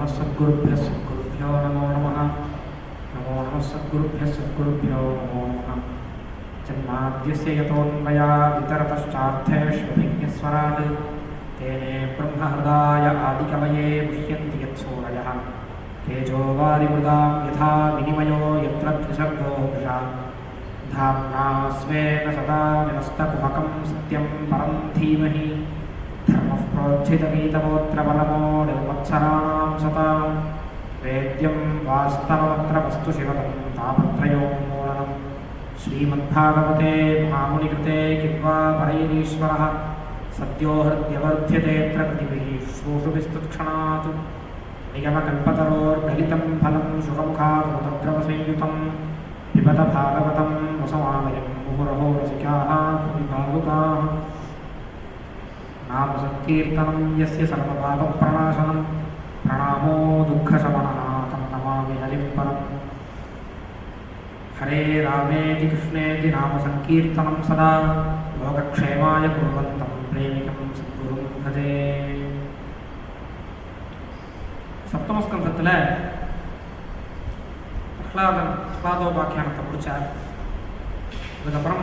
नमः सद्गुरुभ्यो नमो नमः सद्गुरुभ्यो नमो नमः जन्माद्यस्य यतोऽन्वयादितरतश्चार्थेष्वभिज्ञस्वराट् तेने ब्रह्महृदाय आदिकवये मुह्यन्ति यत्सूरयः तेजो वारिमृदां यथा विनिमयो यत्र त्रिसर्गो मृषा धाम्ना स्वेन सदा निरस्तकुहकं सत्यं परं धीमहि धर्मः प्रोज्झितगीतमोऽत्र परमो निर्मत्सराणां सतां वेद्यं वास्तवमत्र वस्तु शिवतं तापत्रयोन्मूलनं श्रीमद्भागवते महामुनिकृते किद्वा परैरीश्वरः सद्यो हृद्यवर्ध्यतेऽत्र कृतिभिः श्रूषुभिस्तत्क्षणात् निगमकल्पतरोर्गलितं फलं शुकमुखाद्भुतद्रवसंयुतं पिबत भागवतं रसमालयं मुहुरहो रसिकाः भुवि भावुकाः नाम संकीर्तनं यस्य सर्वपापप्रणाशनं प्रणामो दुःखशमनः तं नमामि हरिं परम् हरे रामेति कृष्णेति नाम संकीर्तनं सदा लोकक्षेमाय कुर्वन्तं प्रेमिकं सद्गुरुं भजे. சப்தமஸ்கந்தத்தில் பிரஹ்லாதோபாக்கியானத்தை முடித்தார். அதுக்கப்புறம்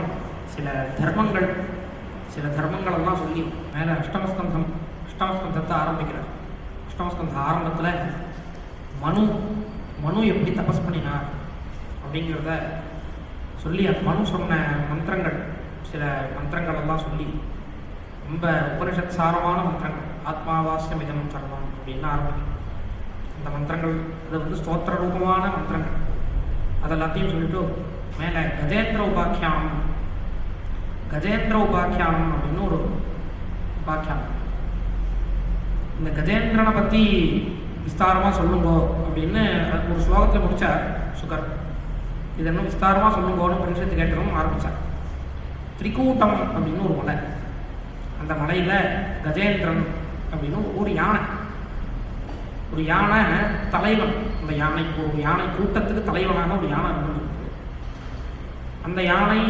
சில தர்மங்களெல்லாம் சொல்லி மேலே அஷ்டமஸ்கந்தத்தை ஆரம்பிக்கிறார். அஷ்டமஸ்கந்த ஆரம்பத்தில் மனு எப்படி தபஸ் பண்ணினார் அப்படிங்கிறத சொல்லி அந்த மனு சொன்ன மந்திரங்கள் சில மந்திரங்களெல்லாம் சொல்லி ரொம்ப உபனிஷத் சாரமான மந்திரங்கள் ஆத்மாவாஸ்யம் இதம் சர்வம் அப்படின்னு ஆரம்பிக்கும். அந்த மந்திரங்கள் அது வந்து ஸ்தோத்திர ரூபமான மந்திரங்கள் அதெல்லாத்தையும் சொல்லிட்டு மேலே கஜேந்திர உபாக்கியானம் அப்படின்னு ஒரு உபாக்கியானம். இந்த கஜேந்திரனை பற்றி விஸ்தாரமாக சொல்லுங்கோ அப்படின்னு ஒரு ஸ்லோகத்தில் முடித்தார் சுகர். இது இன்னும் விஸ்தாரமாக சொல்லுங்கோன்னு பரிசத்து கேட்டதும் ஆரம்பித்தார். திரிகூட்டம் அப்படின்னு ஒரு மலை, அந்த மலையில் கஜேந்திரன் அப்படின்னு ஒரு யானை தலைவன். அந்த யானை கூட்டத்துக்கு தலைவனாக ஒரு யானை இருந்தது. அந்த யானை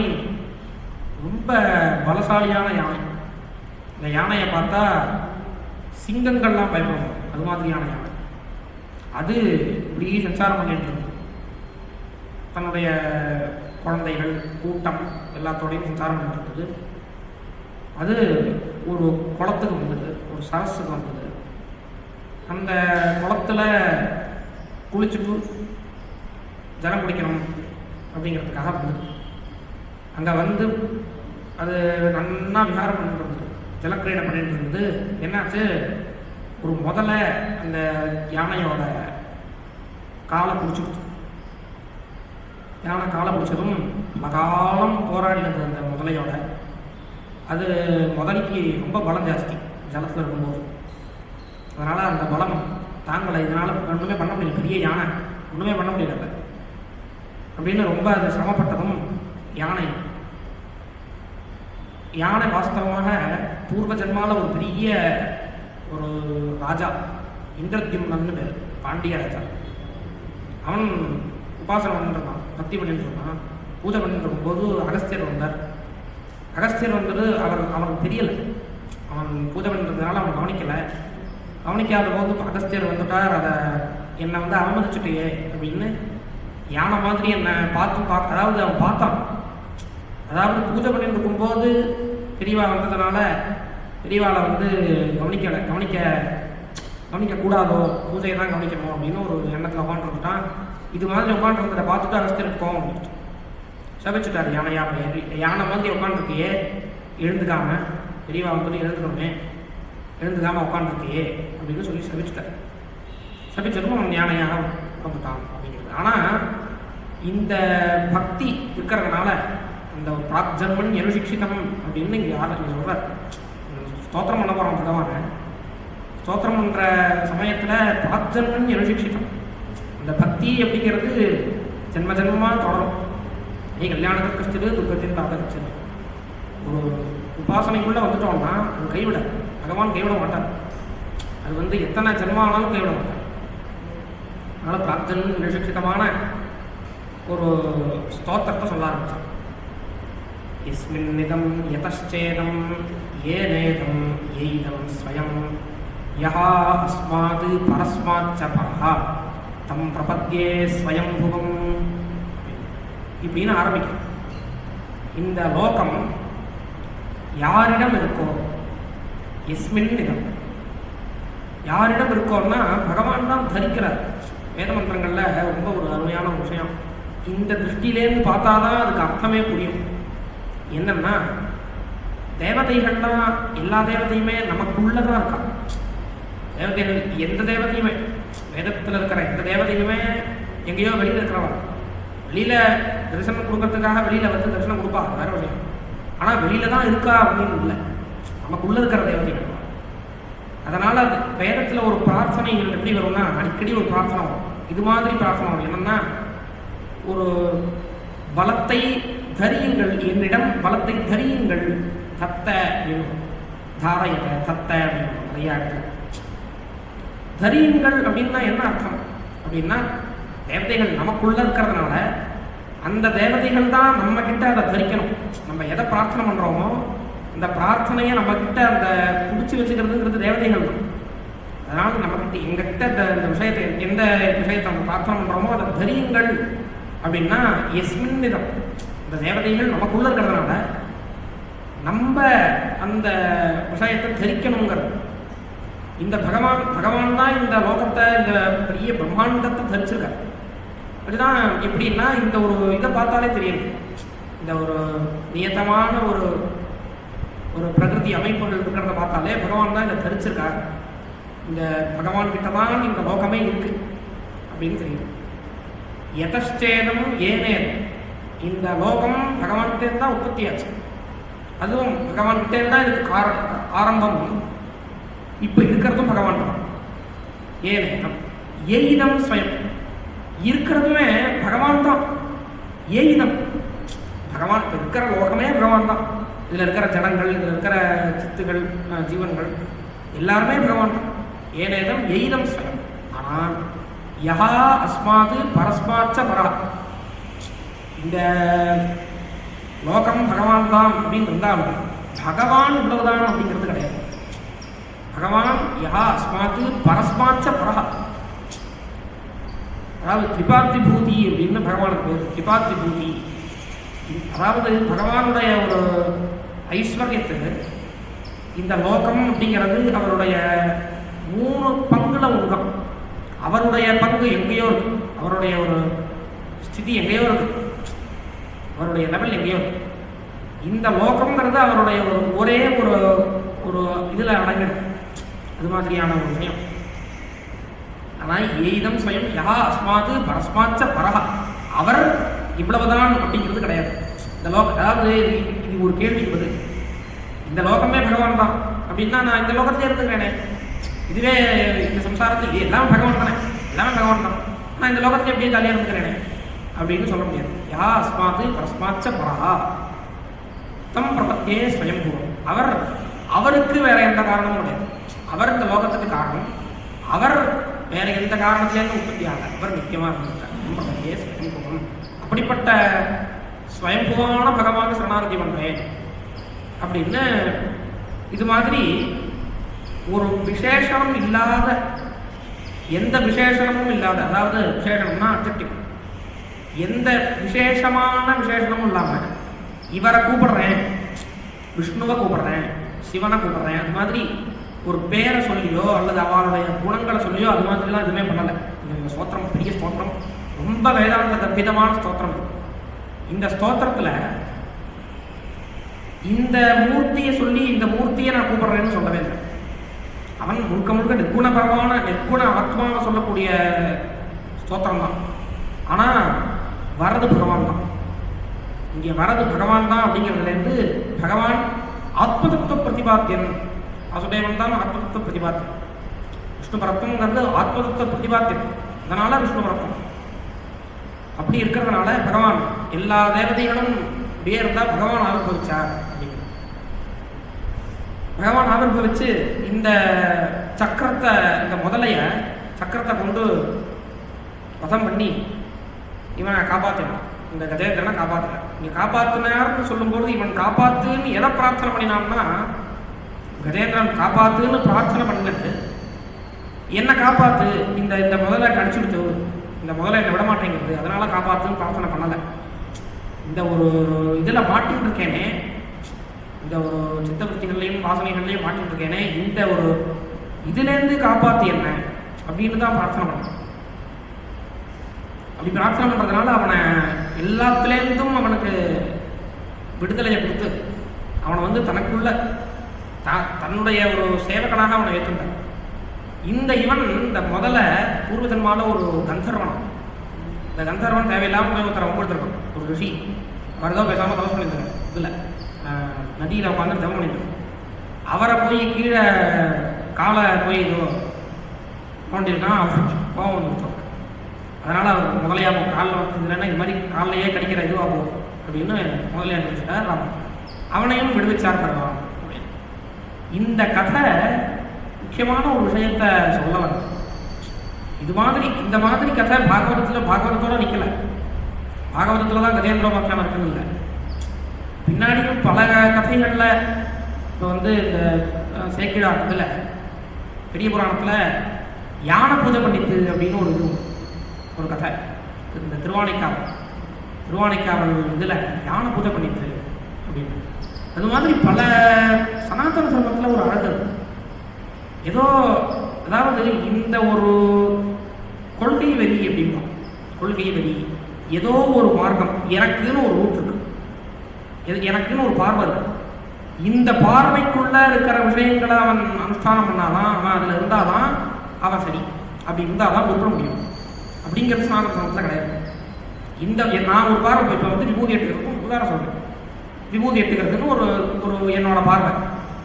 ரொம்ப பலசாலியான யானை. அந்த யானையை பார்த்தா சிங்கங்கள்லாம் பயப்படும், அது மாதிரியான யானை. அது இப்படி சஞ்சாரம் பண்ணிட்டு இருந்தது. தன்னுடைய குழந்தைகள் கூட்டம் எல்லாத்தோடையும் சஞ்சாரம் பண்ணிட்டு இருந்தது. அது ஒரு குளத்துக்கு வந்தது, ஒரு சரஸுக்கு வந்தது. அந்த குளத்தில் குளிச்சுட்டு ஜலம் குடிக்கணும் அப்படிங்கிறதுக்காக வந்தது. அங்கே வந்து அது நன்னா விகாரம் பண்ணிட்டு இருந்தது, ஜலக்கிரீடை பண்ணிட்டு இருந்தது. என்னாச்சு, ஒரு முதல்ல அந்த யானையோட காலை பிடிச்சிடுச்சு. யானை காலை பிடிச்சதும் காலம் போராடினது அந்த முதலையோட. அது முதலைக்கு ரொம்ப பலம் ஜாஸ்தி ஜலத்தில் இருக்கும்போது. அதனால் அந்த பலம் தாங்கலை. இதனால் ஒன்றுமே பண்ண முடியல, பெரிய யானை ஒன்றுமே பண்ண முடியல அப்படின்னு ரொம்ப அது சிரமப்பட்டதும் யானை வாஸ்தவமாக பூர்வ ஜன்மாவில் ஒரு பெரிய ஒரு ராஜா இந்திரத்யும்னு பேர், பாண்டிய ராஜா. அவன் உபாசனை பண்ணிருந்தான், பக்தி பண்ணிட்டு இருந்தான், பூஜை பண்ணிட்டு இருக்கும்போது அகஸ்தியர் வந்தார். அகஸ்தியர் வந்தது அவனுக்கு தெரியலை. அவன் பூஜை பண்ணிருந்ததுனால அவன் கவனிக்காத போது அகஸ்தியர் வந்துட்டார். அதை என்னை வந்து அவமதிச்சுட்டே அப்படின்னு யானை மாதிரி என்னை அதாவது அவன் பார்த்தான். அதாவது பூஜை பண்ணிட்டு இருக்கும்போது பெரியவா வந்ததுனால பெரியவாளை வந்து கவனிக்கக்கூடாதோ, பூஜையை தான் கவனிக்கணும் அப்படின்னு ஒரு எண்ணத்தில் உட்காந்துருந்துட்டான். இது மாதிரி உட்காந்துருந்ததை பார்த்துட்டு அகஸ்தியருக்கு கோவம் வந்துட்டு சபிச்சுட்டார். யானை மாதிரி உட்காந்துருக்கையே, எழுந்துக்காம பெரியவா வந்துட்டு எழுந்துக்காமல் உட்காந்துருக்கையே அப்படின்னு சொல்லி சபிச்சுட்டார். சபிச்சதும் அவன் யானையாக உட்காந்துட்டான் அப்படிங்கிறது. ஆனால் இந்த பக்தி இருக்கிறதுனால அந்த பிராக் ஜன்மன் எனுசிக்ஷிதம் அப்படின்னு இங்கே சொல்கிறார். ஸ்தோத்திரம் பண்ண போகிறோம் பகவானை. ஸ்தோத்திரம் பண்ணுற சமயத்தில் பிராக் ஜன்மன் எனுசிக்ஷிதம், அந்த பக்தி அப்படிங்கிறது ஜென்ம ஜென்மமாக தொடரும். கல்யாணத்துக்கு கஷ்டது துக்கத்தின் தாத்தரிச்சது. ஒரு உபாசனைக்குள்ளே வந்துட்டோம்னா அது பகவான் கைவிட மாட்டார். அது வந்து எத்தனை ஜென்மம் ஆனாலும் கைவிட மாட்டார். அதனால் பிரார்த்தனை நிரட்சிதமான ஒரு ஸ்தோத்திரத்தை சொல்ல ஆரம்பித்தான். இஸ்மின்னிதம் யதச்சேதம் ஏனேதம் எய்தம் ஸ்வயம் யஹா அஸ்மாத் பரஸ்மாச்ச பரஹா தம் பிரபத்யே ஸ்வயம்புவம் இப்படின்னு ஆரம்பிக்கும். இந்த லோகம் யாரிடம் இருக்கோ, எஸ்மின் இடம் யாரிடம் இருக்கோன்னா பகவான் தான் தரிக்கிறார். வேத மந்திரங்கள்ல ரொம்ப ஒரு அருமையான ஒரு விஷயம், இந்த திருஷ்டிலேருந்து பார்த்தாதான் அதுக்கு அர்த்தமே புரியும். என்னன்னா, தேவதைகள்லாம் எல்லா தேவதையுமே நமக்குள்ளதான் இருக்கா. தேவதைகள் எந்த தேவதையுமே, வேதத்தில் இருக்கிற எந்த தேவதையுமே எங்கேயோ வெளியில் இருக்கிறவா. வெளியில தரிசனம் கொடுக்கறதுக்காக வெளியில வந்து தரிசனம் கொடுப்பா, வேற விஷயம். ஆனால் வெளியில தான் இருக்கா அப்படின்னு இல்லை, நமக்குள்ள இருக்கிற தேவதைகள். அதனால அது வேதத்தில் ஒரு பிரார்த்தனைகள் எப்படி வரும்னா, அடிக்கடி ஒரு பிரார்த்தனை வரும். இது மாதிரி பிரார்த்தனை வரும். என்னன்னா, ஒரு பலத்தை தரியுங்கள், என்னிடம் பலத்தை தரியுங்கள், தத்த அப்படின்னு தாரையத தத்த அப்படின்னு நிறைய இடத்துல தரியுங்கள் அப்படின்னா என்ன அர்த்தம் அப்படின்னா, தேவதைகள் நமக்குள்ள இருக்கிறதுனால அந்த தேவதைகள் தான் நம்ம கிட்ட அதை தரிக்கணும். நம்ம எதை பிரார்த்தனை பண்றோமோ அந்த பிரார்த்தனையை நம்ம கிட்ட அந்த பிடிச்சி வச்சுக்கிறதுங்கிறது தேவதைகள் தான். அதனால நம்ம கிட்ட எங்ககிட்ட இந்த விஷயத்தை, எந்த விஷயத்தை நம்ம பிரார்த்தனை பண்றோமோ அதை தரியுங்கள் அப்படின்னா எஸ்மின் விதம், இந்த தேவதைகள் நமக்குள்ள இருக்கிறதுனால நம்ம அந்த விஷயத்தை தரிக்கணுங்கிறது. இந்த பகவான் தான் இந்த லோகத்தை, இந்த பெரிய பிரம்மாண்டத்தை தரிச்சிருக்காரு. அதுதான் எப்படின்னா, இந்த ஒரு இதை பார்த்தாலே தெரியும், இந்த ஒரு நியத்தமான ஒரு ஒரு பிரகிருதி அமைப்புகள் இருக்கிறத பார்த்தாலே பகவான் தான் இதை தரிச்சிருக்காரு. இந்த பகவான் கிட்ட தான் இந்த லோகமே இருக்கு அப்படின்னு தெரியும். எதச்சேதம் ஏனேன், இந்த லோகம் பகவான்கிட்டே தான் உற்பத்தி ஆச்சு. அதுவும் பகவான்கிட்டே தான் இதுக்கு ஆரம்பம். இப்போ இருக்கிறதும் பகவான் தான். ஏனேனம் ஏயிதம் ஸ்வயம், இருக்கிறதுமே பகவான் தான். ஏயிதம் பகவான், இருக்கிற லோகமே பகவான் தான். இதில் இருக்கிற ஜனங்கள், இதில் இருக்கிற சித்துகள், ஜீவன்கள் எல்லாருமே பகவான் தான். ஏனேதம் எய்தம் ஸ்வயம். ஆனால் யஹா அஸ்மாது பரஸ்மாச்ச பரா, இந்த லோகம் பகவான் தான் அப்படின்னு இருந்தாலும் பகவான் இவ்வளவுதான் அப்படிங்கிறது கிடையாது. பகவான் யஹா அஸ்மாது பரஸ்மாச்ச பரா, அதாவது திரிபாத்தி பூதி அப்படின்னு பகவானுக்கு பேர். திரிபாத்தி பூதி அதாவது பகவானுடைய ஒரு ஐஸ்வர்யத்துக்கு இந்த லோகம் அப்படிங்கிறது அவருடைய 3 பங்குல உலகம். அவருடைய பங்கு எங்கேயோ இருக்கு, அவருடைய ஒரு ஸ்திதி எங்கேயோ இருக்கு, அவருடைய லெவல் எங்கேயோ இருக்கு. இந்த லோகம்ங்கிறது அவருடைய ஒரே ஒரு ஒரு இதில் அடங்கிடும். அது மாதிரியான ஒரு விஷயம். ஆனால் ஏதம் ஸ்வயம் யா அஸ்மாது பரஸ்மாச்ச பரஹா, அவர் இவ்வளவுதான் அப்படிங்கிறது கிடையாது. இந்த லோகம், அதாவது இது ஒரு கேள்விக்கு பதில். இந்த லோகமே பகவான் தான் அப்படின்னா நான் இந்த லோகத்திலே இருந்துக்கிறேனே, இதுவே இந்த சம்சாரத்தில் எல்லாம் பகவான் தானே, எல்லாமே பகவான் தான், நான் இந்த லோகத்தில் எப்படியே ஜாலியாக இருந்துக்கிறேனே அப்படின்னு சொல்ல முடியாது. யா அஸ்மாது பரஸ்மாச்ச பரஹா தம் பிரபத்தியே ஸ்வயம்பூவம், அவருக்கு வேற எந்த காரணமும் கிடையாது. அவர் இந்த லோகத்துக்கு காரணம், அவர் வேற எந்த காரணத்திலேருந்து உற்பத்தி ஆகல, அவர் நித்தியமாக இருந்திருக்கார். தம் பிரபத்தியே ஸ்வயம்பூவம். அப்படிப்பட்ட ஸ்வயம்புவான பகவான் சரணாகதி பண்றேன் அப்படின்னு இது மாதிரி ஒரு விசேஷனம் இல்லாத, எந்த விசேஷனமும் இல்லாத, அதாவது விசேஷனம்னா அட்ஜெக்டிவ், எந்த விசேஷமான விசேஷனமும் இல்லாமல் இவரை கூப்பிடுறேன், விஷ்ணுவை கூப்பிடுறேன், சிவனை கூப்பிடுறேன், அது மாதிரி ஒரு பேரை சொல்லியோ அல்லது அவளுடைய குணங்களை சொல்லியோ அது மாதிரிலாம் எதுவுமே பண்ணலை. இந்த ஸ்தோத்திரம் பெரிய ஸ்தோத்திரம், ரொம்ப வேதாந்த கற்பிதமான ஸ்தோத்திரம். இந்த ஸ்தோத்திரத்தில் இந்த மூர்த்தியை சொல்லி இந்த மூர்த்தியை நான் கூப்பிடுறேன்னு சொல்லவே இல்லை. அவன் முழுக்க முழுக்க நிர்குணபரமான நிர்குண ஆத்மாவை சொல்லக்கூடிய ஸ்தோத்திரம் தான். ஆனால் வரது பகவான் தான், இங்கே வரது பகவான் தான். அப்படிங்கிறதுலேருந்து பகவான் ஆத்மதத்துவ பிரதிபாத்தியன், வாசுதேவன் தான் ஆத்மதத்துவ பிரதிபாத்தியன். விஷ்ணு பரத்வங்கிறது ஆத்மதத்துவ பிரதிபாத்தியன், அதனால விஷ்ணு பரத்வம். அப்படி இருக்கிறதுனால பகவான் எல்லா தேவதைகளும் அப்படியே இருந்தால் பகவான் ஆவிர்வவிச்சார் அப்படிங்கிறது. பகவான் ஆவிர்வவிச்சு இந்த சக்கரத்தை, இந்த முதலைய சக்கரத்தை கொண்டு வசம் பண்ணி இவனை காப்பாற்றினான், இந்த கஜேந்திரனை காப்பாற்றினான். இங்கே காப்பாற்றினார்னு சொல்லும்போது இவன் காப்பாத்துன்னு எதை பிரார்த்தனை பண்ணினான்னா, கஜேந்திரன் காப்பாத்துன்னு பிரார்த்தனை பண்ணது என்னை காப்பாற்று, இந்த இந்த முதல்ல கடிச்சுடுத்து, இந்த முதல்ல என்னை விட மாட்டேங்கிறது, அதனால காப்பாற்றுன்னு பிரார்த்தனை பண்ணலை. இந்த ஒரு இதில் மாட்டின்னு இருக்கேனே, இந்த ஒரு சித்தவருத்திகள்லையும் வாசனைகள்லையும் மாட்டின்னு இருக்கேனே, இந்த ஒரு இதுலேருந்து காப்பாற்றி என்ன அப்படின்னு தான் பிரார்த்தனை பண்ணேன். அப்படி பிரார்த்தனை பண்ணுறதுனால அவனை எல்லாத்துலேருந்தும் அவனுக்கு விடுதலையை கொடுத்து அவனை வந்து தனக்குள்ள தன்னுடைய ஒரு சேவகனாக அவனை ஏற்றுட்டான். இவன் இந்த முதல்ல பூர்வ ஜன்மால ஒரு கந்தர்வனம். இந்த கந்தர்வன் தேவையில்லாமல் போய் ஒருத்தரை ஒம்படுத்திருக்கான். ஒரு ரிஷி அவர் ஏதோ பேசாமல் தவசம் பண்ணியிருக்காரு. இதில் நதியில் உட்காந்து ஜபம் பண்ணிட்டு அவரை போய் கீழே காலை போய் ஏதோ தோண்டிருக்கான். அவர் கோவம் வந்துருக்கோம். அதனால் அவர் முதலையாக காலில் வந்ததுன்னா இது மாதிரி காலையே கடிக்கிற இதுவாக போகும் அப்படின்னு முதலையாக நினைச்சிட்டார். அவனையும் விடுவிச்சார் பரவான். இந்த கதை முக்கியமான ஒரு விஷயத்த சொல்ல வரும். இந்த மாதிரி கதை பாகவதத்தோட நிற்கல. பாகவதத்தில் தான் கஜேந்திரோபாக்கியானம் இருக்குன்னு இல்லை, பின்னாடியும் பல கதைகளில். இப்போ வந்து இந்த சேக்கிழா இதில் பெரிய புராணத்தில் யானை பூஜை பண்ணித்து அப்படின்னு ஒரு கதை. இந்த திருவானைக்காவல் இதில் யானை பூஜை பண்ணித்து அப்படின்னு. அது மாதிரி பல சனாதன தர்மத்தில் ஒரு அழகு. ஏதோ அதாவது இந்த ஒரு கொள்கை வெறி அப்படின்னா, கொள்கை வெறி ஏதோ ஒரு மார்க்கம், எனக்குன்னு ஒரு ரூட் இருக்கு, எனக்குன்னு ஒரு பார்வை இருக்கு. இந்த பார்வைக்குள்ள இருக்கிற விஷயங்களை அவன் அனுஷ்டானம் பண்ணாதான், அவன் அதில் இருந்தாதான் அவன் சரி, அப்படி இருந்தாதான் ஒப்பட முடியும் அப்படிங்கிறது சனாதன தர்மத்தில் கிடையாது. நான் ஒரு பார்வை இப்போ வந்து விபூதி எடுத்துக்கிறதுக்கும் உதாரணம் சொல்றேன். விபூதி எட்டுக்கிறதுன்னு ஒரு என்னோட பார்வை.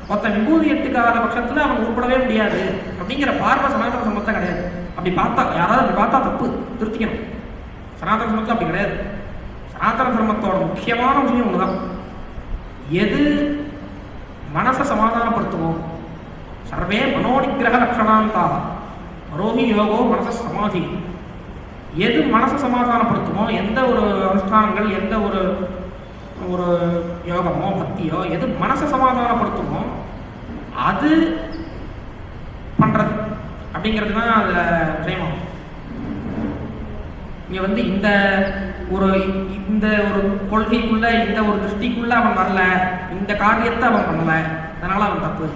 மொத்த விபூதி எட்டுக்காத பட்சத்தில் அவன் உருப்படவே முடியாது அப்படிங்கிற பார்வை சனாதன சமத்தை கிடையாது. அப்படி பார்த்தா யாராவது அப்படி பார்த்தா தப்பு, திருத்திக்கணும். சனாதன சமத்தில் அப்படி கிடையாது. சனாதன தர்மத்தோட முக்கியமான விஷயம் ஒன்று தான், எது மனசை சமாதானப்படுத்துமோ, சர்வே மனோநிகிரக லட்சணாந்தாக மரோஹி யோகோ மனச சமாதி. எது மனசை சமாதானப்படுத்துமோ, எந்த ஒரு அனுஷ்டானங்கள், எந்த ஒரு யோகமோ பக்தியோ எது மனசை சமாதானப்படுத்துமோ அது பண்றது அப்படிங்கிறது தான் அதுல விஷயமாகும். இங்க வந்து இந்த ஒரு கொள்கைக்குள்ள, இந்த ஒரு திருஷ்டிக்குள்ள அவன் வரல, இந்த காரியத்தை அவன் பண்ணல, அதனால அவன் தப்பு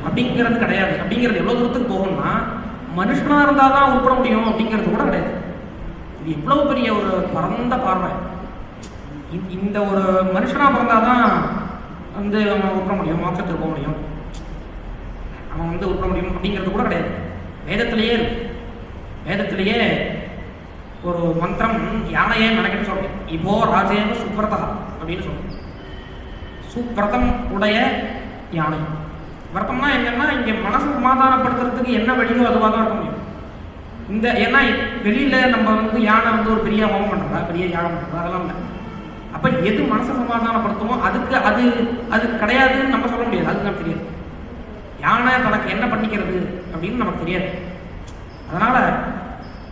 அப்படிங்கிறது கிடையாது. அப்படிங்கிறது எவ்வளவு தூரத்துக்கு போகும்னா, மனுஷனா இருந்தாதான் உருப்பட முடியும் அப்படிங்கிறது கூட கிடையாது. இது எவ்வளவு பெரிய ஒரு பரந்த பார்வை. இந்த ஒரு மனுஷனா பிறந்தாதான் வந்து அவன் உருப்பட முடியும், மோட்சத்துக்கு போக முடியும், அவன் வந்து உருப்பட முடியும் அப்படிங்கிறது கூட கிடையாது. வேதத்திலேயே ஒரு மந்திரம் யானையே மெனக்கிட்டு சொல்றேன். இப்போ ராஜேவ சுப்ரதா அப்படின்னு சொல்றேன். சுப்ரதம் உடைய யானை. விரதம்னா என்னன்னா, இங்க மனசு சமாதானப்படுத்துறதுக்கு என்ன வழியோ அதுவாக தான் இருக்க முடியும். ஏன்னா வெளியில நம்ம வந்து யானை வந்து ஒரு பெரிய ஹோமம் பண்றதா, பெரிய யாகம் பண்றதா, அதெல்லாம் இல்லை. அப்ப எது மனசை சமாதானப்படுத்துமோ அதுக்கு கிடையாதுன்னு நம்ம சொல்ல முடியாது. அதுக்கு நமக்கு தெரியாது யானை தனக்கு என்ன பண்ணிக்கிறது அப்படின்னு நமக்கு தெரியாது. அதனால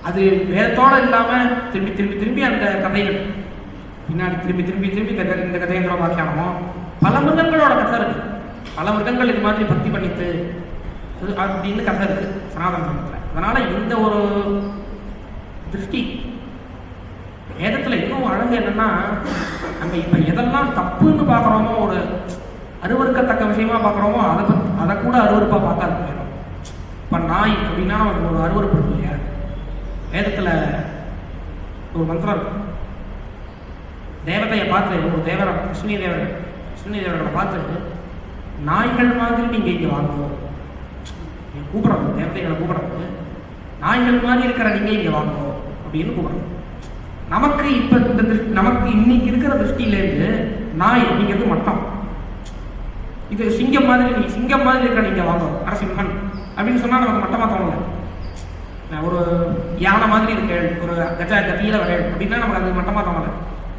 அது வேதத்தோட இல்லாம திரும்பி அந்த கதைகள் பின்னாடி திரும்பி இந்த கஜேந்திரோபாக்கியானமோ பல மிருகங்களோட கதை இருக்கு. பல மிருகங்கள் இது மாதிரி பக்தி பண்ணிட்டு அப்படின்னு கதை இருக்கு சனாதன தர்மத்துல. அதனால இந்த ஒரு திருஷ்டி வேதத்துல இன்னும் அழகு என்னன்னா, நம்ம இப்ப எதெல்லாம் தப்புன்னு பாக்குறோமோ, ஒரு அருவறுக்கத்தக்க விஷயமா பாக்குறோமோ, அதை கூட அருவறுப்பா பார்த்தா இருக்கு. இப்ப நாய் அப்படின்னா நமக்கு ஒரு அருவறுப்பு இருக்கு இல்லையா? வேதத்துல ஒரு மந்திரம் இருக்கு. தேவதையை பார்த்து ஒரு தேவரை, கிருஷ்ணி தேவர்களை பார்த்து, நாய்கள் மாதிரி நீங்க இங்க வாங்குவோம், கூப்பிடணும். தேவதைகளை கூப்பிடணும், நாய்கள் மாதிரி இருக்கிற நீங்க இங்க வாங்குவோம் அப்படின்னு கூப்பிடணும். நமக்கு இப்ப நமக்கு இன்னைக்கு இருக்கிற திருஷ்டியிலேருந்து நாய் அப்படிங்கிறது மட்டம். இது சிங்கம் மாதிரி இருக்கிற நீங்க வாங்குவோம், நரசிம்மன் அப்படின்னு சொன்னா நமக்கு மட்டமா தோணல. ஒரு யானை மாதிரி இருக்க, ஒரு கத்தியில வர அப்படின்னா நமக்கு அது மட்டமா தோணல.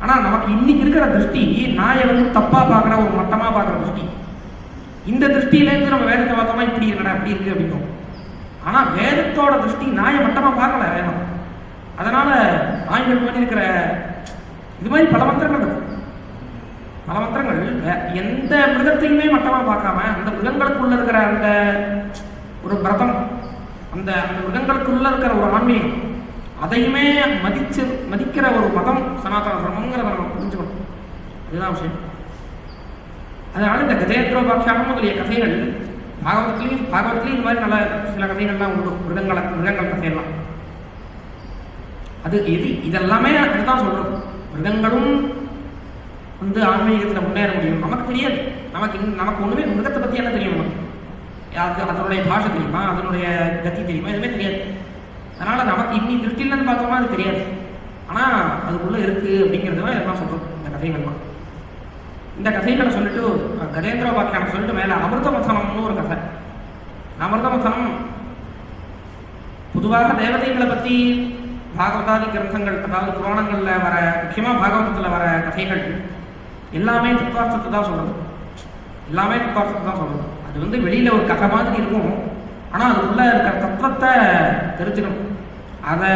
ஆனா நமக்கு இன்னைக்கு இருக்கிற திருஷ்டி நாயை வந்து தப்பா பாக்குற, ஒரு மட்டமா பாக்குற திருஷ்டி. இந்த திருஷ்டியிலேருந்து நம்ம வேதத்தை பார்த்தோம்னா இப்படி இருக்கடா, அப்படி இருக்கு அப்படின்னு. ஆனா வேதத்தோட திருஷ்டி நாயை மட்டமா பார்க்கல வேதம். அதனால நாய்கள் மாதிரி இருக்கிற இது மாதிரி பல மந்திரங்கள் இருக்கு. பல மந்திரங்கள் எந்த மிருகத்தையுமே மட்டமா பார்க்காம, அந்த மிருகங்களுக்குள்ள இருக்கிற அந்த ஒரு விரதம், அந்த அந்த அந்த மிருகங்களுக்குள்ள இருக்கிற ஒரு ஆன்மீகம், அதையுமே மதிக்கிற ஒரு மதம் சனாதன தர்மங்கிறத நம்ம புரிஞ்சுக்கணும். அதுதான் விஷயம். அதனால இந்த கஜேந்திரோபாக்கியானம் முதலிய கதைகள் பாகவதத்திலையும் இந்த மாதிரி நல்ல சில கதைகள்லாம் உண்டு. மிருகங்கள் கதையெல்லாம் அது இதெல்லாமே அதுதான் சொல்றோம். மிருகங்களும் ஆன்மீகத்தில் முன்னேற முடியும். நமக்கு தெரியாது, நமக்கு ஒண்ணுமே மிருகத்தை பத்தி என்ன தெரியும்? நமக்கு அதனுடைய பாஷை தெரியுமா, அதனுடைய கத்தி தெரியுமா? எதுவுமே தெரியாது. அதனால நமக்கு இன்னி திருஷ்டிலன்னு பார்த்தோம்னா அது தெரியாது. ஆனா அதுக்குள்ள இருக்கு அப்படிங்கிறதுலாம் எல்லாம் சொல்றோம் இந்த கதைகள்லாம். இந்த கதைகளை சொல்லிட்டு கஜேந்திரோபாக்கியானம் சொல்லிட்டு மேல அமிர்தமதனம்னு ஒரு கதை. அமிர்தமதனம் பொதுவாக தேவதைகளை பத்தி பாகவதாதி கிரந்தங்கள், அதாவது புராணங்கள்ல வர, முக்கியமா பாகவதத்துல வர கதைகள் எல்லாமே தத்துவார்த்தத்தை தான் சொல்றது. எல்லாமே தத்துவார்த்தத்தை தான் சொல்றது. அது வெளியில ஒரு கதை மாதிரி இருக்கும். ஆனா அதுக்குள்ள இருக்கிற தத்துவத்தை தெரிஞ்சுக்கணும். அதை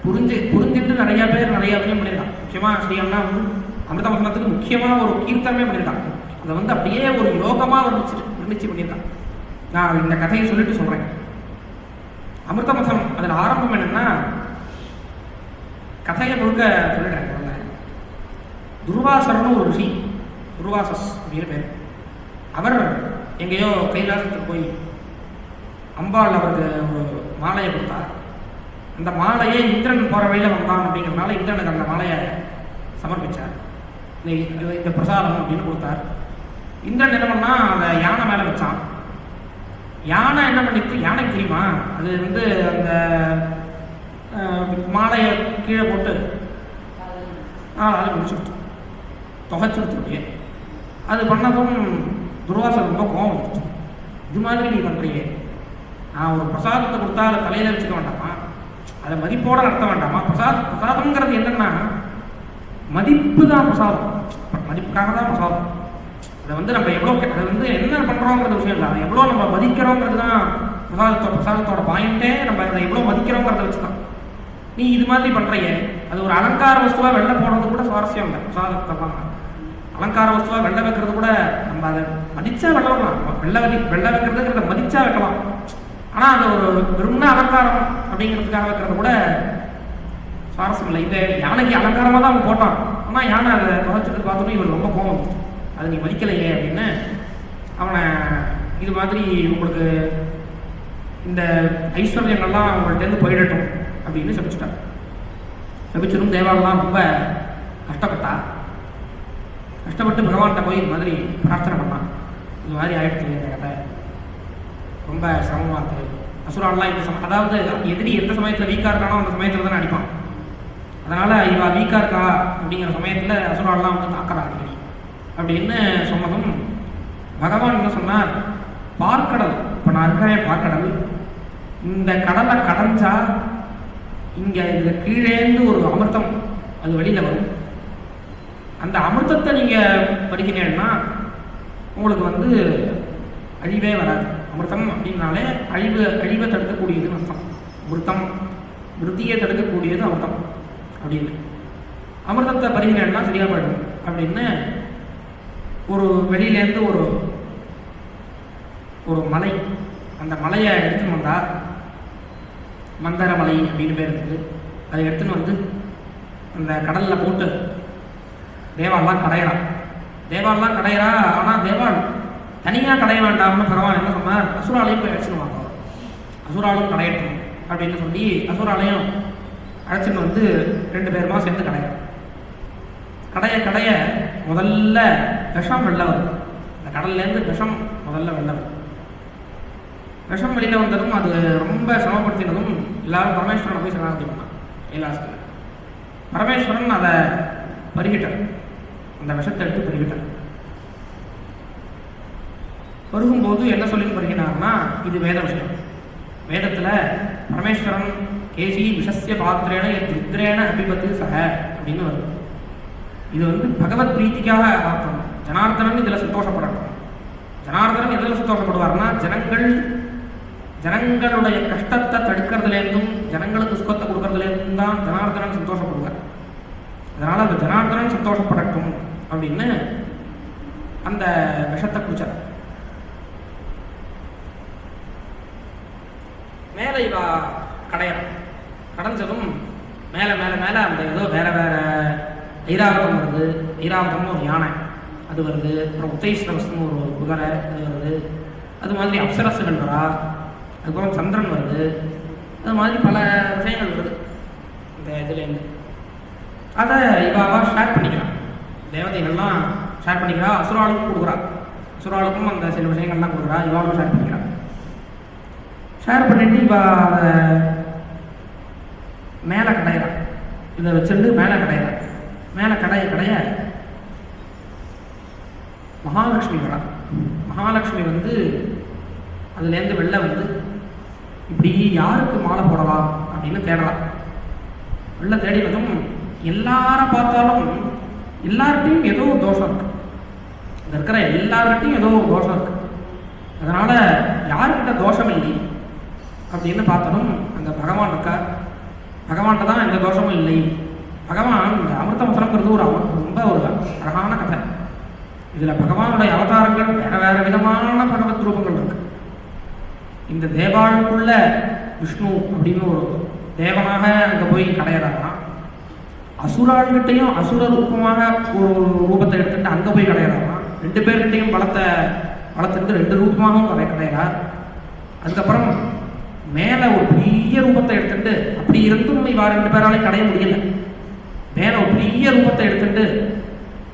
புரிஞ்சுட்டு நிறைய பேர் நிறைய விஷயம் பண்ணியிருக்காங்க. முக்கியமா ஸ்ரீயம்னா அமிர்தமதனத்துக்கு முக்கியமா ஒரு கீர்த்தனமே பண்ணியிருக்காங்க. அதை அப்படியே ஒரு யோகமா வர்ணிச்சு பண்ணியிருக்காங்க. நான் இந்த கதையை சொல்லிட்டு சொல்றேன். அமிர்தமதனம் அதில் ஆரம்பம் என்னன்னா, கதையை முழுக்க சொல்லிடுறேன். துர்வாசர்னு ஒரு ரிஷி, துர்வாசஸ் அப்படின்னு பேர். அவர் எங்கேயோ கைலாசத்துக்கு போய் அம்பாள் அவருக்கு ஒரு மாலையை கொடுத்தார். அந்த மாலையை இந்திரன் போகிற வழியில் வந்தான் அப்படிங்கிறதுனால இந்திரனுக்கு அந்த மாலையை சமர்ப்பித்தார். இந்த பிரசாதம் அப்படின்னு கொடுத்தார். இந்திரன் என்ன பண்ணா, அதை யானை மேலே வச்சான். யானை என்ன பண்ணிட்டு, யானைக்கு தெரியுமா அது அந்த மாலையை கீழே போட்டு முடிச்சுடுச்சு, தொகைச்சுடுச்சு. அது பண்ணதும் துர்வாசர் ரொம்ப கோபம் வந்துச்சு. இது மாதிரி நீ பண்ணுறியே, நான் ஒரு பிரசாதத்தை கொடுத்தா அதை தலையில் வச்சுக்க வேண்டாமா, அதை மதிப்போட நடத்த வேண்டாமா? பிரசாதம்ங்கிறது என்னன்னா மதிப்பு தான். பிரசாதம் மதிப்புக்காக தான் பிரசாதம். அதை நம்ம எவ்வளோ அதை என்ன பண்ணுறோங்கிறது விஷயம் இல்லை, அதை எவ்வளோ நம்ம மதிக்கிறோங்கிறது தான் பிரசாதத்தோட பாயிண்டே. நம்ம அதை எவ்வளோ மதிக்கிறோங்கிறத வச்சு தான். நீ இது மாதிரி பண்ணுறையே, அது ஒரு அலங்கார வஸ்துவாக வெள்ளை போடுறது கூட சுவாரஸ்யம் இல்லை. பிரசாதத்தை தான் அலங்கார வஸ்துவாக வெள்ளை வைக்கிறது கூட நம்ம அதை மதிச்சா வெள்ளை வைக்கலாம். வெள்ளை வைக்கிறதுங்கிறத மதிச்சா வைக்கலாம். ஆனால் அது ஒரு வெறும்னா அலங்காரம் அப்படிங்கிறதுக்காக வைக்கிறது கூட சுவாரஸ்யம் இல்லை. இந்த யானைக்கு அலங்காரமாக தான் அவன் போட்டான். ஆனால் யானை அதை தொலைச்சதுக்கு பார்த்தோன்னே இவர் ரொம்ப கோபம், அது நீ மதிக்கலையே அப்படின்னு அவனை இது மாதிரி உங்களுக்கு இந்த ஐஸ்வர்யங்கள்லாம் அவங்கள்ட்டேருந்து போயிடட்டும் அப்படின்னு சபிச்சுட்டார். சபிச்சதும் தேவாலெலாம் ரொம்ப கஷ்டப்பட்டு பகவான்கிட்ட போய் இது மாதிரி பிரார்த்தனை பண்ணான். இது மாதிரி ஆயிடுச்சு இந்த கதை, ரொம்ப சிரமமாக இருக்குது. அசுராலாம் இந்த அதாவது எதிரி எந்த சமயத்தில் வீக்காக இருக்கானோ அந்த சமயத்தில் தானே அடிப்பான். அதனால் இவா வீக்காக இருக்கா அப்படிங்கிற சமயத்தில் அசுராலாம் தாக்கிறா அடிக்கடி அப்படின்னு சொன்னதும் பகவான் என்ன சொன்னார், பார்க்கடல், இப்போ நான் இருக்கிறேன் பார்க்கடல், இந்த கடலை கடைஞ்சா இங்கே இதில் கீழேந்து ஒரு அமிர்தம் அது வெளியில் வரும். அந்த அமிர்தத்தை நீங்கள் படிக்கிறீங்கன்னா உங்களுக்கு அழிவே வராது. அமிர்தம் அப்படின்னாலே அழிவை தடுக்கக்கூடியதுன்னு அர்த்தம். அமிர்தம் விருத்தியை தடுக்கக்கூடியது அமிர்தம் அப்படின்னு. அமிர்தத்தை பருகினா சரியாக போயிடும் அப்படின்னு ஒரு வெளியிலேருந்து ஒரு மலை, அந்த மலையை எடுத்துன்னு வந்தால் மந்தர மலை அப்படின்னு பேர் இருக்குது. அதை எடுத்துன்னு அந்த கடலில் போட்டு தேவாலெலாம் கடையிறா. ஆனால் தேவால் தனியாக கடைய வேண்டாம்னு பகவான் என்ன சொன்னார், அசுராலையும் போய் அழைச்சின்னு வாங்க, அசுராலும் கடையட்டும் அப்படின்னு சொல்லி அசுராலையும் அழைச்சின்னு 2 பேருமா சேர்ந்து கடைய முதல்ல விஷம் வெளில வருது. அந்த கடல்லேருந்து விஷம் முதல்ல வெளில வருது. விஷம் வெளியில் வந்ததும் அது ரொம்ப சிரமப்படுத்தினதும் எல்லாரும் பரமேஸ்வரனை போய் சரணாகதி பண்ணான். கைலாசத்தில் பரமேஸ்வரன் அதை பருகிட்டார், அந்த விஷத்தை எடுத்து பருகிட்டார். பருகும்போது என்ன சொல்லி பருகினார்னா, இது வேத விஷயம். வேதத்தில் பரமேஸ்வரன் கேசி விஷஸ்ய பாத்திரேன ருத்ரேன அபிபத்து சக அப்படின்னு வருது. இது பகவத் பிரீத்திக்காக அர்த்தம். ஜனார்தனன் இதில் சந்தோஷப்படணும். ஜனார்தனன் எதில் சந்தோஷப்படுவார்னா, ஜனங்களுடைய கஷ்டத்தை தடுக்கிறதுலேருந்தும் ஜனங்களுக்கு சுகத்தை கொடுக்கறதுலேருந்தும் தான் ஜனார்தனன் சந்தோஷப்படுவார். அதனால் அந்த ஜனார்தனன் சந்தோஷப்படட்டும் அப்படின்னு அந்த விஷத்தை குடிச்சார். மேலே மேலே இவா கடையிறான். கடைஞ்சதும் மேலே மேலே மேலே அந்த ஏதோ வேற வேற ஐராவதம் வருது. ஐராவதம்னு ஒரு யானை அது வருது. அப்புறம் உத்தைஸ்ரவஸ்னு ஒரு குதிரை அது வருது. அது மாதிரி அப்சரசுகள் வரா. அதுக்கப்புறம் சந்திரன் வருது. அது மாதிரி பல விஷயங்கள் வருது இந்த இதுலேருந்து. அதை இவாவா ஷேர் பண்ணிக்கிறான். தேவதைகள்லாம் ஷேர் பண்ணிக்கிறா. அசுராளுக்கும் கொடுக்குறா. அசுராளுக்கும் அந்த சில விஷயங்கள்லாம் கொடுக்குறா. இவாவும் ஷேர் பண்ணிக்கிறான். ஷேர் பண்ணிட்டு இவா அதை மேலே கடையிறான். இதை வச்சுட்டு மேலே கடையிறான். மேலே கடைய கடைய மகாலட்சுமி வரா. மகாலட்சுமி வந்து அதுலேருந்து வெளில வந்து இப்படி யாருக்கு மாலை போடலாம் அப்படின்னு தேடலாம். வெளில தேடினதும் எல்லார பார்த்தாலும் எல்லார்கிட்டையும் ஏதோ தோஷம் இருக்கு. இங்கே இருக்கிற எல்லார்கிட்டையும் ஏதோ தோஷம் இருக்கு. அதனால் யாருக்கிட்ட தோஷம் இல்லை அப்படின்னு பார்த்ததும் அந்த பகவான் இருக்கா. பகவான்கிட்ட தான் எந்த தோஷமும் இல்லை. பகவான் இந்த அமிர்தமசனங்கிறது ரொம்ப ஒரு அழகான கதை. இதில் பகவானுடைய அவதாரங்கள் வேற வேற விதமான பகவத் ரூபங்கள் இருக்கு. இந்த தேவாளுக்குள்ள விஷ்ணு அப்படின்னு ஒரு தேவனாக அங்கே போய் கடையிறாராம். அசுராள்கிட்டையும் அசுர ரூபமாக ஒரு ரூபத்தை எடுத்துட்டு அங்கே போய் கடையிறாராம். 2 பேர்கிட்டையும் வளர்த்துட்டு 2 ரூபமாகவும் கடையிறார். அதுக்கப்புறம் மேலே ஒரு பெரிய ரூபத்தை எடுத்துட்டு, அப்படி இருந்தும் இவா 2 பேராலையும் கடைய முடியல. மேலே ஒரு பெரிய ரூபத்தை எடுத்துட்டு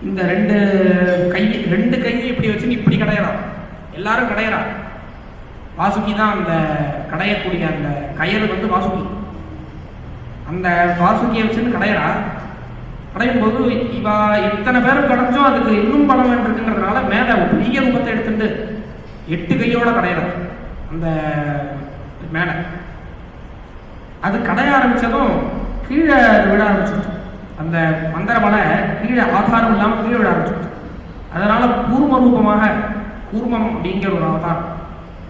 இந்த 2 கையை இப்படி வச்சு இப்படி கடையிறான். எல்லாரும் கடையிறா. வாசுகி தான் அந்த கடையக்கூடிய அந்த கயிறு வந்து வாசுகி. அந்த வாசுகியை வச்சுன்னு கடையிறா. கடையும் போது இவா எத்தனை பேரும் கடைஞ்சோ அதுக்கு இன்னும் பலம் இருக்குங்கிறதுனால மேலே ஒரு பெரிய ரூபத்தை எடுத்துட்டு 8 கையோட கடையிறா. அந்த மேலே அது கடைய ஆரம்பித்ததும் கீழே விழ ஆரம்பிச்சிட்டு, அந்த மந்திரமலை கீழே ஆதாரம் இல்லாமல் கீழே விழ ஆரம்பிச்சிட்டு. அதனால் கூர்மம் அப்படிங்கிற ஒரு அவதாரம்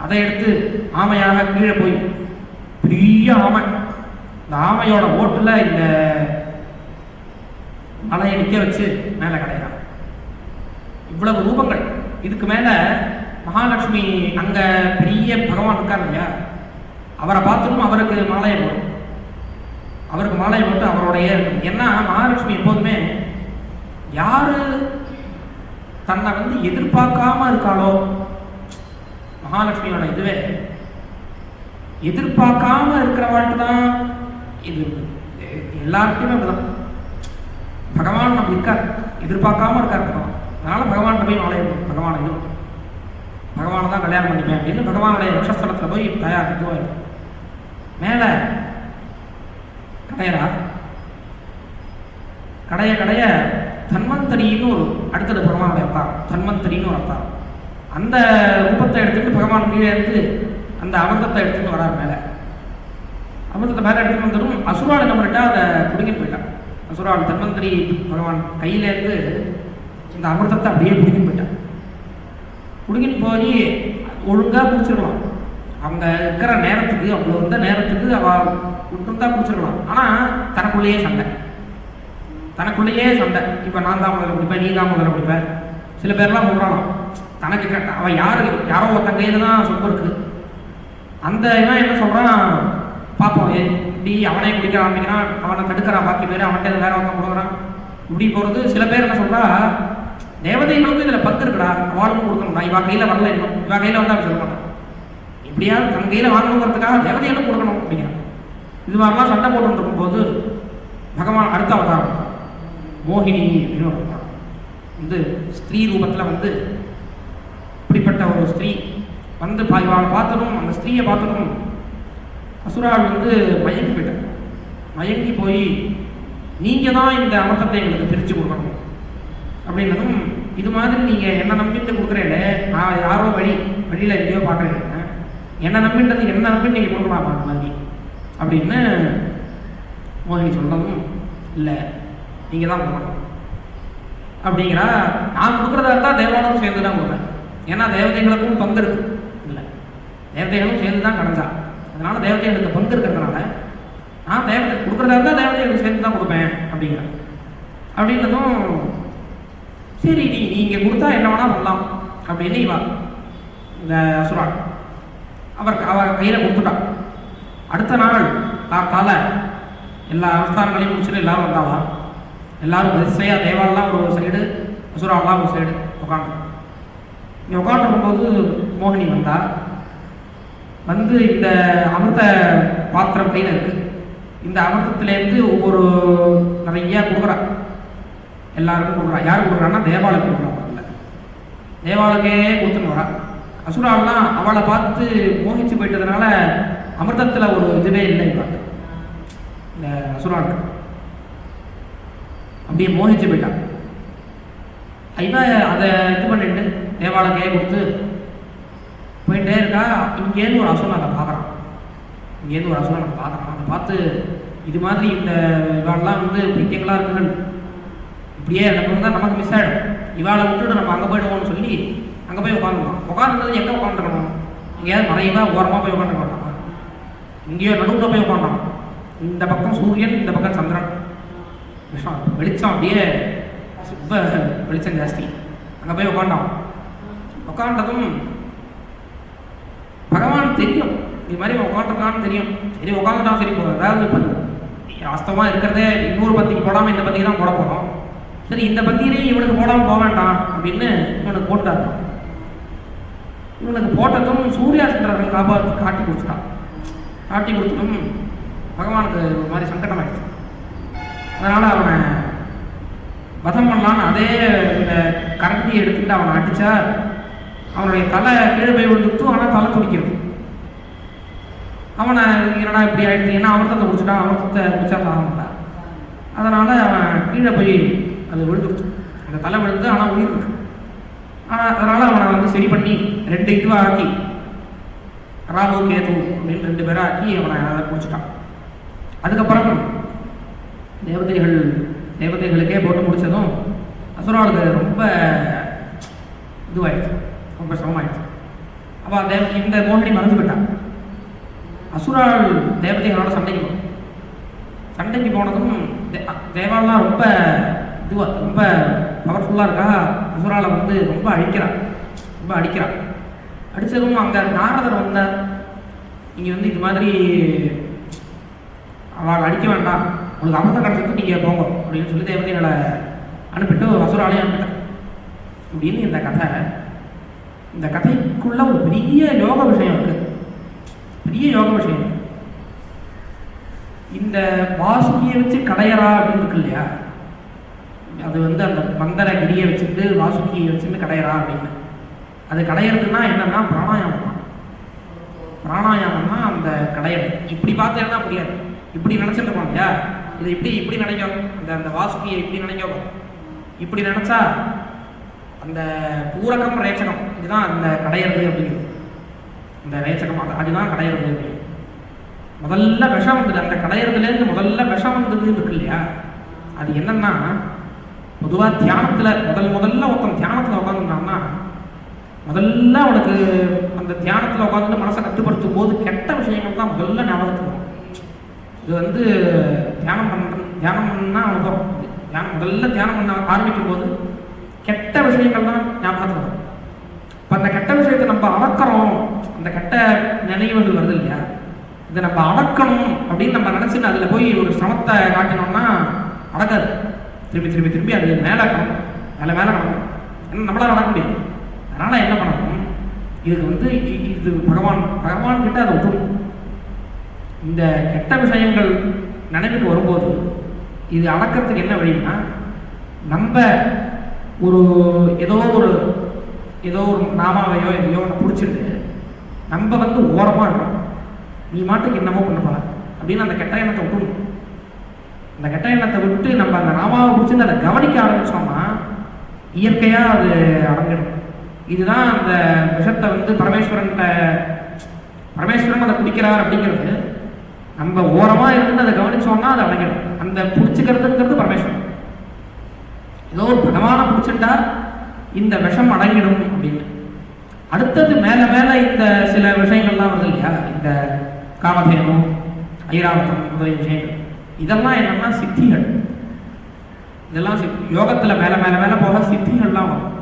அதை எடுத்து ஆமையாக கீழே போய் பெரிய ஆமை, இந்த ஆமையோட ஓட்டில் இந்த மலையை நிற்க வச்சு மேலே கடையிறான். இவ்வளவு ரூபங்கள். இதுக்கு மேலே மகாலட்சுமி அங்கே பெரிய பகவான் இருக்கார் இல்லையா, அவரை பார்த்துட்டும் அவருக்கு மாலையை போடும். அவருக்கு மாலையை போட்டு அவரோடைய இருக்கும். ஏன்னா மகாலட்சுமி எப்போதுமே யாரு தன்னை வந்து எதிர்பார்க்காம இருக்காளோ, மகாலட்சுமியோட இதுவே எதிர்பார்க்காம இருக்கிறவாழ்ட்டு தான். இது எல்லாருக்குமே அப்படிதான். பகவான் நம்ம இருக்கார், எதிர்பார்க்காம இருக்கார் பகவான். அதனால பகவான் போய் மாலையை போடும். பகவானை தான் கல்யாணம் பண்ணிப்பேன் அப்படின்னு பகவானுடைய வக்ஷஸ்தலத்தில் போய் தயார் இதுவாயிடும். மேலே கடையரா. கடைய தன்வந்தரின்னு ஒரு அடுத்தது பகவானுடைய அவதாரம். தன்வந்தரின்னு ஒரு அவதாரம். அந்த ரூபத்தை எடுத்துட்டு பகவான் கீழே இருந்து அந்த அமிர்தத்தை எடுத்துட்டு வரார். மேலே அமிர்தத்தை மேலே எடுத்துட்டு வந்ததும் அசுரால் நம்மகிட்ட அதை பிடிங்கிட்டு போயிட்டான். அசுரால் தன்வந்தரி பகவான் கையிலேருந்து இந்த அமிர்தத்தை அப்படியே பிடிங்கிட்டு போயிட்டான். பிடிங்கிட்டு போய் ஒழுங்காக பிடிச்சிருக்கலாம். அவங்க இருக்கிற நேரத்துக்கு அவ்வளோ இருந்த நேரத்துக்கு அவள் விட்டுருந்தா பிடிச்சிருக்கலாம். ஆனால் தனக்குள்ளேயே சண்டை. இப்போ நான் தான் முதல்ல பிடிப்பேன், நீ தான் முதல்ல பிடிப்பேன். சில பேர்லாம் சொல்கிறான் தனக்கு அவன் யாரோ ஒருத்தன் கையில் தான் சொத்து இருக்குது. அந்த இவன் என்ன சொல்கிறான், பார்ப்போம் இப்படி அவனே குடிக்க ஆரம்பிக்கிறான், அவனை தடுக்கிறான், பாக்கி பேர் அவன்கிட்ட வேற ஒருத்தன் கொடுக்குறான். இப்படி போகிறது. சில பேர் என்ன சொல்கிறா, தேவதைகளுக்கும் இதில் பங்கு இருக்குடா, அவளுக்கும் கொடுக்கணும்டா. இவன் கையில் வரல, இன்னும் இவன் கையில் வந்தால் சொல்ல மாட்டான். இப்படியாவது தன் கையில் வாங்கணுங்கிறதுக்காக தேவதைகளும் கொடுக்கணும் அப்படிங்கிறான். இது மாதிரிலாம் சண்டை போட்டு இருக்கும்போது பகவான் அடுத்த அவதாரம் மோகினி அப்படின்னு ஒரு அவதாரம் வந்து ஸ்திரீ ரூபத்தில் வந்து இப்படிப்பட்ட ஒரு ஸ்திரீ வந்து பார்த்ததும் அந்த ஸ்திரீயை பார்த்ததும் அசுரால் வந்து மயங்கி போயிட்டார். மயங்கி போய் நீங்கள் தான் இந்த அமிர்தத்தை எங்களுக்கு பிரித்து கொடுக்கணும் அப்படின்னதும், இது மாதிரி நீங்கள் என்ன நம்பிட்டு கொடுக்குறேன்னு நான் யாரோ வழியில் எங்கேயோ பார்க்குறேன், என்ன நம்பின்றது என்ன நம்பின்னு நீங்கள் கொடுக்கலாமா அந்த மாதிரி அப்படின்னு மோகினி சொன்னதும், இல்லை நீங்கள் தான் கொடுக்கணும் அப்படிங்கிறா. நான் கொடுக்குறதா இருந்தால் தேவாலயம் சேர்ந்து தான் கொடுப்பேன். ஏன்னா தேவதைகளுக்கும் பங்கு இருக்கு இல்லை, தேவதைகளும் சேர்ந்து தான் கடைஞ்சா. அதனால தேவதைகளுக்கு பங்கு இருக்கிறதுனால நான் தேவதை கொடுக்குறதா இருந்தால் தேவதைகளுக்கு சேர்ந்து தான் கொடுப்பேன் அப்படிங்கிறேன். அப்படின்றதும் சரி நீங்கள் கொடுத்தா என்ன வேணால் பண்ணலாம் அப்படின்னு இவா இந்த அசுராள் அவர் கையில் கொடுத்துட்டான். அடுத்த நாள் காத்தால எல்லா அனுஷ்டானங்களையும் முடிச்சுட்டு எல்லாரும் வந்தாலாம். எல்லாரும் வரிசையாக தேவாலாம் ஒரு சைடு, அசுராலாம் ஒரு சைடு உட்காந்து. இங்கே உட்காந்துருக்கும்போது மோகினி வந்தா. வந்து இந்த அமிர்த பாத்திரம் கையில் இருக்குது. இந்த அமிர்தத்துலேருந்து ஒவ்வொரு நிறையா கொடுக்குறா, எல்லாருக்கும் கொடுக்குறா. யார் கொடுக்குறான்னா தேவாளுக்கு கொடுக்குறா. தேவாளுக்கே கொடுத்துன்னு வரா. அசுராலாம் அவளை பார்த்து மோகிச்சு போயிட்டதுனால அமிர்தத்தில் ஒரு இதுவே இல்லை இவள். இந்த அசுராளுக்கு அப்படியே மோகிச்சு போயிட்டான். இவன் அதை இது பண்ணிட்டு தேவாளுக்கே கொடுத்து போயிட்டே இருக்கா. இங்கேருந்து ஒரு அசுரன் அதை பார்க்குறான். இங்கேருந்து ஒரு அசுரன் அதை பார்க்குறான். அதை பார்த்து இது மாதிரி இந்த இவாளெலாம் வந்து பிரிக்கங்களாக இருக்குகள், இப்படியே எனக்கு வந்து நமக்கு மிஸ் ஆகிடும், இவாளை விட்டுட்டு நம்ம அங்கே போயிடுவோம்னு சொல்லி அங்கே போய் உட்காந்துருவோம். உட்காந்துருந்தது எங்கே உட்காந்துருக்கணும்? எங்கேயாவது மறைவாக ஓரமாக போய் உட்காந்துருக்க மாட்டான். இங்கேயோ நடுவில் போய் உட்காண்டான். இந்த பக்கம் சூரியன், இந்த பக்கம் சந்திரன். விஷம் வெளிச்சம் அப்படியே ரொம்ப வெளிச்சம் ஜாஸ்தி. அங்கே போய் உட்காண்டான். உட்காண்டதும் பகவான் தெரியும் இது மாதிரி உட்காந்துருக்கான்னு தெரியும். சரி உட்காந்துட்டான், சரி போதும். அதாவது வாஸ்தவமாக இருக்கிறதே இன்னொரு பத்திக்கு போடாமல் இந்த பத்திக்கு தான் போட போகிறோம். சரி இந்த பத்தியிலையும் இவனுக்கு போடாமல் போக வேண்டாம் அப்படின்னு இவனுக்கு போட்டார். இவனுக்கு போட்டதும் சூர்யா சந்திரர்கள் காட்டி கொடுத்துட்டான். காட்டி கொடுத்ததும் பகவானுக்கு ஒரு மாதிரி சங்கடம் ஆயிடுச்சு. அதனால் அவனை வதம் பண்ணலான்னு அதே இந்த கரண்டியை எடுத்துட்டு அவனை அடித்தா. அவனுடைய தலை கீழே போய் விழுந்துட்டும், ஆனால் தலை துடிக்கிறது. அவனை என்னடா இப்படி ஆகிடுச்சு, ஏன்னா அமிர்தத்தை குடிச்சிட்டான், அமிர்தத்தை குடிச்சா சாக மாட்டான். அதனால் அவன் கீழே போய் அது விழுந்துருச்சு. அந்த தலை விழுந்து ஆனால் உயிர் இருக்கு. ஆனால் அதனால் அவனை வந்து சரி பண்ணி 2 இதுவாக ஆக்கி, ராகு கேது அப்படின்னு 2 பேரை ஆக்கி அவனை அதை குடிச்சிட்டான். அதுக்கப்புறம் தேவதைகளுக்கே போட்டு முடித்ததும் அசுராளுக்கு ரொம்ப இதுவாயிடுச்சு, ரொம்ப சிரமமாயிடுச்சு. அப்போ இந்த மோகினி மறந்து போயிட்டான். அசுராள் தேவதைகளோட சண்டைக்கு போனதும் தேவாலாம் ரொம்ப இதுவாக ரொம்ப பவர்ஃபுல்லாக இருக்கா. அசுராலை வந்து ரொம்ப அடிக்கிறான். அடித்ததும் அங்கே நாரதர் வந்தார். இங்கே வந்து இது மாதிரி அவள் அடிக்க வேண்டாம், உங்களுக்கு அமிர்தம் கிடச்சதுக்கு நீங்கள் போங்க அப்படின்னு சொல்லி தேவதைகளை அனுப்பிட்டு அசுராலையும் அனுப்பிட்டார். அப்படின்னு இந்த கதைக்குள்ள ஒரு பெரிய யோக விஷயம் இருக்குது. இந்த வாசுகியை வச்சு கடையறா அப்படின்னு இருக்கு இல்லையா, அது வந்து அந்த மந்தரகிரியை வச்சுட்டு வாசுகியை வச்சுட்டு கடையறா அப்படின்னு. அது கடையிறதுன்னா என்னன்னா பிராணாயாமம்னா அந்த கடையிறது. இப்படி பார்த்தேன்னா முடியாது, இப்படி நினச்சிட்டு இருக்கோம் இல்லையா, இது இப்படி நினைக்கும். அந்த வாசுகியை இப்படி நினைக்கும். இப்படி நினச்சா அந்த பூரகம் ரேச்சகம் இதுதான் அந்த கடையிறது அப்படிங்கிறது. இந்த ரேச்சகம் அதுதான் கடையிறது அப்படின்னு. முதல்ல விஷம் வந்தது, அந்த கடையிறதுலேருந்து முதல்ல விஷம் வந்ததுன்னு இருக்கு இல்லையா, அது என்னன்னா பொதுவாக தியானத்தில் முதல்ல ஒருத்தன் தியானத்தில் உட்காந்துருந்தான்னா முதல்ல அவனுக்கு அந்த தியானத்தில் உட்காந்துட்டு மனசை கட்டுப்படுத்தும் போது கெட்ட விஷயங்கள் தான் முதல்ல ஞாபகத்துக்கு வரும். இது வந்து தியானம் பண்ணா அனுபவம். முதல்ல தியானம் பண்ண ஆரம்பிக்கும் போது கெட்ட விஷயங்கள் தான் ஞாபகத்துக்கு வரும். இப்போ அந்த கெட்ட விஷயத்தை நம்ம அடக்கிறோம், அந்த கெட்ட நினைவுகள் வருது இல்லையா, இதை நம்ம அடக்கணும் அப்படின்னு நம்ம நினச்சின்னு அதில் போய் ஒரு சிரமத்தை காட்டினோம்னா அடக்காது. திரும்பி அது மேலே நடக்கும். ஏன்னா நம்மளால் நடக்க முடியாது. அதனால் என்ன பண்ணணும், இதுக்கு வந்து இது பகவான் கிட்ட அதை விட்டுணும். இந்த கெட்ட விஷயங்கள் நினைவுக்கு வரும்போது இது அடக்கிறதுக்கு என்ன வழின்னா, நம்ம ஏதோ ஒரு நாமாவையோ எதையோ ஒன்று பிடிச்சிட்டு நம்ம வந்து ஓரமாக இருக்கணும். நீ மாட்டுக்கு என்னமோ பண்ணப்பா அப்படின்னு அந்த கெட்ட எண்ணத்தை விட்டுணும். அந்த கெட்ட எண்ணத்தை விட்டு நம்ம அந்த நாமாவை பிடிச்சிட்டு அதை கவனிக்க ஆரம்பித்தோம்னா இயற்கையாக அது அடங்கிடும். இதுதான் அந்த விஷத்தை வந்து பரமேஸ்வரன் அதை குடிக்கிறார் அப்படிங்கிறது. நம்ம ஓரமாக இருந்து அதை கவனிச்சோம்னா அது அடங்கிடும். அந்த பிடிச்சிக்கிறதுங்கிறது பரமேஸ்வரன். ஏதோ ஒரு பகவானை பிடிச்சிட்டா இந்த விஷம் அடங்கிடும் அப்படின்னு. அடுத்தது மேலே இந்த சில விஷயங்கள்லாம் வருது இல்லையா, இந்த காமதேனம், ஐராவதம் முதலிய விஷயங்கள், இதெல்லாம் என்னன்னா சித்திகள். இதெல்லாம் யோகத்தில் மேலே போக சித்திகள்லாம் வரும்.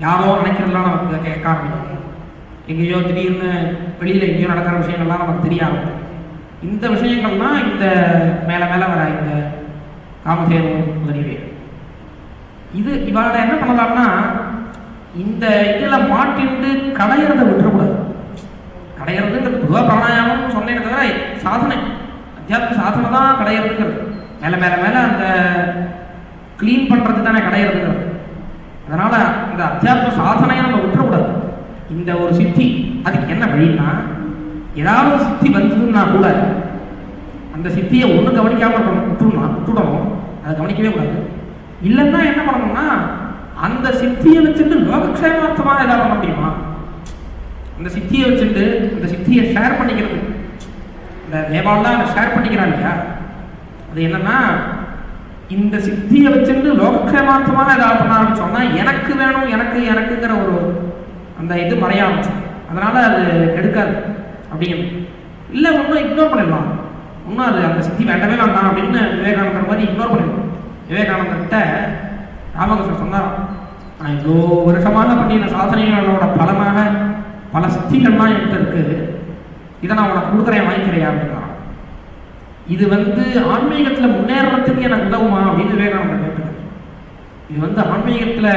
யாரோ நினைக்கிறதுலாம் நமக்கு கேட்க ஆரம்பிக்கும். எங்கேயோ திடீர்னு வெளியில் எங்கேயோ நடக்கிற விஷயங்கள்லாம் நமக்கு தெரிய ஆரம்பிக்கும். இந்த விஷயங்கள்லாம் இந்த மேலே மேலே வர இந்த காமதேனு முதலியவை. இது இவளை என்ன பண்ணலாம்னா, இந்த இதில் மாட்டிட்டு கடையிறதை விட்டுறக்கூடாது. கடையிறதுங்கிறது பொதுவாக பிராணாயாமம் சொன்னேன்னு தவிர சாதனை, அத்தியாத்ம சாதனை தான் கடையிறதுங்கிறது. மேலே மேலே மேலே அந்த க்ளீன் பண்ணுறது தானே கடையிறதுங்கிறது. அதனால் இந்த அத்தியாத்ம சாதனையை நம்ம விட்டுறக்கூடாது. இந்த ஒரு சித்தி அதுக்கு என்ன வழின்னா, ஏதாவது சித்தி வந்ததுன்னா கூட அந்த சித்தியை ஒன்றும் கவனிக்காமல் இருக்கணும், விட்டுடணும். அதை கவனிக்கவே கூடாது. இல்லைன்னா என்ன பண்ணணும்னா, அந்த சித்தியை வச்சுட்டு லோகக்ஷேமார்த்தமாக ஏதாவது பண்ண முடியுமா? அந்த சித்தியை வச்சுட்டு அந்த சித்தியை ஷேர் பண்ணிக்கிறது, இந்த தேவாலாம் அதை ஷேர் பண்ணிக்கிறான் இல்லையா, அது என்னன்னா, இந்த சித்தியை வச்சுட்டு லோகக்ஷேமார்த்தமாக ஏதாவது பண்ண ஆரம்பிச்சோம்னா எனக்கு வேணும் எனக்குங்கிற ஒரு அந்த இது மறைய ஆரம்பிச்சு, அதனால அது கெடுக்காது அப்படிங்கிறது. இல்லை ஒன்றும் இக்னோர் பண்ணிடலாம், இன்னும் அது அந்த சித்தி வேண்டவே வேண்டாம் அப்படின்னு விவேகானந்தர் மாதிரி இக்னோர் பண்ணிடலாம். விவேகானந்தர்கிட்ட ராமகிருஷ்ணன் சொன்னார், நான் இவ்வளோ வருஷமாக பண்ணின சாதனைகளோட பலனாக பல சித்திகள்லாம் என்கிட்ட இருக்கு, இதை நான் உனக்கு கொடுக்குறேன், வாங்கிக்கிறையா அப்படின்னா. இது ஆன்மீகத்தில் முன்னேறத்துக்கு எனக்கு உதவுமா அப்படின்னு விவேகானந்தர் கேட்டுருக்காரு. இது ஆன்மீகத்தில்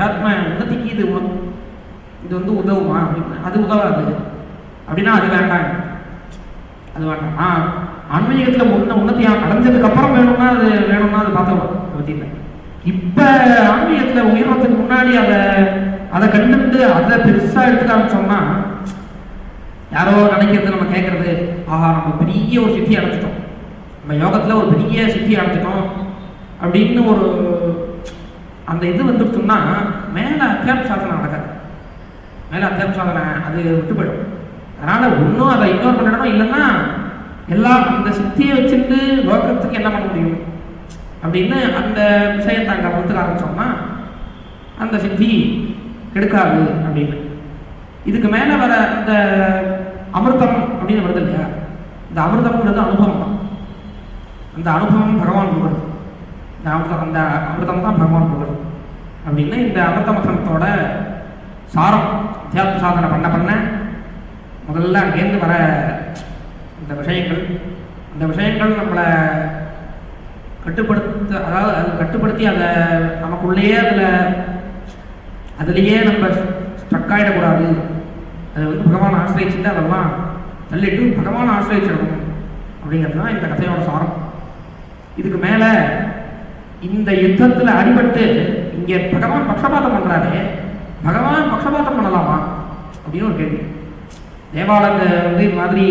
ஆத்ம உன்னதிக்கு இது உதவுமா அப்படின்னு. அது உதவாது அப்படின்னா அது வேண்டாம், அது வேண்டாம். ஆன்மீகத்தில் உன்னதியாக அடைஞ்சதுக்கு அப்புறம் வேணும்னா அது பார்த்துக்கலாம், அதை பற்றி இல்லை. இப்போ ஆன்மீகத்தில் உயர்றதுக்கு முன்னாடி அதை கண்டுட்டு அதை பெருசாக எடுத்துக்க ஆரம்பிச்சோம்னா, யாரோ நினைக்கிறது நம்ம கேட்கறது, ஆஹா நம்ம பெரிய ஒரு சித்தி அடைச்சிட்டோம், நம்ம யோகத்தில் ஒரு பெரிய சித்தி அடைச்சிட்டோம் அப்படின்னு ஒரு அந்த இது வந்துடுச்சுன்னா மேலே அத்தியாத்ம சாதனை நடக்காது. மேலே அத்தியாத்ம சாதனை அது விட்டு போயிடும். அதனால் ஒன்றும் அதை இக்னோர் பண்ணிடணும். இல்லைன்னா எல்லாம் அந்த சித்தியை வச்சுட்டு லோகத்துக்கு என்ன பண்ண முடியும் அப்படின்னு அந்த விஷயத்தை அங்கே ஒத்துக்க ஆரம்பித்தோம்னா அந்த சித்தி கெடுக்காது அப்படின்னு. இதுக்கு மேலே வர அந்த அமிர்தம் அப்படின்னு வருது இல்லையா, இந்த அமிர்தம்ங்கிறது அனுபவம் தான். அந்த அனுபவம் பகவான் கொடுக்குறது, அந்த அமிர்தம் தான் பகவான் கொடுக்குறது அப்படின்னு. இந்த அமிர்த மசனத்தோட சாரம் அத்தியாத்ம சாதனை பண்ண முதல்ல அங்கேருந்து வர இந்த விஷயங்கள், அந்த விஷயங்கள் நம்மளை அதாவது அது கட்டுப்படுத்தி அதை நமக்குள்ளேயே அதுலேயே நம்ம ஸ்ட்ரக் ஆகிடக்கூடாது. அது பகவான் ஆசிரியச்சுட்டு அதெல்லாம் தள்ளிட்டு பகவான் ஆசிரியச்சிடணும் அப்படிங்கிறது தான் இந்த கதையோட சாரம். இதுக்கு மேலே இந்த யுத்தத்தில் அடிபட்டு இங்கே பகவான் பக்ஷபாதம் பண்ணுறாரு, பகவான் பக்ஷபாதம் பண்ணலாமா அப்படின்னு ஒரு கேள்வி. தேவாலயத்தை இது மாதிரி